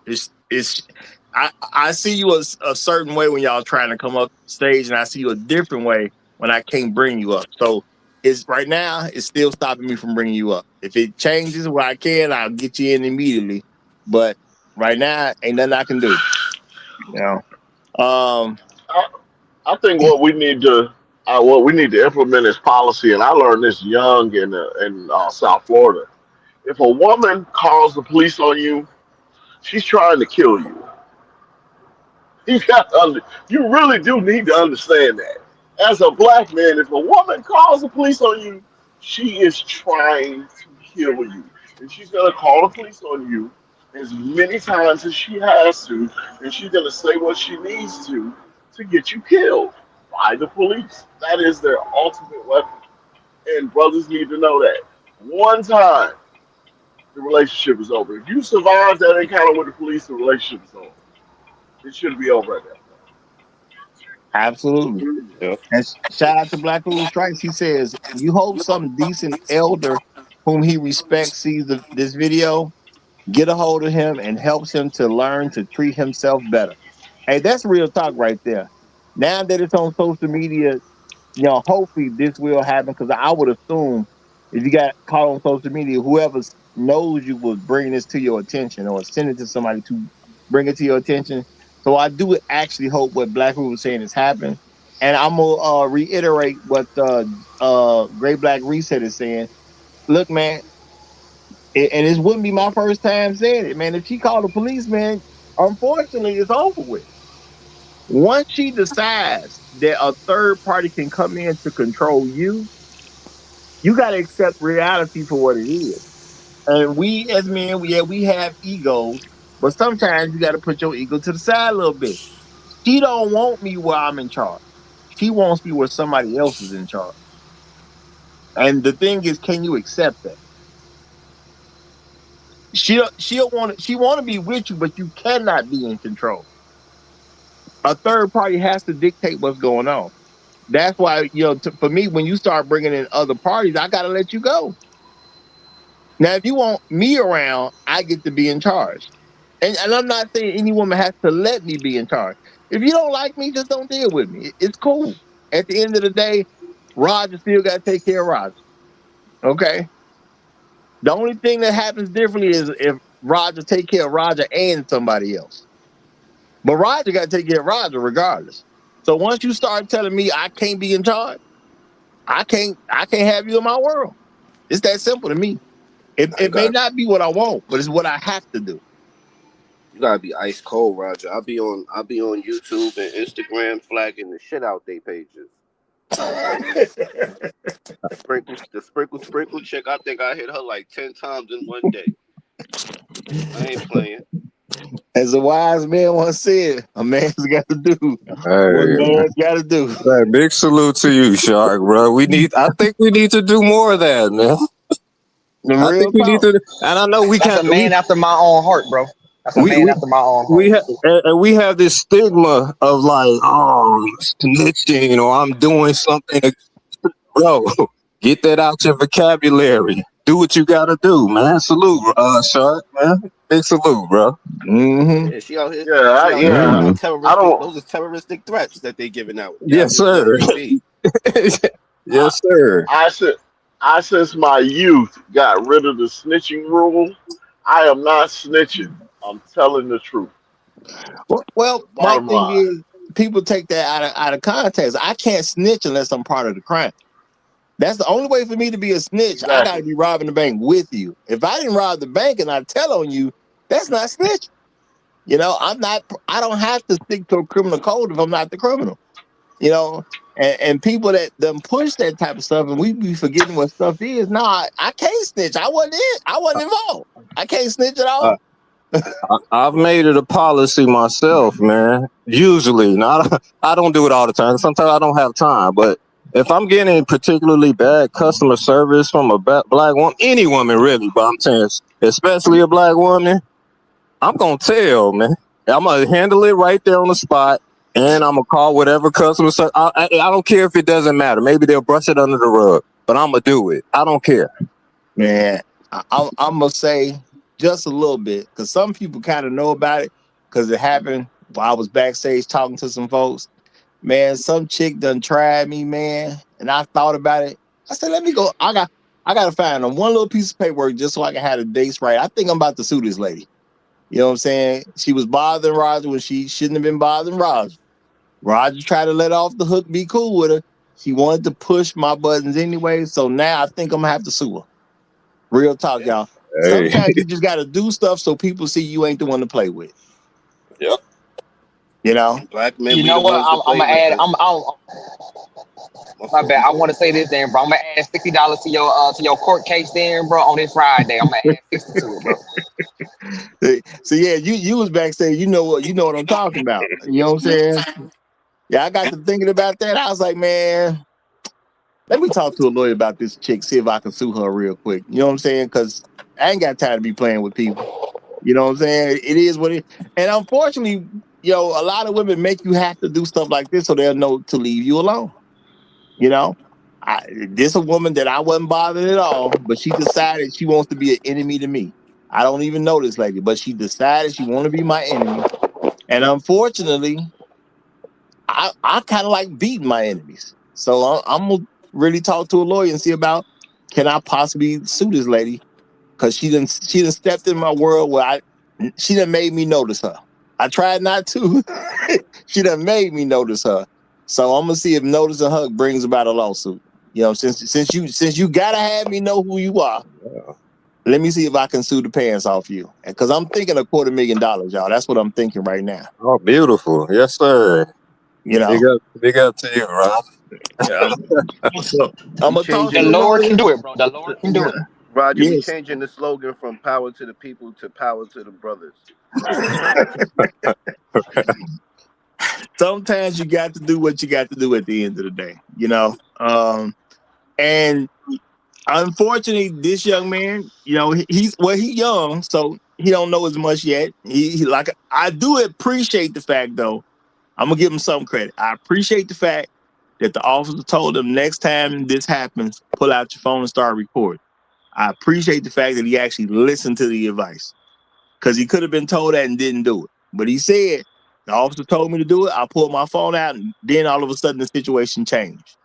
I see you a certain way when y'all trying to come up stage, and I see you a different way when I can't bring you up. So it's right now, it's still stopping me from bringing you up. If it changes where I can, I'll get you in immediately. But right now, ain't nothing I can do. You know. I think what we need to implement is policy, and I learned this young in South Florida. If a woman calls the police on you, she's trying to kill you. You really do need to understand that. As a black man, if a woman calls the police on you, she is trying to kill you. And she's going to call the police on you as many times as she has to, and she's going to say what she needs to get you killed by the police. That is their ultimate weapon. And brothers need to know that. One time, the relationship is over. If you survive that encounter with the police, the relationship is over. It should be over at that point. Absolutely. Yeah. And shout out to Black Rule Strikes. He says, "You hope some decent elder whom he respects sees this video, get a hold of him and helps him to learn to treat himself better." Hey, that's real talk right there. Now that it's on social media, you know, hopefully this will happen because I would assume if you got caught on social media, whoever knows you will bring this to your attention or send it to somebody to bring it to your attention. So I do actually hope what Black Root was saying has happened. And I'm gonna reiterate what Great Black Reset is saying. Look, man, and this wouldn't be my first time saying it, man. If she called the police, man, unfortunately, it's over with. Once she decides that a third party can come in to control you, you got to accept reality for what it is. And we as men, we have egos, but sometimes you got to put your ego to the side a little bit. She don't want me where I'm in charge. She wants me where somebody else is in charge. And the thing is, can you accept that? She want to be with you, but you cannot be in control. A third party has to dictate what's going on. That's why, for me, when you start bringing in other parties, I got to let you go. Now, if you want me around, I get to be in charge. And I'm not saying any woman has to let me be in charge. If you don't like me, just don't deal with me. It's cool. At the end of the day, Roger still got to take care of Roger. Okay? The only thing that happens differently is if Roger take care of Roger and somebody else. But Roger got to take care of Roger regardless. So once you start telling me I can't be in charge, I can't have you in my world. It's that simple to me. It may not be what I want, but it's what I have to do. You gotta be ice cold, Roger. I'll be on YouTube and Instagram flagging the shit out they pages. Sprinkle chick. I think I hit her like 10 times in one day. I ain't playing. As a wise man once said, a man's got to do what Hey, man's got to do. hey, big salute to you, Shark, bro. I think we need to do more of that, man. I think we need to, and I know we That's can't. a man after my own heart, bro. That's a man after my own heart. We have this stigma of like, snitching, or I'm doing something. Bro, get that out your vocabulary. Do what you gotta do, man. Salute, Shark, man. Big salute, bro. Mm-hmm. Yeah, she out here. I don't. Those are terroristic threats that they giving out. Yes, sir. Yes, sir. I since my youth got rid of the snitching rule. I am not snitching. I'm telling the truth. Well, my Bottom thing line. is, people take that out of context. I can't snitch unless I'm part of the crime. That's the only way for me to be a snitch. Exactly. I got to be robbing the bank with you. If I didn't rob the bank and I tell on you, that's not snitch. I don't have to stick to a criminal code if I'm not the criminal. And people that push that type of stuff, and we be forgetting what stuff is. No, I can't snitch. I wasn't involved. I can't snitch at all. I've made it a policy myself, man. Usually, I don't do it all the time. Sometimes I don't have time, but if I'm getting particularly bad customer service from a black woman, any woman really, but I'm saying especially a black woman, I'm gonna tell, man. I'm gonna handle it right there on the spot, and I'm gonna call whatever customer service. I don't care if it doesn't matter. Maybe they'll brush it under the rug, but I'm gonna do it. I don't care, man. I'm gonna say just a little bit because some people kind of know about it because it happened while I was backstage talking to some folks. Man, some chick done tried me, man, and I thought about it. I said, let me go. I got to find one little piece of paperwork just so I can have the dates right. I think I'm about to sue this lady. You know what I'm saying? She was bothering Roger when she shouldn't have been bothering Roger. Roger tried to let off the hook, be cool with her. She wanted to push my buttons anyway, so now I think I'm gonna have to sue her. Real talk, y'all. Hey. Sometimes you just got to do stuff so people see you ain't the one to play with. Yep. Black men. You know what? I'm gonna add. My bad. I want to say this, then, bro. I'm gonna add $60 to your court case, then, bro. On this Friday, I'm gonna add 60 to it, bro. So yeah, you was backstage. You know what I'm talking about. You know what I'm saying? Yeah, I got to thinking about that. I was like, man, let me talk to a lawyer about this chick, see if I can sue her real quick. You know what I'm saying? Because I ain't got time to be playing with people. You know what I'm saying? It is what it is. And unfortunately, a lot of women make you have to do stuff like this so they'll know to leave you alone. This a woman that I wasn't bothered at all, but she decided she wants to be an enemy to me. I don't even know this lady, but she decided she want to be my enemy. And unfortunately, I kind of like beating my enemies. So I'm going to really talk to a lawyer and see about, can I possibly sue this lady? Because she done stepped in my world where she done made me notice her. I tried not to. She done made me notice her. So I'm gonna see if noticing her brings about a lawsuit. Since you gotta have me know who you are. Let me see if I can sue the pants off you. Because I'm thinking $250,000, y'all. That's what I'm thinking right now. Oh, beautiful. Yes, sir. Big up to you, Rob. So I'm gonna talk The Lord can do it, bro. The Lord can do it. Roger, we changing the slogan from power to the people to power to the brothers. Sometimes you got to do what you got to do at the end of the day, and unfortunately, this young man, he's young, so he don't know as much yet. He like, I do appreciate the fact, though. I'm gonna give him some credit. I appreciate the fact that the officer told him next time this happens, pull out your phone and start recording. I appreciate the fact that he actually listened to the advice, because he could have been told that and didn't do it. But he said, the officer told me to do it. I pulled my phone out, and then all of a sudden the situation changed.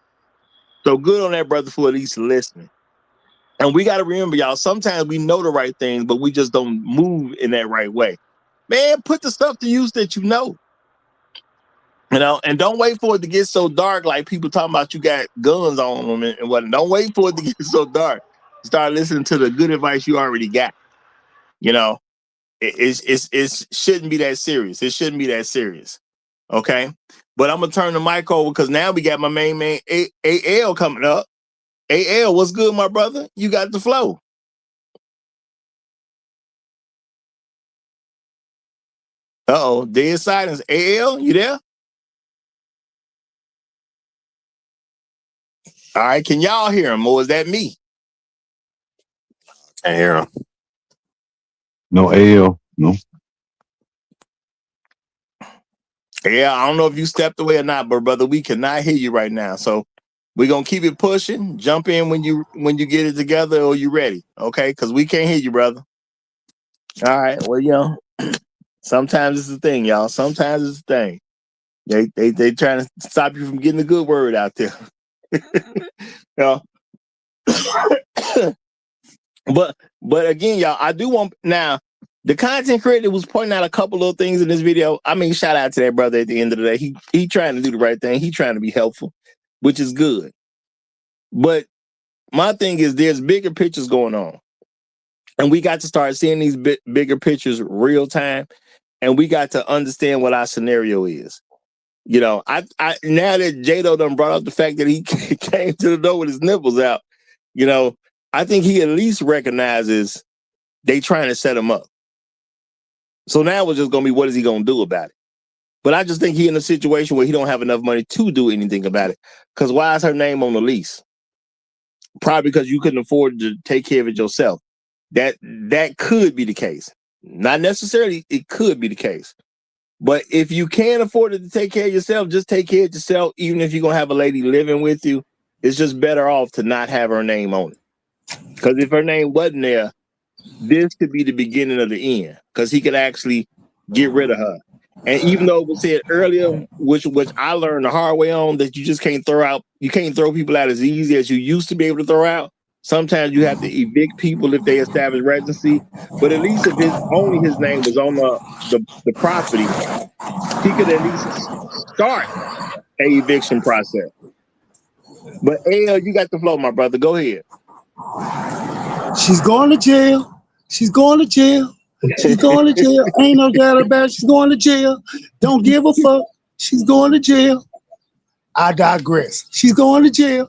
So good on that brother for at least listening. And we got to remember, y'all, sometimes we know the right things, but we just don't move in that right way. Man, put the stuff to use that you know. You know, and don't wait for it to get so dark, like people talking about you got guns on them and what. Don't wait for it to get so dark. Start listening to the good advice you already got. You know, it shouldn't be that serious. It shouldn't be that serious. Okay, but I'm gonna turn the mic over because now we got my main man AL coming up. AL, what's good, my brother? You got the flow. Uh-oh, dead silence. AL, you there? All right, can y'all hear him, or is that me? Can't hear him. No AL. No. Yeah, I don't know if you stepped away or not, but brother, we cannot hear you right now. So we're gonna keep it pushing. Jump in when you get it together or you ready, okay? Because we can't hear you, brother. All right. Well, you know, sometimes it's the thing, y'all. Sometimes it's the thing. They trying to stop you from getting the good word out there. You know? but again, y'all, I do want now. The content creator was pointing out a couple of things in this video. I mean, shout out to that brother at the end of the day. He trying to do the right thing. He trying to be helpful, which is good. But my thing is there's bigger pictures going on. And we got to start seeing these bigger pictures real time. And we got to understand what our scenario is. You know, I now that Jado done brought up the fact that he came to the door with his nipples out, you know, I think he at least recognizes they trying to set him up. So now it's just going to be, what is he going to do about it? But I just think he in a situation where he don't have enough money to do anything about it. Because why is her name on the lease? Probably because you couldn't afford to take care of it yourself. That could be the case. Not necessarily, it could be the case. But if you can't afford it to take care of yourself, just take care of yourself. Even if you're going to have a lady living with you, it's just better off to not have her name on it. Because if her name wasn't there, this could be the beginning of the end, because he could actually get rid of her. And even though it was said earlier, which I learned the hard way on, that you just can't throw people out as easy as you used to be able to throw out. Sometimes you have to evict people if they establish residency. But at least if only his name was on the property, he could at least start a eviction process. But AL, you got the flow, my brother. Go ahead. She's going to jail. She's going to jail. She's going to jail. Ain't no doubt about it. She's going to jail. Don't give a fuck. She's going to jail. I digress. She's going to jail.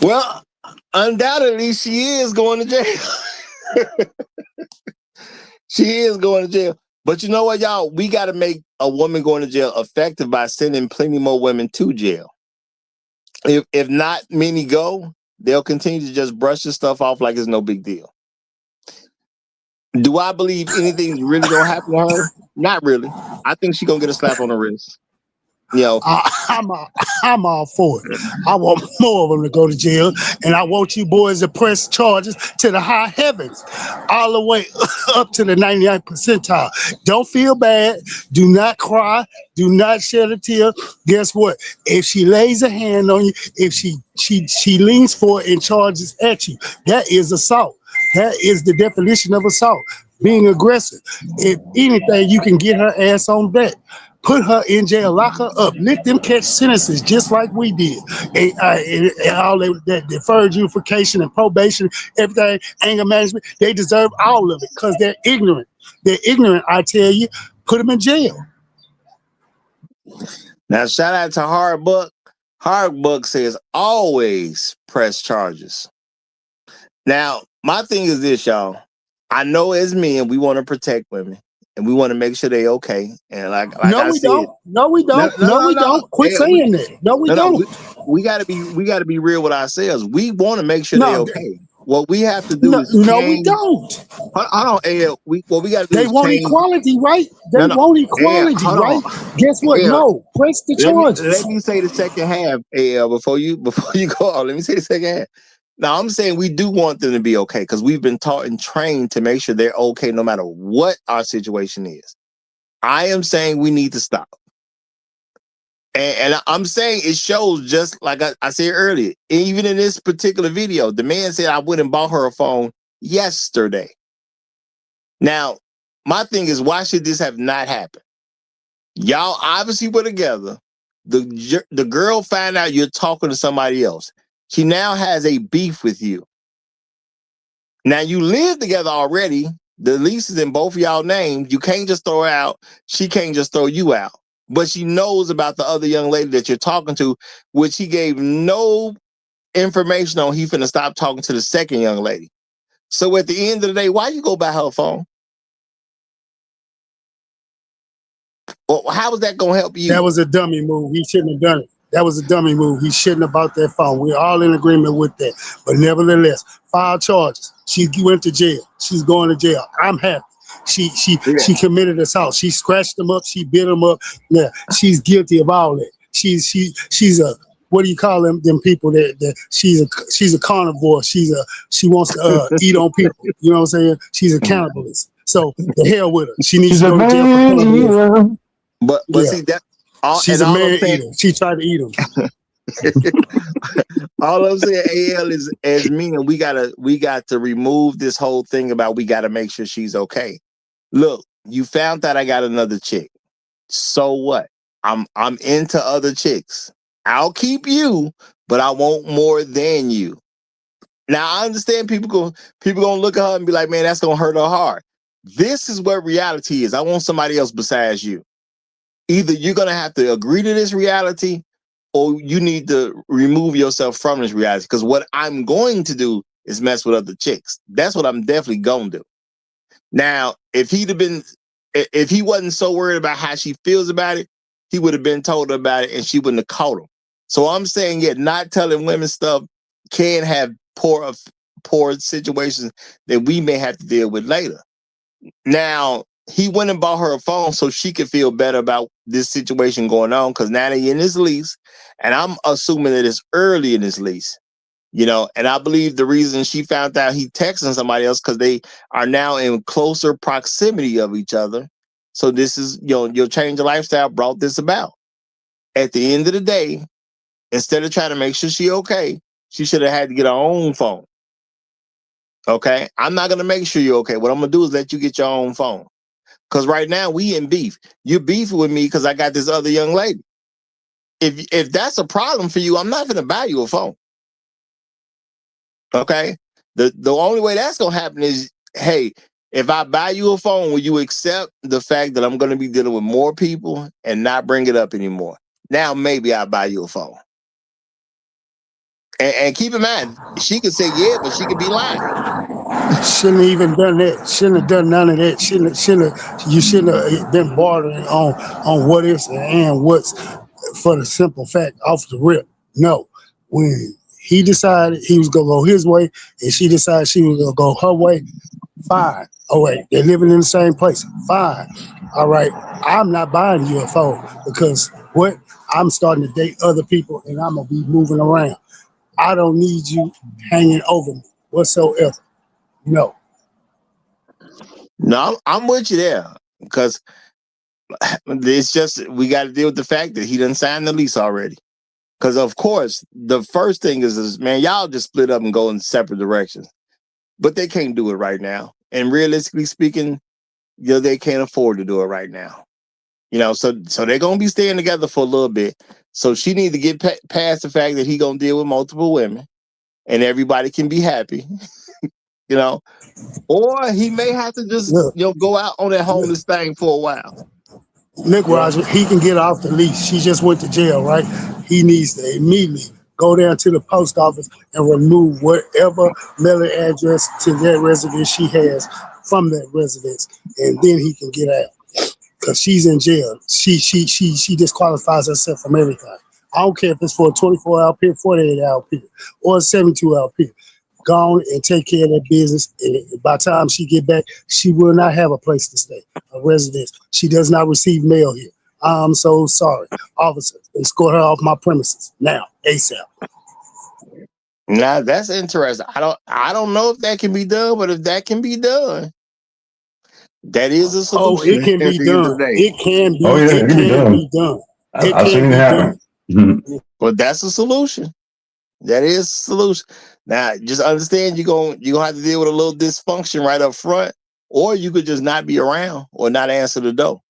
Well, undoubtedly, she is going to jail. She is going to jail. But you know what, y'all? We got to make a woman going to jail effective by sending plenty more women to jail. If not many go, they'll continue to just brush this stuff off like it's no big deal. Do I believe anything's really gonna happen to her? Not really. I think she's gonna get a slap on the wrist. You know, I'm all for it. I want more of them to go to jail, and I want you boys to press charges to the high heavens, all the way up to the 99th percentile. Don't feel bad. Do not cry. Do not shed a tear. Guess what? If she lays a hand on you, if she leans forward and charges at you, that is assault. That is the definition of assault. Being aggressive. If anything, you can get her ass on back. Put her in jail, lock her up, let them catch sentences just like we did. And all that deferred unification and probation, everything, anger management, they deserve all of it because they're ignorant. They're ignorant, I tell you. Put them in jail. Now, shout out to Hardbuck. Hardbuck says always press charges. Now, my thing is this, y'all. I know as men, we want to protect women. And we want to make sure they okay. And like no, I we said, don't. No, we don't. No, we don't. Quit saying that. No, we don't. We got to be real with ourselves. We want to make sure they okay. what we have to do No, is no, we change. don't. Hold on, AL. What we got to do They is want change. equality, right? They No, want AL. equality, Hold right? on, Guess what? AL. No, press the Let charges. me say the second half, AL. Before you go on, let me say the second half. Now I'm saying we do want them to be okay because we've been taught and trained to make sure they're okay no matter what our situation is. I am saying we need to stop. And I'm saying it shows just like I said earlier, even in this particular video, the man said I went and bought her a phone yesterday. Now, my thing is, why should this have not happened? Y'all obviously were together. The girl found out you're talking to somebody else. She now has a beef with you. Now you live together already. The lease is in both of y'all names. You can't just throw her out. She can't just throw you out. But she knows about the other young lady that you're talking to, which he gave no information on. He finna stop talking to the second young lady. So at the end of the day, why you go buy her a phone? Well, how is that gonna help you? That was a dummy move. He shouldn't have done it. That was a dummy move. He shouldn't have bought that phone. We're all in agreement with that. But nevertheless, file charges. She went to jail. She's going to jail. I'm happy. She committed assault. She scratched him up. She bit him up. Yeah, she's guilty of all that. She's a, what do you call them people that she's a carnivore. She wants to eat on people. You know what I'm saying? She's a cannibalist. So the hell with her. She needs She's to a go to jail for man cannibalism. eater. But Yeah. see that She's a man eater. She tried to eat him. all I'm saying, AL, is as men, we got to remove this whole thing about we got to make sure she's okay. Look, you found out I got another chick. So what? I'm into other chicks. I'll keep you, but I want more than you. Now I understand people gonna look at her and be like, man, that's gonna hurt her heart. This is what reality is. I want somebody else besides you. Either you're gonna have to agree to this reality, or you need to remove yourself from this reality. Because what I'm going to do is mess with other chicks. That's what I'm definitely gonna do. Now, if he wasn't so worried about how she feels about it, he would have been told about it and she wouldn't have caught him. So I'm saying, yeah, not telling women stuff can have poor situations that we may have to deal with later. Now, he went and bought her a phone so she could feel better about this situation going on because now they're in this lease, and I'm assuming that it's early in this lease. And I believe the reason she found out he texting somebody else because they are now in closer proximity of each other. So this is, your change of lifestyle brought this about. At the end of the day, instead of trying to make sure she okay, she should have had to get her own phone. Okay? I'm not going to make sure you're okay. What I'm going to do is let you get your own phone. Because right now we in beef. You're beefing with me because I got this other young lady. If that's a problem for you, I'm not going to buy you a phone. Okay? The only way that's going to happen is, hey, if I buy you a phone, will you accept the fact that I'm going to be dealing with more people and not bring it up anymore? Now maybe I'll buy you a phone. And keep in mind, she could say yeah, but she could be lying. Shouldn't have even done that. Shouldn't have done none of that. You shouldn't have been bartering on what ifs and what's, for the simple fact off the rip. No. When he decided he was gonna go his way and she decided she was gonna go her way, fine. Oh wait, they're living in the same place. Fine. All right. I'm not buying you a phone because what? I'm starting to date other people and I'm gonna be moving around. I don't need you hanging over me whatsoever. No. No, I'm with you there because it's just we got to deal with the fact that he done signed the lease already. Because of course, the first thing is, man, y'all just split up and go in separate directions. But they can't do it right now. And realistically speaking, they can't afford to do it right now. So they're gonna be staying together for a little bit. So she needs to get past the fact that he gonna deal with multiple women, and everybody can be happy. Or he may have to just go out on that homeless thing for a while. Look, Roger, he can get off the leash. She just went to jail, right? He needs to immediately go down to the post office and remove whatever mailing address to that residence she has from that residence, and then he can get out. Because she's in jail. She disqualifies herself from everything. I don't care if it's for a 24-hour period, 48-hour period, or a 72-hour period. go on and take care of that business. And by the time she get back, she will not have a place to stay, a residence. She does not receive mail here. I'm so sorry. Officer, escort her off my premises now, ASAP. Now that's interesting. I don't know if that can be done, but if that can be done, that is a Oh, solution it can at be the end of done. the day. It can be. Oh yeah, It it can be can done. be done. It I've can seen it be happen. done. But that's a solution. That is a solution. Now, just understand you're gonna have to deal with a little dysfunction right up front, or you could just not be around or not answer the door.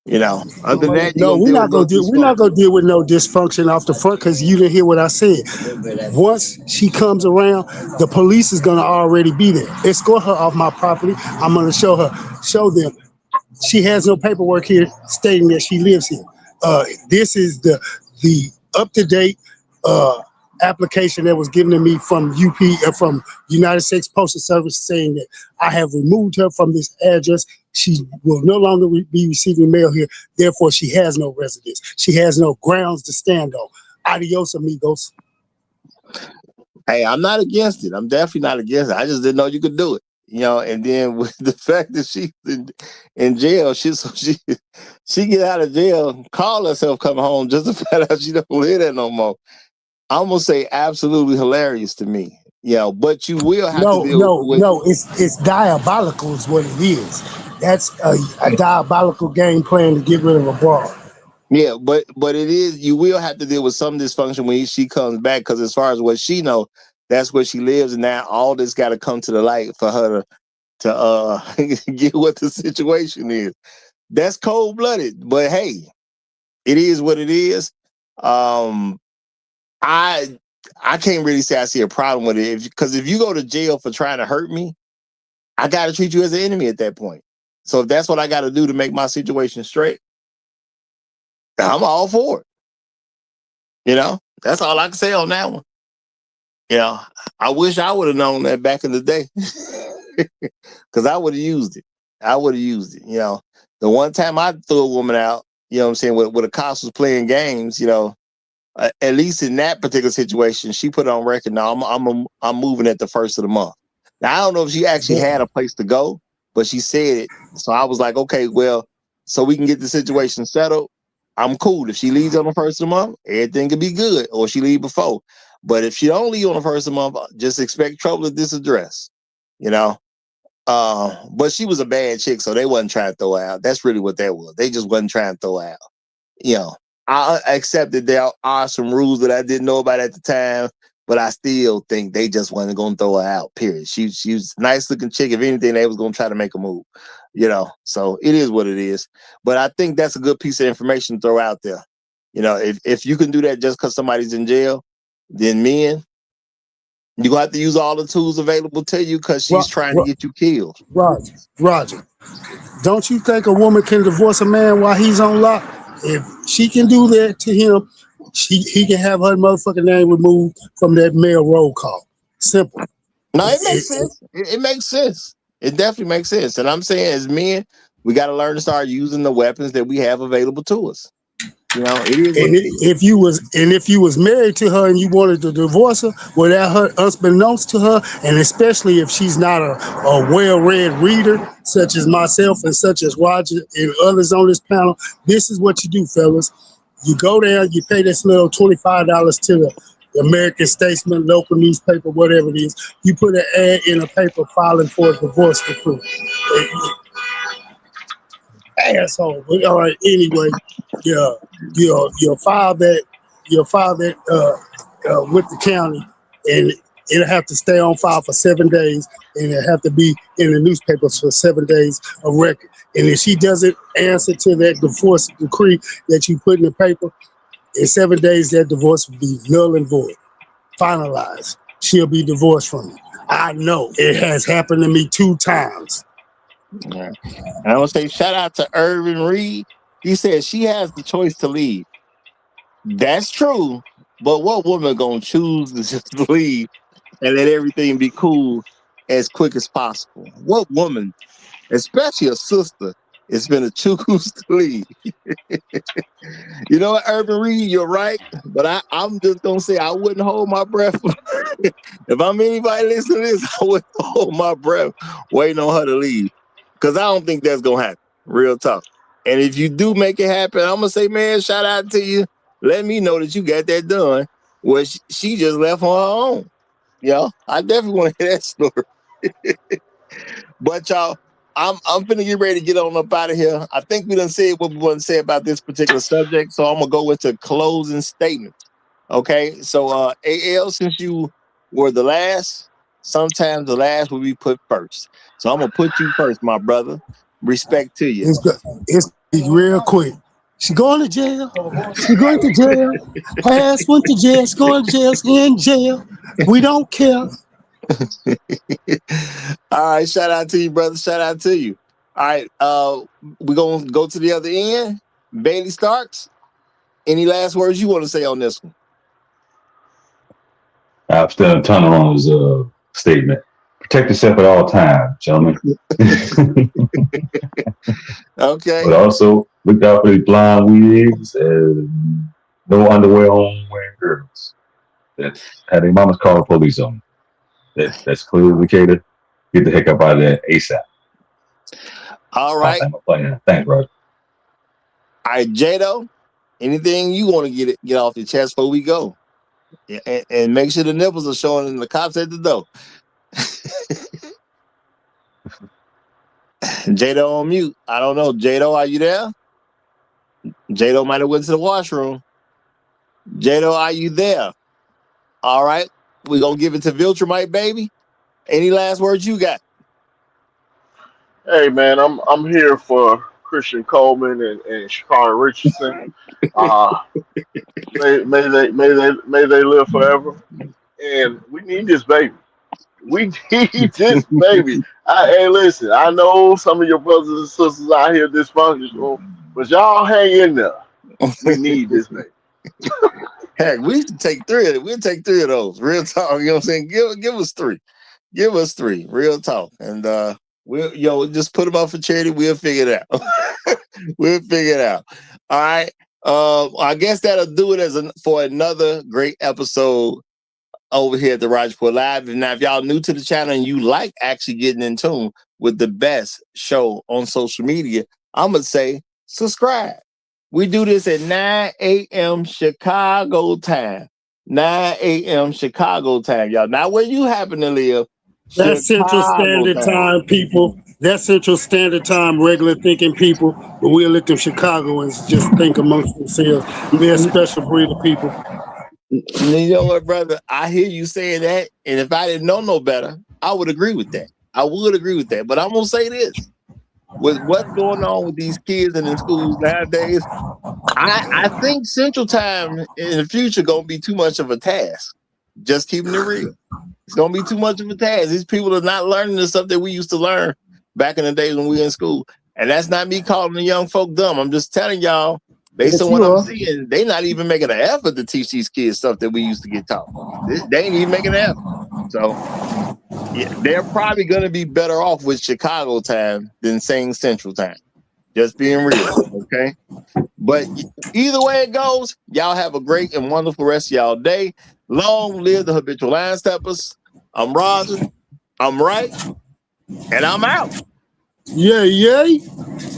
Other than that, you're No, gonna we're deal with not a little gonna deal. We're not dysfunction. gonna deal with no dysfunction off the front because you didn't hear what I said. Once she comes around, the police is gonna already be there. Escort her off my property. I'm gonna show them she has no paperwork here stating that she lives here. This is the up to date application that was given to me from from United States Postal Service saying that I have removed her from this address. She will no longer be receiving mail here. Therefore, she has no residence. She has no grounds to stand on. Adios, amigos. Hey, I'm not against it. I'm definitely not against it. I just didn't know you could do it. And then with the fact that she's in jail, she get out of jail, call herself coming home just to find out she don't live there no more. I'm gonna say absolutely hilarious to me. But you will have to deal with No. It's diabolical, is what it is. That's a diabolical game plan to get rid of a broad. yeah, but it is you will have to deal with some dysfunction when she comes back because as far as what she know, that's where she lives, and now all this got to come to the light for her to get what the situation is. That's cold blooded, but hey, it is what it is. Um, I I can't really say I see a problem with it because if you go to jail for trying to hurt me, I got to treat you as an enemy at that point. So if that's what I got to do to make my situation straight, I'm all for it. That's all I can say on that one. I wish I would have known that back in the day because I would have used it. I would have used it. The one time I threw a woman out, what I'm saying, with a cops was playing games, at least in that particular situation, she put it on record. Now I'm moving at the first of the month. Now I don't know if she actually had a place to go, but she said it. So I was like, okay, well, so we can get the situation settled. I'm cool. If she leaves on the first of the month, everything could be good, or she leave before. But if she don't leave on the first of the month, just expect trouble at this address. You know. But she was a bad chick, so they wasn't trying to throw her out. That's really what that was. They just wasn't trying to throw her out. I accept that there are some rules that I didn't know about at the time, but I still think they just wasn't going to throw her out, period. She was a nice looking chick. If anything, they was going to try to make a move, so it is what it is. But I think that's a good piece of information to throw out there. If you can do that just because somebody's in jail, then men, you're going to have to use all the tools available to you because she's trying to get you killed. Roger. Don't you think a woman can divorce a man while he's on lock? If she can do that to him, he can have her motherfucking name removed from that mail roll call. Simple. No, it makes sense. It makes sense. It definitely makes sense. And I'm saying, as men, we got to learn to start using the weapons that we have available to us. It is what And it is. if you was married to her and you wanted to divorce her without her unbeknownst to her, and especially if she's not a well-read reader, such as myself and such as Roger and others on this panel, this is what you do, fellas. You go down, you pay this little $25 to the American Statesman, local newspaper, whatever it is. You put an ad in a paper filing for a divorce decree. Asshole. But all right, anyway, you'll file that with the county, and it'll have to stay on file for 7 days, and it'll have to be in the newspapers for 7 days of record. And if she doesn't answer to that divorce decree that you put in the paper, in 7 days that divorce will be null and void, finalized. She'll be divorced from you. I know it has happened to me 2 times. Yeah. And I want to say shout out to Irvin Reed. He said she has the choice to leave. That's true. But what woman gonna choose to just leave and let everything be cool as quick as possible? What woman, especially a sister, It's been a choose to leave. You know what, Urban Reed, you're right. But I'm just going to say I wouldn't hold my breath. If I'm anybody listening to this, I wouldn't hold my breath waiting on her to leave. Because I don't think that's going to happen. Real talk. And if you do make it happen, I'm going to say, man, shout out to you. Let me know that you got that done. Well, she just left on her own. I definitely want to hear that story. But y'all, I'm finna get ready to get on up out of here. I think we done said what we want to say about this particular subject, so I'm gonna go into closing statements. Okay, so AL, since you were the last, sometimes the last will be put first. So I'm gonna put you first, my brother. Respect to you. It's real quick. She going to jail. She going to jail. Pass went to jail. She going to jail. She in jail. We don't care. All right, shout out to you, brother. Shout out to you. All right, we're gonna go to the other end. Bailey Starks. Any last words you want to say on this one? I've still a ton on his statement. Protect yourself at all times, gentlemen. Okay. But also look out for these blonde wigs and no underwear on wearing girls that had their mama's call the police on them. That's clearly indicator. Get the heck up out of there ASAP. All right. Thanks, Roger. All right, Jado, anything you want to get off your chest before we go? And make sure the nipples are showing and the cops at the door. Jado on mute. I don't know. Jado, are you there? Jado might have went to the washroom. Jado, are you there? All right. We're going to give it to Viltrumite, baby. Any last words you got? Hey man, I'm here for Christian Coleman and Shakari Richardson. May they live forever. And we need this baby. We need this baby. Hey, listen, I know some of your brothers and sisters out here dysfunctional, but y'all hang in there. We need this baby. Heck, we should take three of it. We'll take three of those. Real talk. You know what I'm saying? Give us three. Give us three. Real talk. And we'll just put them up for charity. We'll figure it out. We'll figure it out. All right. I guess that'll do it for another great episode over here at the Roger Report Live. And now, if y'all new to the channel and you like actually getting in tune with the best show on social media, I'm gonna say subscribe. We do this at 9 a.m. Chicago time. 9 a.m. Chicago time, y'all. Not where you happen to live. That's Central Standard Time, people. That's Central Standard Time, regular thinking people. But we'll let them Chicagoans just think amongst themselves. We're a special breed of people. You know what, brother? I hear you saying that. And if I didn't know no better, I would agree with that. I would agree with that. But I'm going to say this. With what's going on with these kids in the schools nowadays, I think Central Time in the future going to be too much of a task. Just keeping it real. It's going to be too much of a task. These people are not learning the stuff that we used to learn back in the days when we were in school. And that's not me calling the young folk dumb. I'm just telling y'all, based on what I'm seeing, they not even making an effort to teach these kids stuff that we used to get taught. They ain't even making an effort. So yeah, they're probably going to be better off with Chicago time than saying Central Time. Just being real, okay? But either way it goes, y'all have a great and wonderful rest of y'all day. Long live the habitual line steppers. I'm Roger. I'm right. And I'm out. Yay, yay.